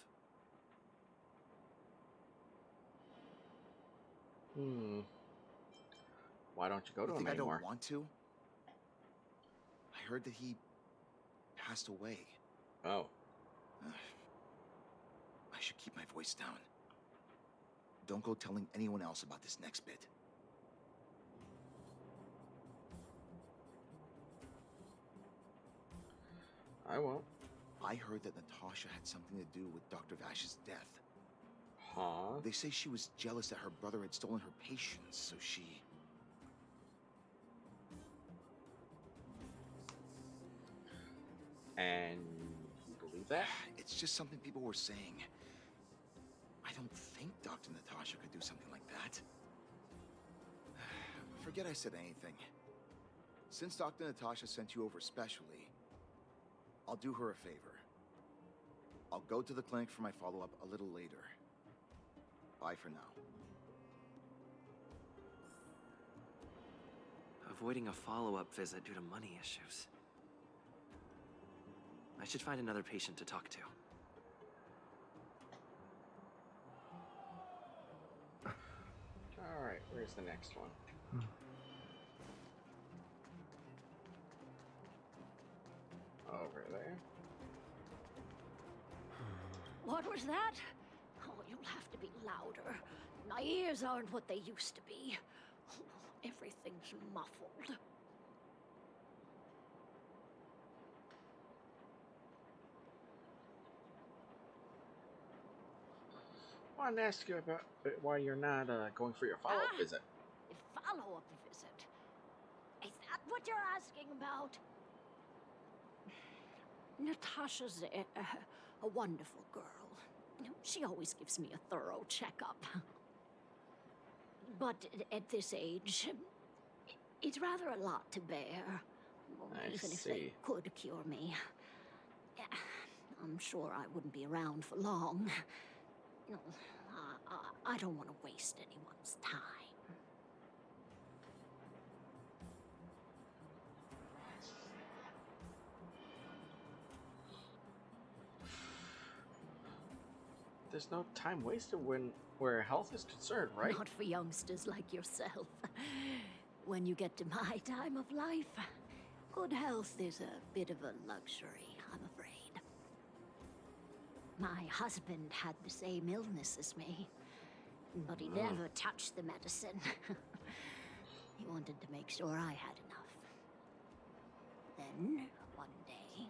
Why don't you go to him think anymore? I don't want to? I heard that he passed away. Oh. I should keep my voice down. Don't go telling anyone else about this next bit. I won't. I heard that Natasha had something to do with Dr. Vash's death. Huh? They say she was jealous that her brother had stolen her patients, so she... And you believe that? It's just something people were saying. I don't think Dr. Natasha could do something like that. Forget I said anything. Since Dr. Natasha sent you over specially, I'll do her a favor. I'll go to the clinic for my follow-up a little later. Bye for now. Avoiding a follow-up visit due to money issues. I should find another patient to talk to. Alright, where's the next one? Over there. What was that? Oh, you'll have to be louder. My ears aren't what they used to be. Oh, everything's muffled. I wanted to ask you about why you're not going for your follow-up visit. A follow-up visit? Is that what you're asking about? Natasha's a wonderful girl. She always gives me a thorough checkup. But at this age, it's rather a lot to bear. Even if they could cure me. I'm sure I wouldn't be around for long. No, I don't want to waste anyone's time. There's no time wasted where health is concerned, right? Not for youngsters like yourself. When you get to my time of life, good health is a bit of a luxury, I'm afraid. My husband had the same illness as me, but he never touched the medicine. He wanted to make sure I had enough. Then, one day,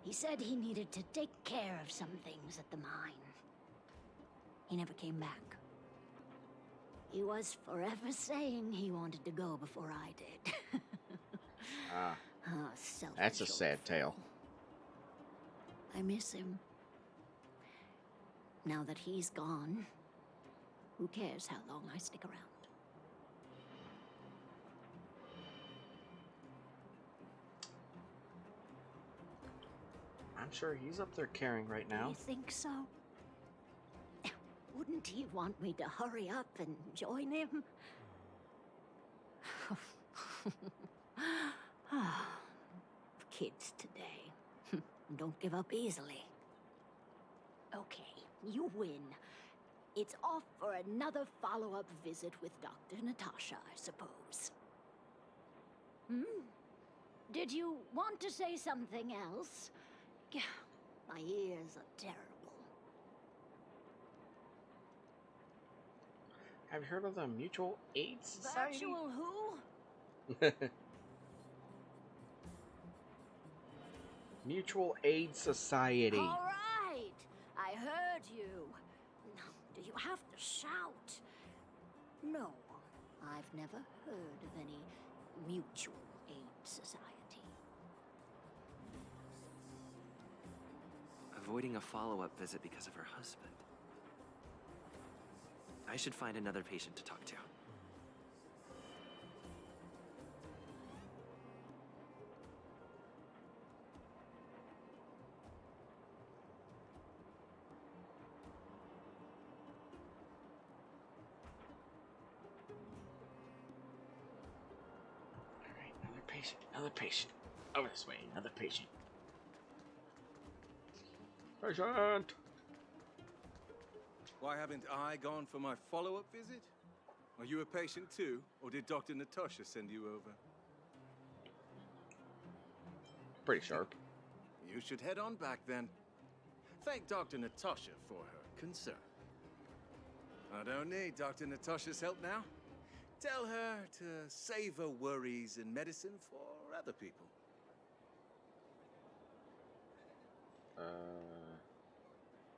he said he needed to take care of some things at the mine. He never came back. He was forever saying he wanted to go before I did. That's a sad tale. I miss him. Now that he's gone, who cares how long I stick around? I'm sure he's up there caring right now. You think so? Wouldn't he want me to hurry up and join him? Kids today don't give up easily. Okay, you win. It's off for another follow-up visit with Dr. Natasha, I suppose. Did you want to say something else? My ears are terrible. Have you heard of the Mutual Aid Society? Virtual who? Mutual Aid Society. All right, I heard you. Do you have to shout? No, I've never heard of any Mutual Aid Society. Avoiding a follow-up visit because of her husband. I should find another patient to talk to. Alright, another patient, another patient. Over this way, another patient. Patient! Why haven't I gone for my follow-up visit? Are you a patient too, or did Dr. Natasha send you over? Pretty sharp. You should head on back then. Thank Dr. Natasha for her concern. I don't need Dr. Natasha's help now. Tell her to save her worries and medicine for other people.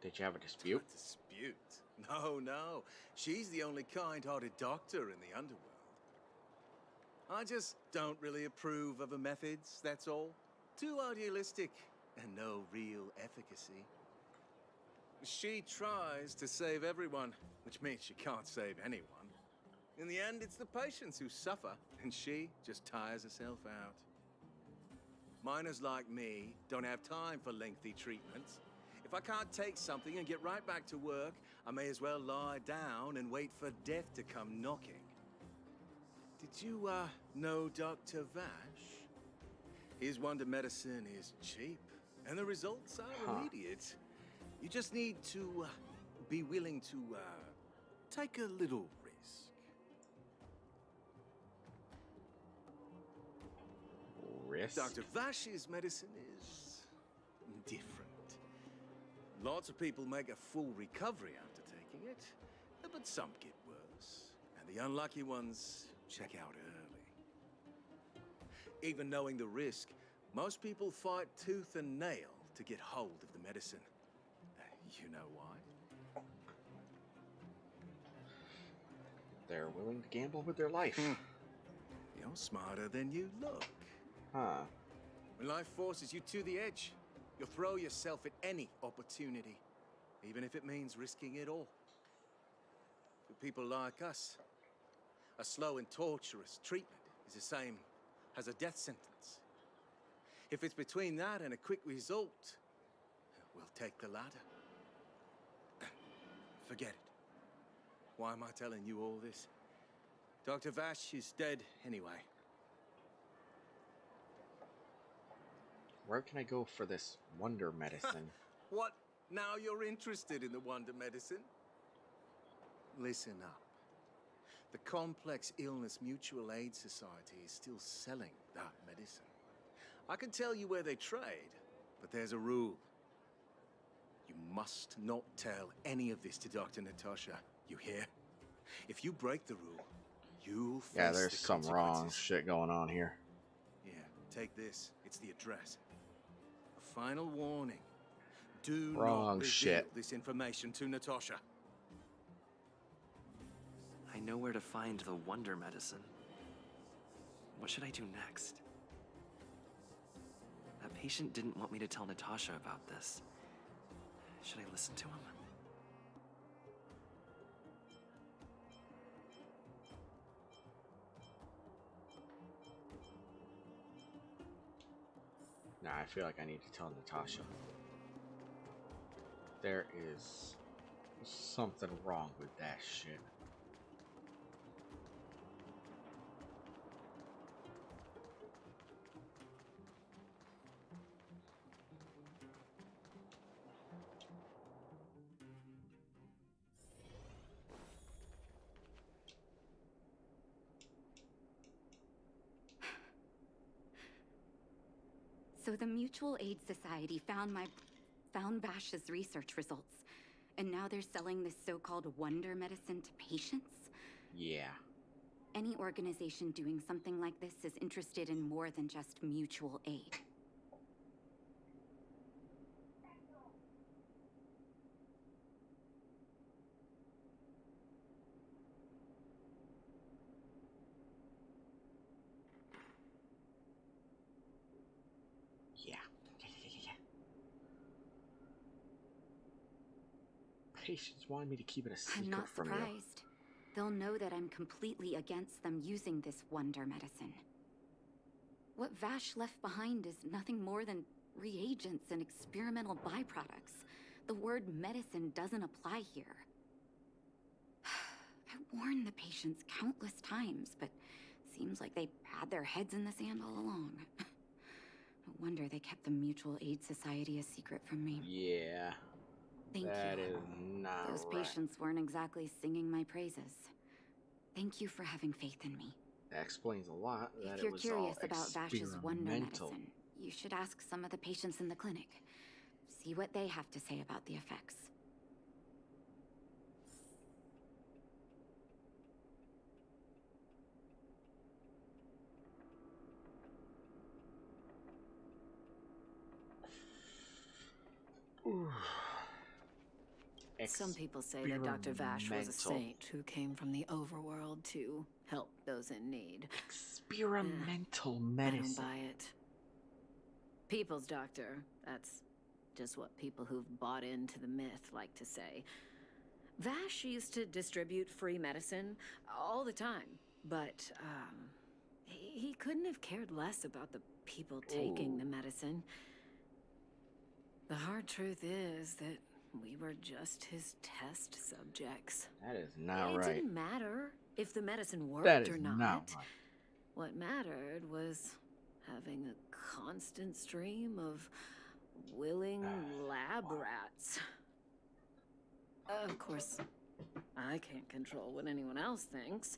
Did you have a dispute? A dispute? No. She's the only kind-hearted doctor in the underworld. I just don't really approve of her methods, that's all. Too idealistic and no real efficacy. She tries to save everyone, which means she can't save anyone. In the end, it's the patients who suffer, and she just tires herself out. Miners like me don't have time for lengthy treatments. If I can't take something and get right back to work, I may as well lie down and wait for death to come knocking. Did you, know Dr. Vash? His wonder medicine is cheap, and the results are immediate. You just need to, be willing to, take a little risk. Risk? Dr. Vash's medicine is different. Lots of people make a full recovery after taking it, but some get worse. And the unlucky ones check out early. Even knowing the risk, most people fight tooth and nail to get hold of the medicine. You know why? They're willing to gamble with their life. You're smarter than you look. Huh. When life forces you to the edge, you'll throw yourself at any opportunity, even if it means risking it all. For people like us, a slow and torturous treatment is the same as a death sentence. If it's between that and a quick result, we'll take the latter. Forget it. Why am I telling you all this? Dr. Vash is dead anyway. Where can I go for this wonder medicine? What? Now you're interested in the wonder medicine? Listen up. The Complex Illness Mutual Aid Society is still selling that medicine. I can tell you where they trade, but there's a rule. You must not tell any of this to Dr. Natasha. You hear? If you break the rule, you'll face Yeah, there's the some wrong consequences. shit going on here. Yeah, take this. It's the address. A final warning. Do Wrong not reveal shit. this information to Natasha. I know where to find the wonder medicine. What should I do next? That patient didn't want me to tell Natasha about this. Should I listen to him? Nah, I feel like I need to tell Natasha. There is something wrong with that shit. So the Mutual Aid Society found Vash's research results, and now they're selling this so-called wonder medicine to patients? Yeah. Any organization doing something like this is interested in more than just mutual aid. Yeah. Patients wanted me to keep it a secret I'm not from you. surprised. They'll know that I'm completely against them using this wonder medicine. What Vash left behind is nothing more than reagents and experimental byproducts. The word medicine doesn't apply here. I warned the patients countless times, but seems like they had their heads in the sand all along. No wonder they kept the Mutual Aid Society a secret from me. Yeah. Thank That you. is not Those right. patients weren't exactly singing my praises. Thank you for having faith in me. That explains a lot. That If it you're was curious all about Vash's wonder experimental. medicine, you should ask some of the patients in the clinic. See what they have to say about the effects. Some people say that Dr. Vash was a Experimental. saint who came from the overworld to help those in need. Experimental I don't medicine. buy it. People's doctor. That's just what people who've bought into the myth like to say. Vash used to distribute free medicine all the time, but he couldn't have cared less about the people taking the medicine. The hard truth is that we were just his test subjects. That is not It right. didn't matter if the medicine worked That is or not right. What mattered was having a constant stream of willing lab rats. Of course, I can't control what anyone else thinks.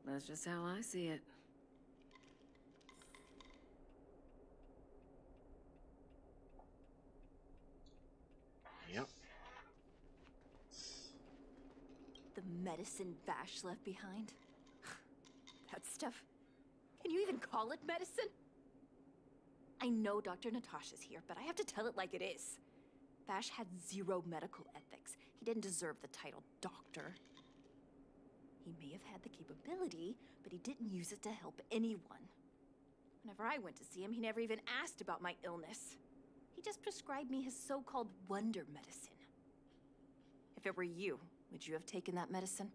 That's just how I see it. medicine Vash left behind? That stuff. Can you even call it medicine? I know Dr. Natasha's here, but I have to tell it like it is. Vash had zero medical ethics. He didn't deserve the title doctor. He may have had the capability, but he didn't use it to help anyone. Whenever I went to see him, he never even asked about my illness. He just prescribed me his so-called wonder medicine. If it were you, would you have taken that medicine?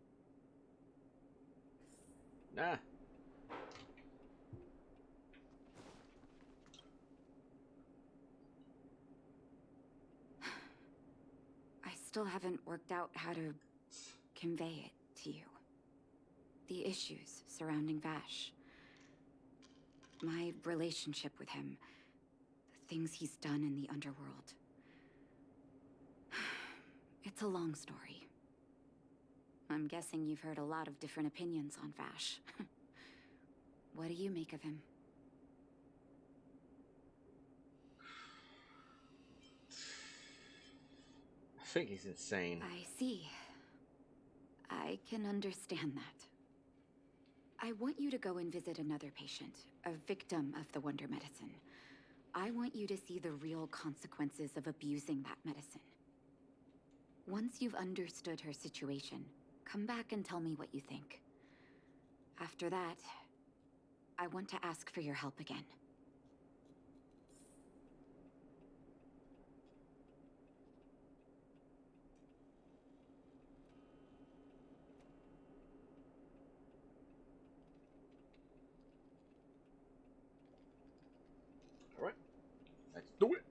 Nah. I still haven't worked out how to convey it to you. The issues surrounding Vash. My relationship with him. The things he's done in the underworld. It's a long story. I'm guessing you've heard a lot of different opinions on Vash. What do you make of him? I think he's insane. I see. I can understand that. I want you to go and visit another patient, a victim of the wonder medicine. I want you to see the real consequences of abusing that medicine. Once you've understood her situation, come back and tell me what you think. After that, I want to ask for your help again. All right, let's do it.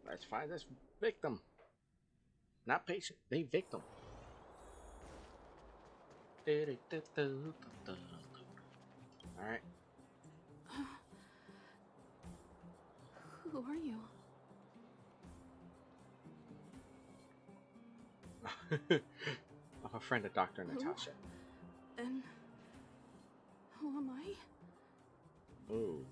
Let's find this victim. Not patient, they victim. Alright. Who are you? I'm a friend of Dr. Natasha. And who am I? Ooh.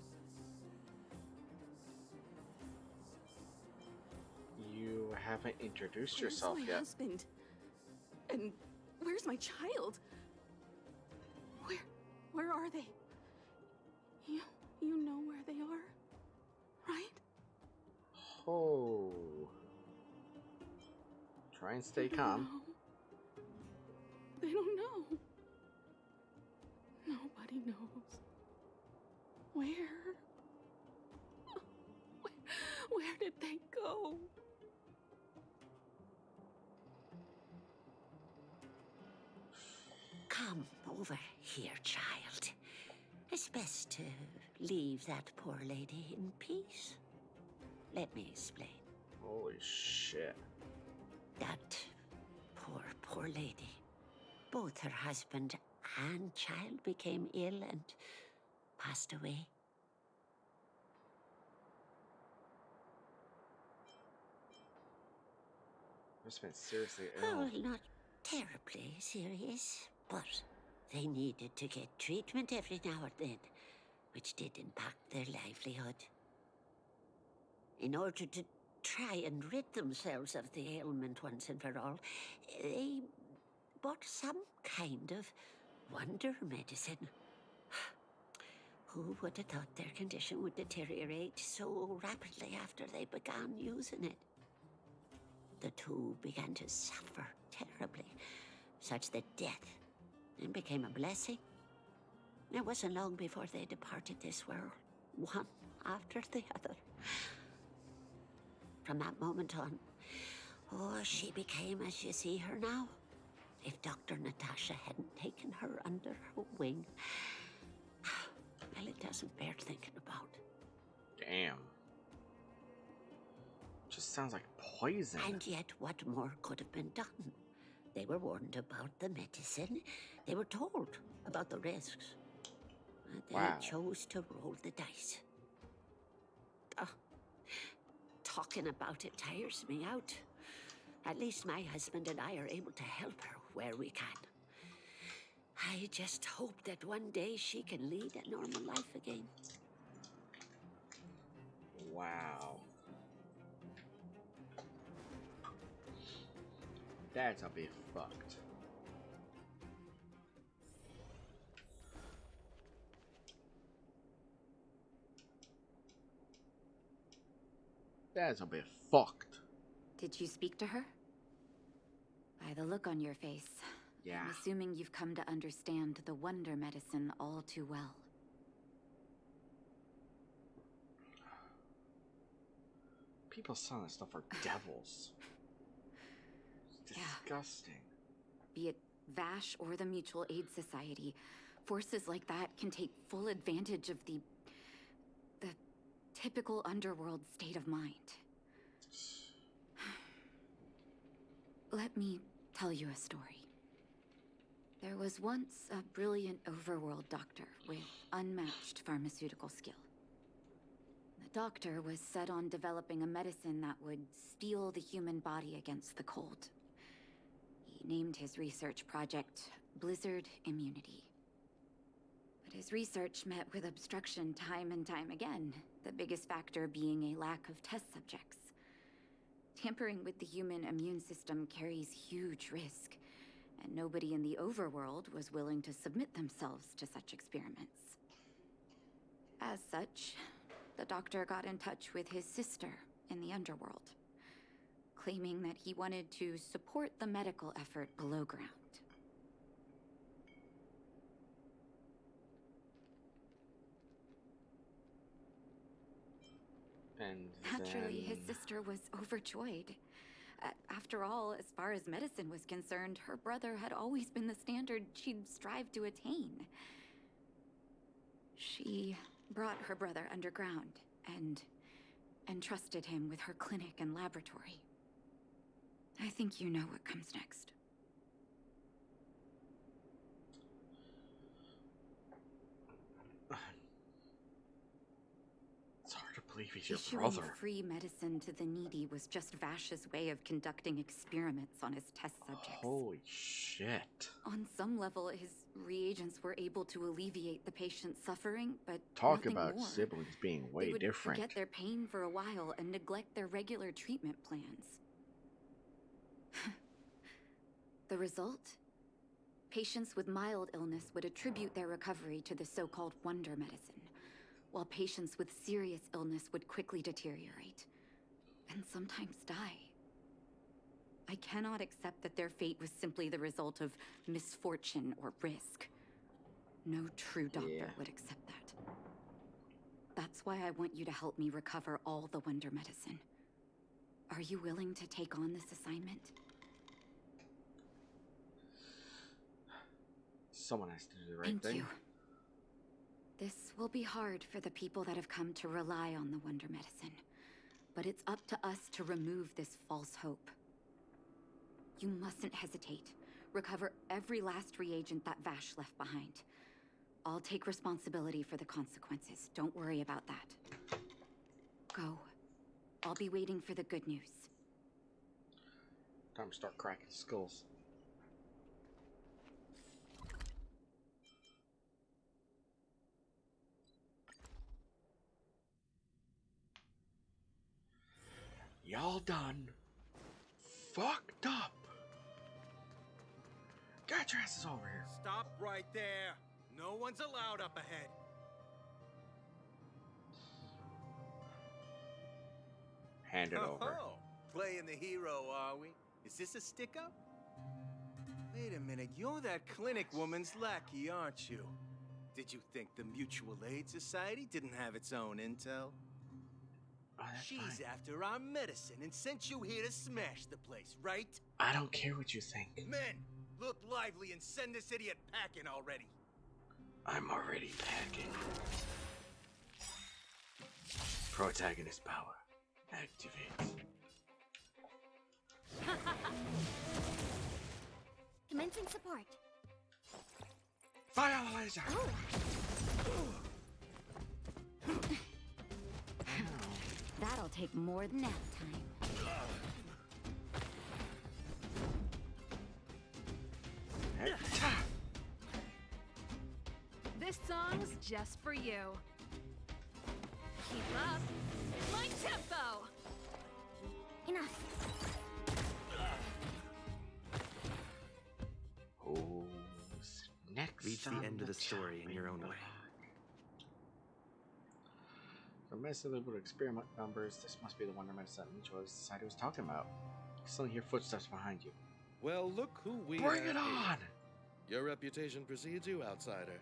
You haven't introduced yourself Where's my yet. husband? And where's my child? Where are they? You know where they are, right? Oh. Try and stay calm. They don't know. Nobody knows. Where did they go? Come over here, child. It's best to leave that poor lady in peace. Let me explain. Holy shit. That poor lady. Both her husband and child became ill and passed away. Must have been seriously ill. Oh, well, not terribly serious, but they needed to get treatment every now and then, which did impact their livelihood. In order to try and rid themselves of the ailment once and for all, they bought some kind of wonder medicine. Who would have thought their condition would deteriorate so rapidly after they began using it? The two began to suffer terribly, such that death then became a blessing. It wasn't long before they departed this world, one after the other. From that moment on, she became as you see her now. If Dr. Natasha hadn't taken her under her wing, well, it doesn't bear thinking about. Damn. Just sounds like poison. And yet, what more could have been done? They were warned about the medicine. They were told about the risks. They chose to roll the dice. Talking about it tires me out. At least my husband and I are able to help her where we can. I just hope that one day she can lead a normal life again. Wow. That's a bit fucked. That's a bit fucked. Did you speak to her? By the look on your face, Yeah. I'm assuming you've come to understand the wonder medicine all too well. People selling this stuff are devils. It's disgusting. Be it Vash or the Mutual Aid Society, forces like that can take full advantage of the typical underworld state of mind. Let me tell you a story. There was once a brilliant overworld doctor with unmatched pharmaceutical skill. The doctor was set on developing a medicine that would steel the human body against the cold. He named his research project Blizzard Immunity. But his research met with obstruction time and time again, the biggest factor being a lack of test subjects. Tampering with the human immune system carries huge risk, and nobody in the overworld was willing to submit themselves to such experiments. As such, the doctor got in touch with his sister in the underworld, claiming that he wanted to support the medical effort below ground. And naturally, his then... sister was overjoyed. After all, as far as medicine was concerned, her brother had always been the standard she'd strived to attain. She brought her brother underground and entrusted him with her clinic and laboratory. I think you know what comes next. It's hard to believe he's your Issuing brother. free medicine to the needy was just Vash's way of conducting experiments on his test subjects. Holy shit. On some level, his reagents were able to alleviate the patient's suffering, but Talk nothing about more. siblings being way They would different. forget their pain for a while and neglect their regular treatment plans. The result? Patients with mild illness would attribute their recovery to the so-called wonder medicine, while patients with serious illness would quickly deteriorate, and sometimes die. I cannot accept that their fate was simply the result of misfortune or risk. No true doctor would accept that. That's why I want you to help me recover all the wonder medicine. Are you willing to take on this assignment? Someone has to do the right Thank thing. you. This will be hard for the people that have come to rely on the wonder medicine, but it's up to us to remove this false hope. You mustn't hesitate. Recover every last reagent that Vash left behind. I'll take responsibility for the consequences. Don't worry about that. Go. I'll be waiting for the good news. Time to start cracking skulls. Y'all done fucked up. Get your asses over here. Stop right there. No one's allowed up ahead. Hand it over. Oh, playing the hero, are we? Is this a stick-up? Wait a minute, you're that clinic woman's lackey, aren't you? Did you think the Mutual Aid Society didn't have its own intel? She's after our medicine and sent you here to smash the place, right? I don't care what you think. Men, look lively and send this idiot packing already. I'm already packing. Protagonist power. Activate. Commencing support. Fire the laser! That'll take more than nap time. This song's just for you. Keep up my tempo. Enough. Reach the end of the story in your own way. For medicine able to experiment numbers, this must be the wonder medicine Mutual Society was talking about. You suddenly hear footsteps behind you. Well, look who we Bring have it here. on! Your reputation precedes you, outsider.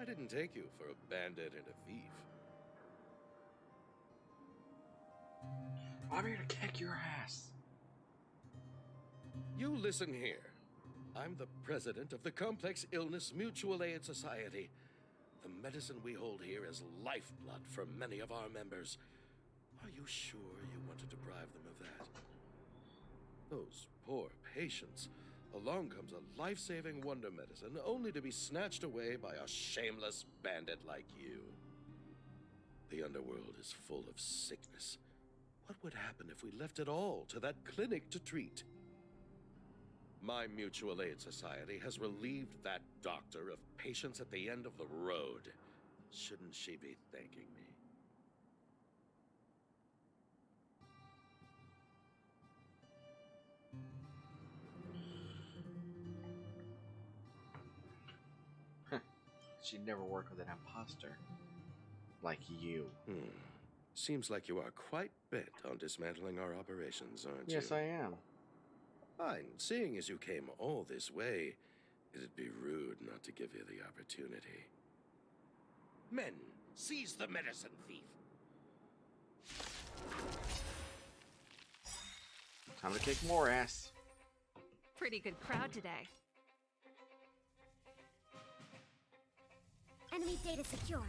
I didn't take you for a bandit and a thief. I'm here to kick your ass. You listen here. I'm the president of the Complex Illness Mutual Aid Society. The medicine we hold here is lifeblood for many of our members. Are you sure you want to deprive them of that? Those poor patients. Along comes a life-saving wonder medicine only to be snatched away by a shameless bandit like you. The underworld is full of sickness. What would happen if we left it all to that clinic to treat? My Mutual Aid Society has relieved that doctor of patients at the end of the road. Shouldn't she be thanking me? She'd never work with an imposter. Like you. Seems like you are quite bent on dismantling our operations, aren't you? Yes, I am. Fine. Seeing as you came all this way, it'd be rude not to give you the opportunity. Men, seize the medicine thief. Time to kick more ass. Pretty good crowd today. Enemy data secured.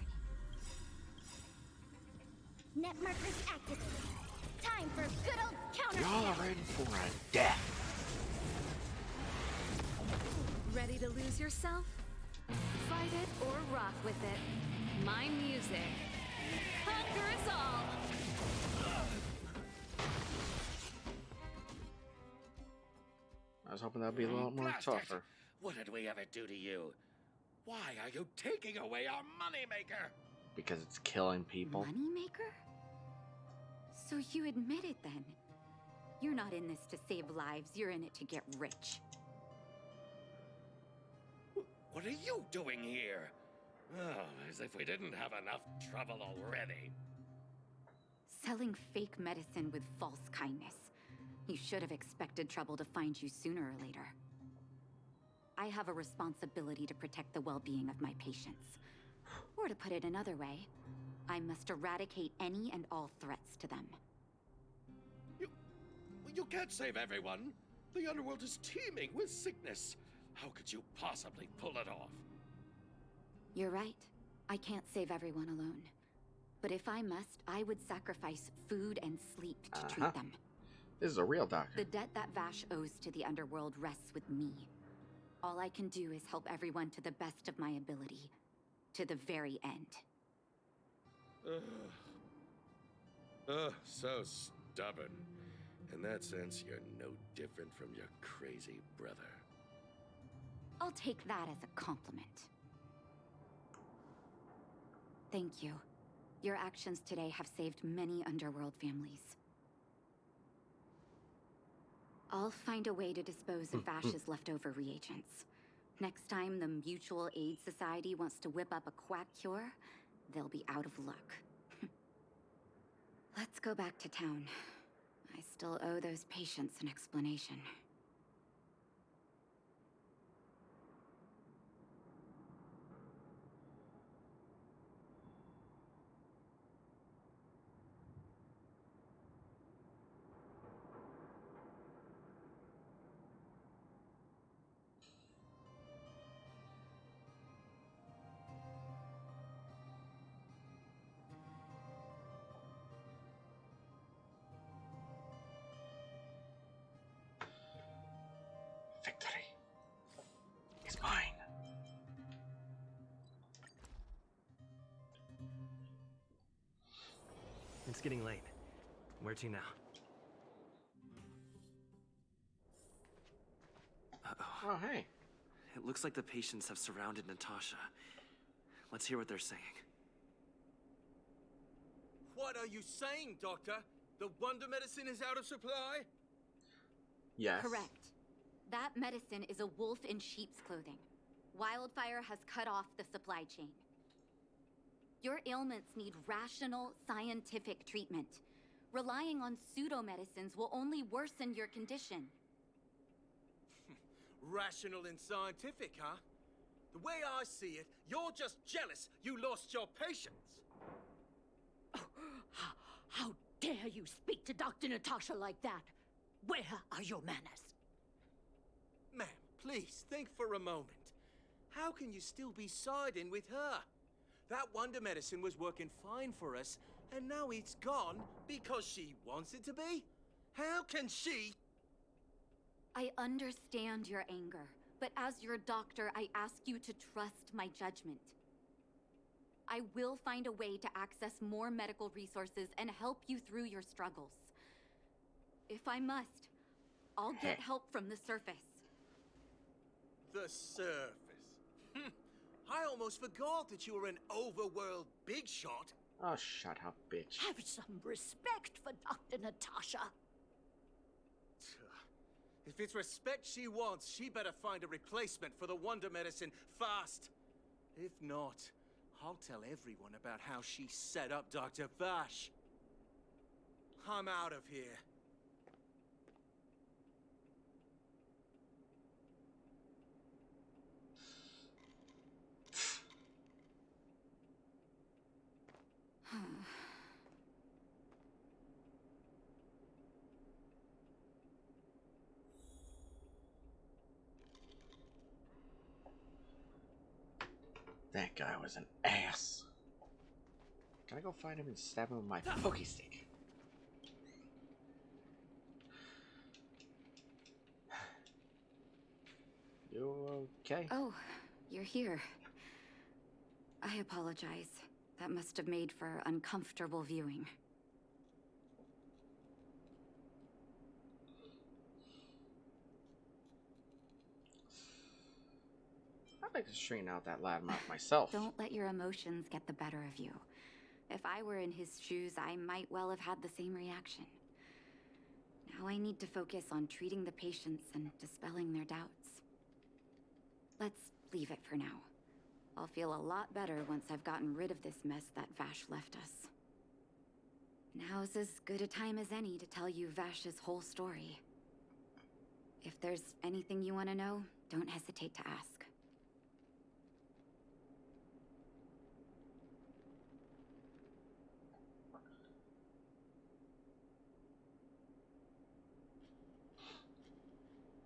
Net markers activated. Time for good old counter. Y'all are ready for a death. Ready to lose yourself? Fight it or rock with it. My music. Conquer us all! I was hoping that'd be a lot more Blast it! tougher. What did we ever do to you? Why are you taking away our moneymaker? Because it's killing people. Moneymaker? So you admit it then? You're not in this to save lives, you're in it to get rich. What are you doing here? Oh, as if we didn't have enough trouble already. Selling fake medicine with false kindness. You should have expected trouble to find you sooner or later. I have a responsibility to protect the well-being of my patients. Or to put it another way, I must eradicate any and all threats to them. You can't save everyone. The underworld is teeming with sickness. How could you possibly pull it off? You're right. I can't save everyone alone. But if I must, I would sacrifice food and sleep to treat them. This is a real doctor. The debt that Vash owes to the underworld rests with me. All I can do is help everyone to the best of my ability. To the very end. So stubborn. In that sense, you're no different from your crazy brother. I'll take that as a compliment. Thank you. Your actions today have saved many underworld families. I'll find a way to dispose of Vash's leftover reagents. Next time the Mutual Aid Society wants to whip up a quack cure, they'll be out of luck. Let's go back to town. I still owe those patients an explanation. Victory is mine. It's getting late. Where to now? Uh-oh. Oh, hey. It looks like the patients have surrounded Natasha. Let's hear what they're saying. What are you saying, Doctor? The wonder medicine is out of supply? Yes. Correct. That medicine is a wolf in sheep's clothing. Wildfire has cut off the supply chain. Your ailments need rational, scientific treatment. Relying on pseudo-medicines will only worsen your condition. Rational and scientific, huh? The way I see it, you're just jealous you lost your patience. How dare you speak to Dr. Natasha like that? Where are your manners? Ma'am, please think for a moment. How can you still be siding with her? That wonder medicine was working fine for us, and now it's gone because she wants it to be? How can she? I understand your anger, but as your doctor, I ask you to trust my judgment. I will find a way to access more medical resources and help you through your struggles. If I must, I'll get help from the surface. The surface. I almost forgot that you were an overworld big shot. Oh, shut up, bitch. Have some respect for Dr. Natasha. If it's respect she wants, she better find a replacement for the wonder medicine fast. If not, I'll tell everyone about how she set up Dr. Vash. I'm out of here. That guy was an ass. Can I go find him and stab him with my pokey stick? You okay? Oh, you're here. I apologize. That must have made for uncomfortable viewing. I'd like to straighten out that loudmouth myself. Don't let your emotions get the better of you. If I were in his shoes, I might well have had the same reaction. Now I need to focus on treating the patients and dispelling their doubts. Let's leave it for now. I'll feel a lot better once I've gotten rid of this mess that Vash left us. Now's as good a time as any to tell you Vash's whole story. If there's anything you want to know, don't hesitate to ask.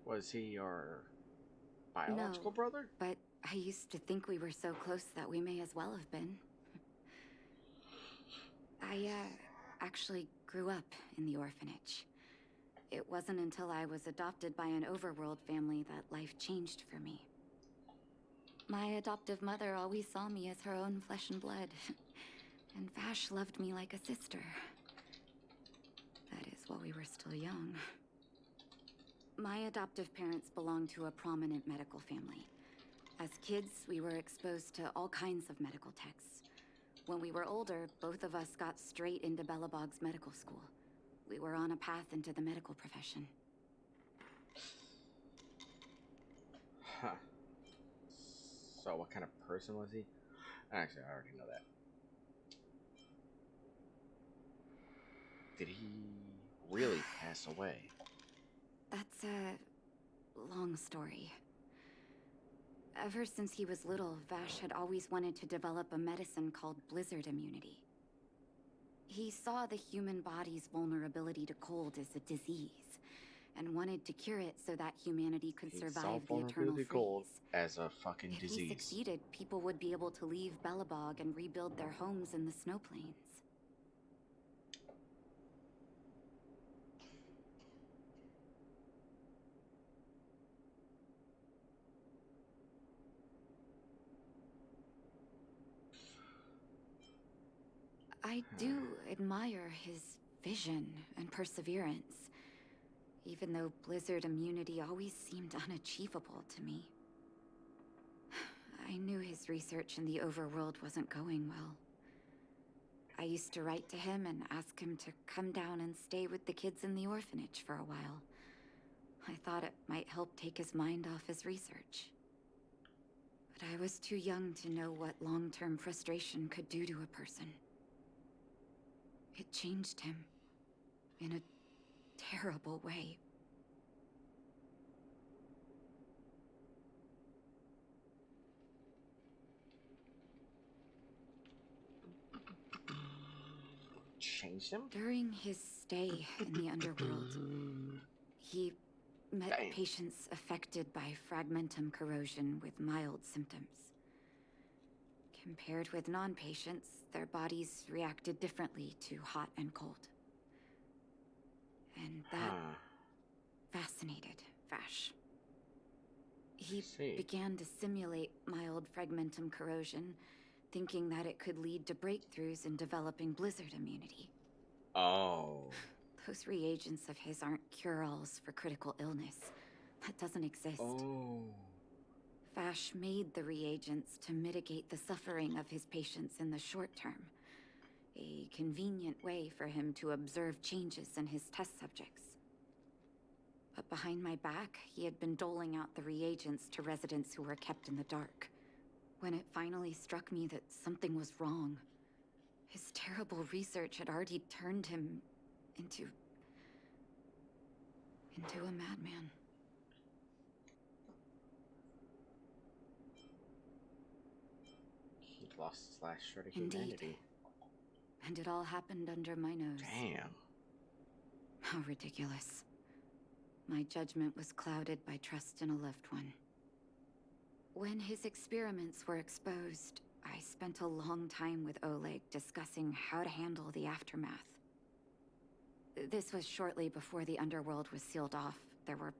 Was he your biological brother? But I used to think we were so close that we may as well have been. I, actually grew up in the orphanage. It wasn't until I was adopted by an overworld family that life changed for me. My adoptive mother always saw me as her own flesh and blood. And Vash loved me like a sister. That is, while we were still young. My adoptive parents belonged to a prominent medical family. As kids, we were exposed to all kinds of medical texts. When we were older, both of us got straight into Belobog's medical school. We were on a path into the medical profession. Huh. So what kind of person was he? Actually, I already know that. Did he really pass away? That's a long story. Ever since he was little, Vash had always wanted to develop a medicine called blizzard immunity. He saw the human body's vulnerability to cold as a disease, and wanted to cure it so that humanity could survive the eternal freeze. As a fucking If disease. he succeeded, people would be able to leave Belobog and rebuild their homes in the snow plains. I do admire his vision and perseverance, even though blizzard immunity always seemed unachievable to me. I knew his research in the overworld wasn't going well. I used to write to him and ask him to come down and stay with the kids in the orphanage for a while. I thought it might help take his mind off his research. But I was too young to know what long-term frustration could do to a person. It changed him in a terrible way. Changed him? During his stay in the underworld, he met patients affected by fragmentum corrosion with mild symptoms. Compared with non-patients, their bodies reacted differently to hot and cold. And that fascinated Vash. He began to simulate mild fragmentum corrosion, thinking that it could lead to breakthroughs in developing blizzard immunity. Oh. Those reagents of his aren't cure-alls for critical illness. That doesn't exist. Oh. Vash made the reagents to mitigate the suffering of his patients in the short term. A convenient way for him to observe changes in his test subjects. But behind my back, he had been doling out the reagents to residents who were kept in the dark. When it finally struck me that something was wrong, his terrible research had already turned him into a madman. He lost his last shred of Indeed. humanity. And it all happened under my nose. Damn. How ridiculous. My judgment was clouded by trust in a loved one. When his experiments were exposed, I spent a long time with Oleg discussing how to handle the aftermath. This was shortly before the underworld was sealed off. There were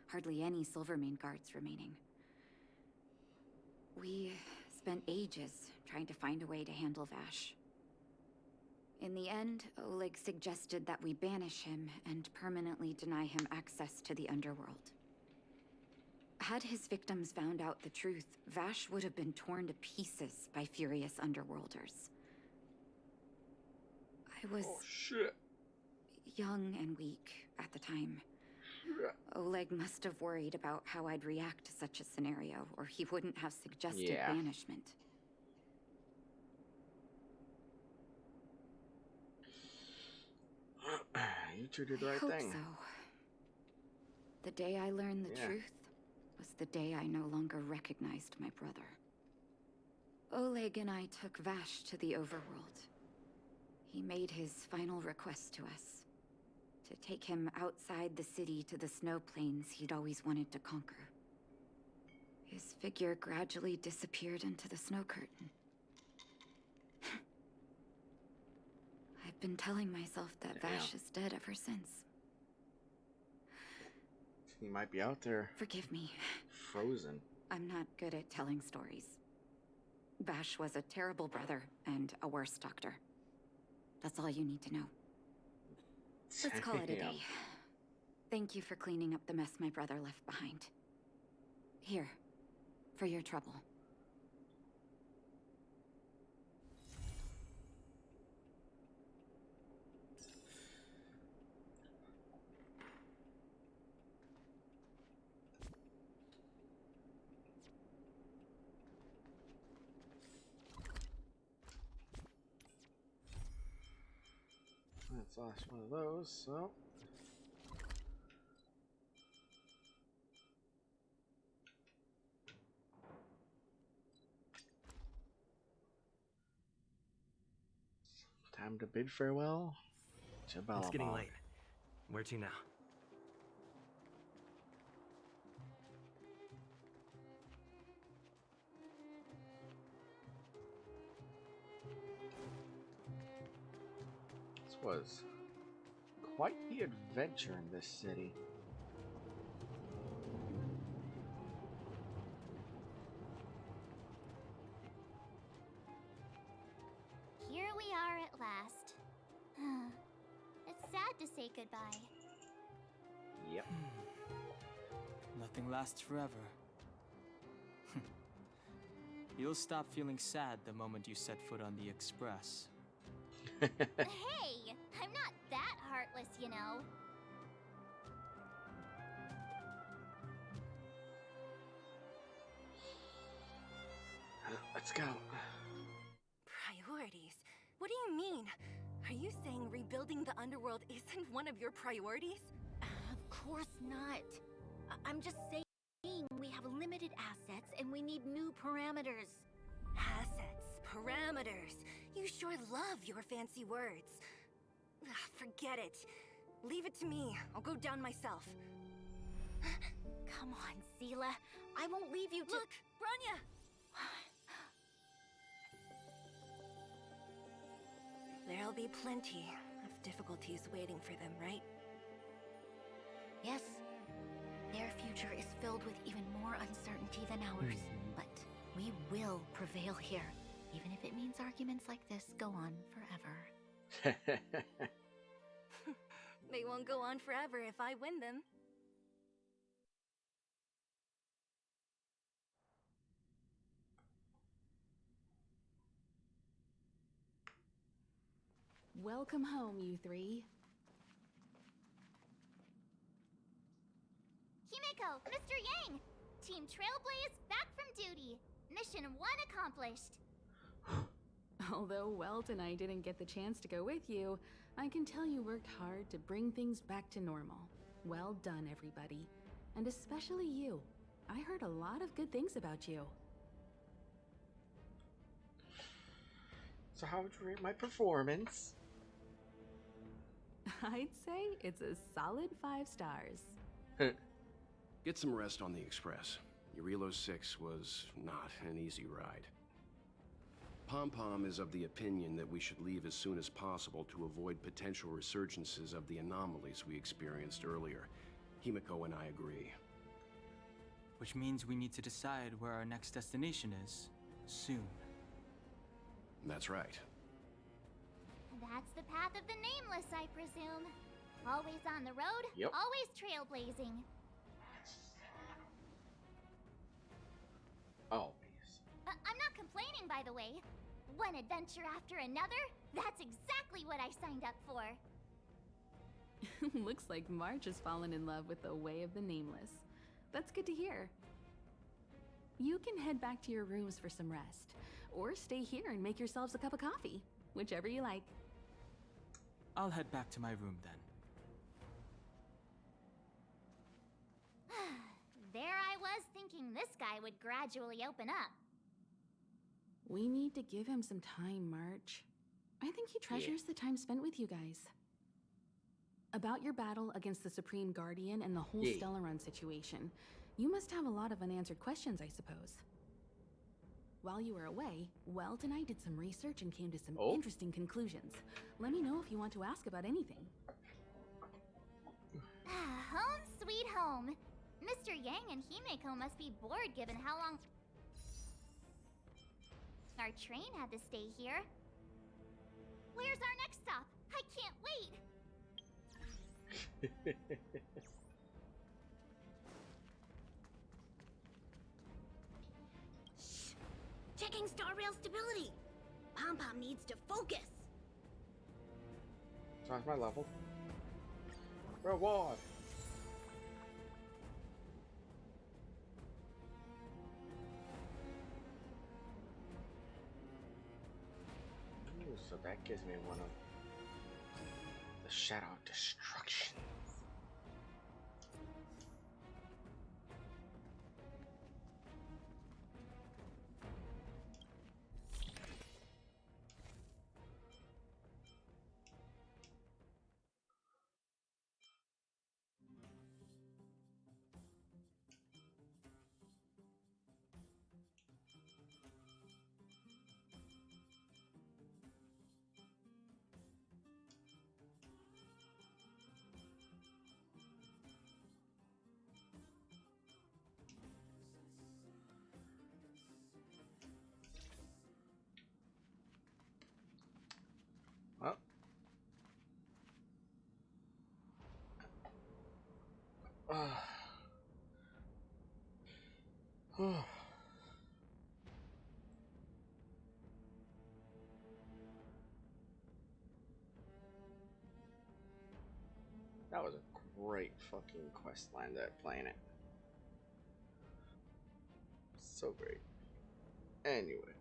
hardly any Silvermane guards remaining. We spent ages trying to find a way to handle Vash. In the end, Oleg suggested that we banish him and permanently deny him access to the underworld. Had his victims found out the truth, Vash would have been torn to pieces by furious underworlders. I was young and weak at the time. Oleg must have worried about how I'd react to such a scenario, or he wouldn't have suggested banishment. You two did the right I hope thing. so. The day I learned the truth was the day I no longer recognized my brother. Oleg and I took Vash to the overworld. He made his final request to us. To take him outside the city to the snow plains he'd always wanted to conquer. His figure gradually disappeared into the snow curtain. I've been telling myself that Vash is dead ever since. He might be out there. Forgive me. Frozen. I'm not good at telling stories. Vash was a terrible brother and a worse doctor. That's all you need to know. Let's call it a day. Thank you for cleaning up the mess my brother left behind. Here, for your trouble. Let's lost one of those, so. Time to bid farewell to Bellabog. It's getting late. Where to now? This was quite the adventure in this city. Here we are at last. It's sad to say goodbye. Yep. Nothing lasts forever. You'll stop feeling sad the moment you set foot on the Express. Hey, I'm not that heartless, you know. Let's go. Priorities? What do you mean? Are you saying rebuilding the underworld isn't one of your priorities? Of course not. I'm just saying we have limited assets and we need new parameters. Assets, parameters. You sure love your fancy words. Forget it. Leave it to me. I'll go down myself. Come on, Seela. I won't leave you to— Look, Branya! There'll be plenty of difficulties waiting for them, right? Yes. Their future is filled with even more uncertainty than ours. But we will prevail here, even if it means arguments like this go on forever. They won't go on forever if I win them. Welcome home, you three. Himeko, Mr. Yang! Team Trailblaze back from duty. Mission 1 accomplished. Although Welt and I didn't get the chance to go with you, I can tell you worked hard to bring things back to normal. Well done, everybody. And especially you. I heard a lot of good things about you. So how would you rate my performance? I'd say it's a solid 5 stars. Get some rest on the Express. Eurilo 6 was not an easy ride. Pom-Pom is of the opinion that we should leave as soon as possible to avoid potential resurgences of the anomalies we experienced earlier. Himeko and I agree. Which means we need to decide where our next destination is, soon. That's right. That's the path of the Nameless, I presume. Always on the road, Yep. Always trailblazing. Always. I'm not complaining, by the way. One adventure after another, that's exactly what I signed up for. Looks like March has fallen in love with the way of the Nameless. That's good to hear. You can head back to your rooms for some rest, or stay here and make yourselves a cup of coffee, whichever you like. I'll head back to my room then. There I was thinking this guy would gradually open up. We need to give him some time, March. I think he treasures the time spent with you guys. About your battle against the Supreme Guardian and the whole Stellaron situation, you must have a lot of unanswered questions, I suppose. While you were away, Welt and I did some research and came to some interesting conclusions. Let me know if you want to ask about anything. Home sweet home. Mr. Yang and Himeko must be bored given how long our train had to stay here. Where's our next stop? I can't wait! Shh! Checking star rail stability. Pom-Pom needs to focus. So that's my level. Reward. Ooh, so that gives me one of the Shadow of Destruction. That was a great fucking quest line, that planet. So great. Anyway,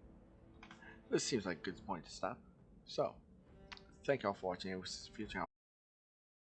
this seems like a good point to stop. So, thank y'all for watching. This is Future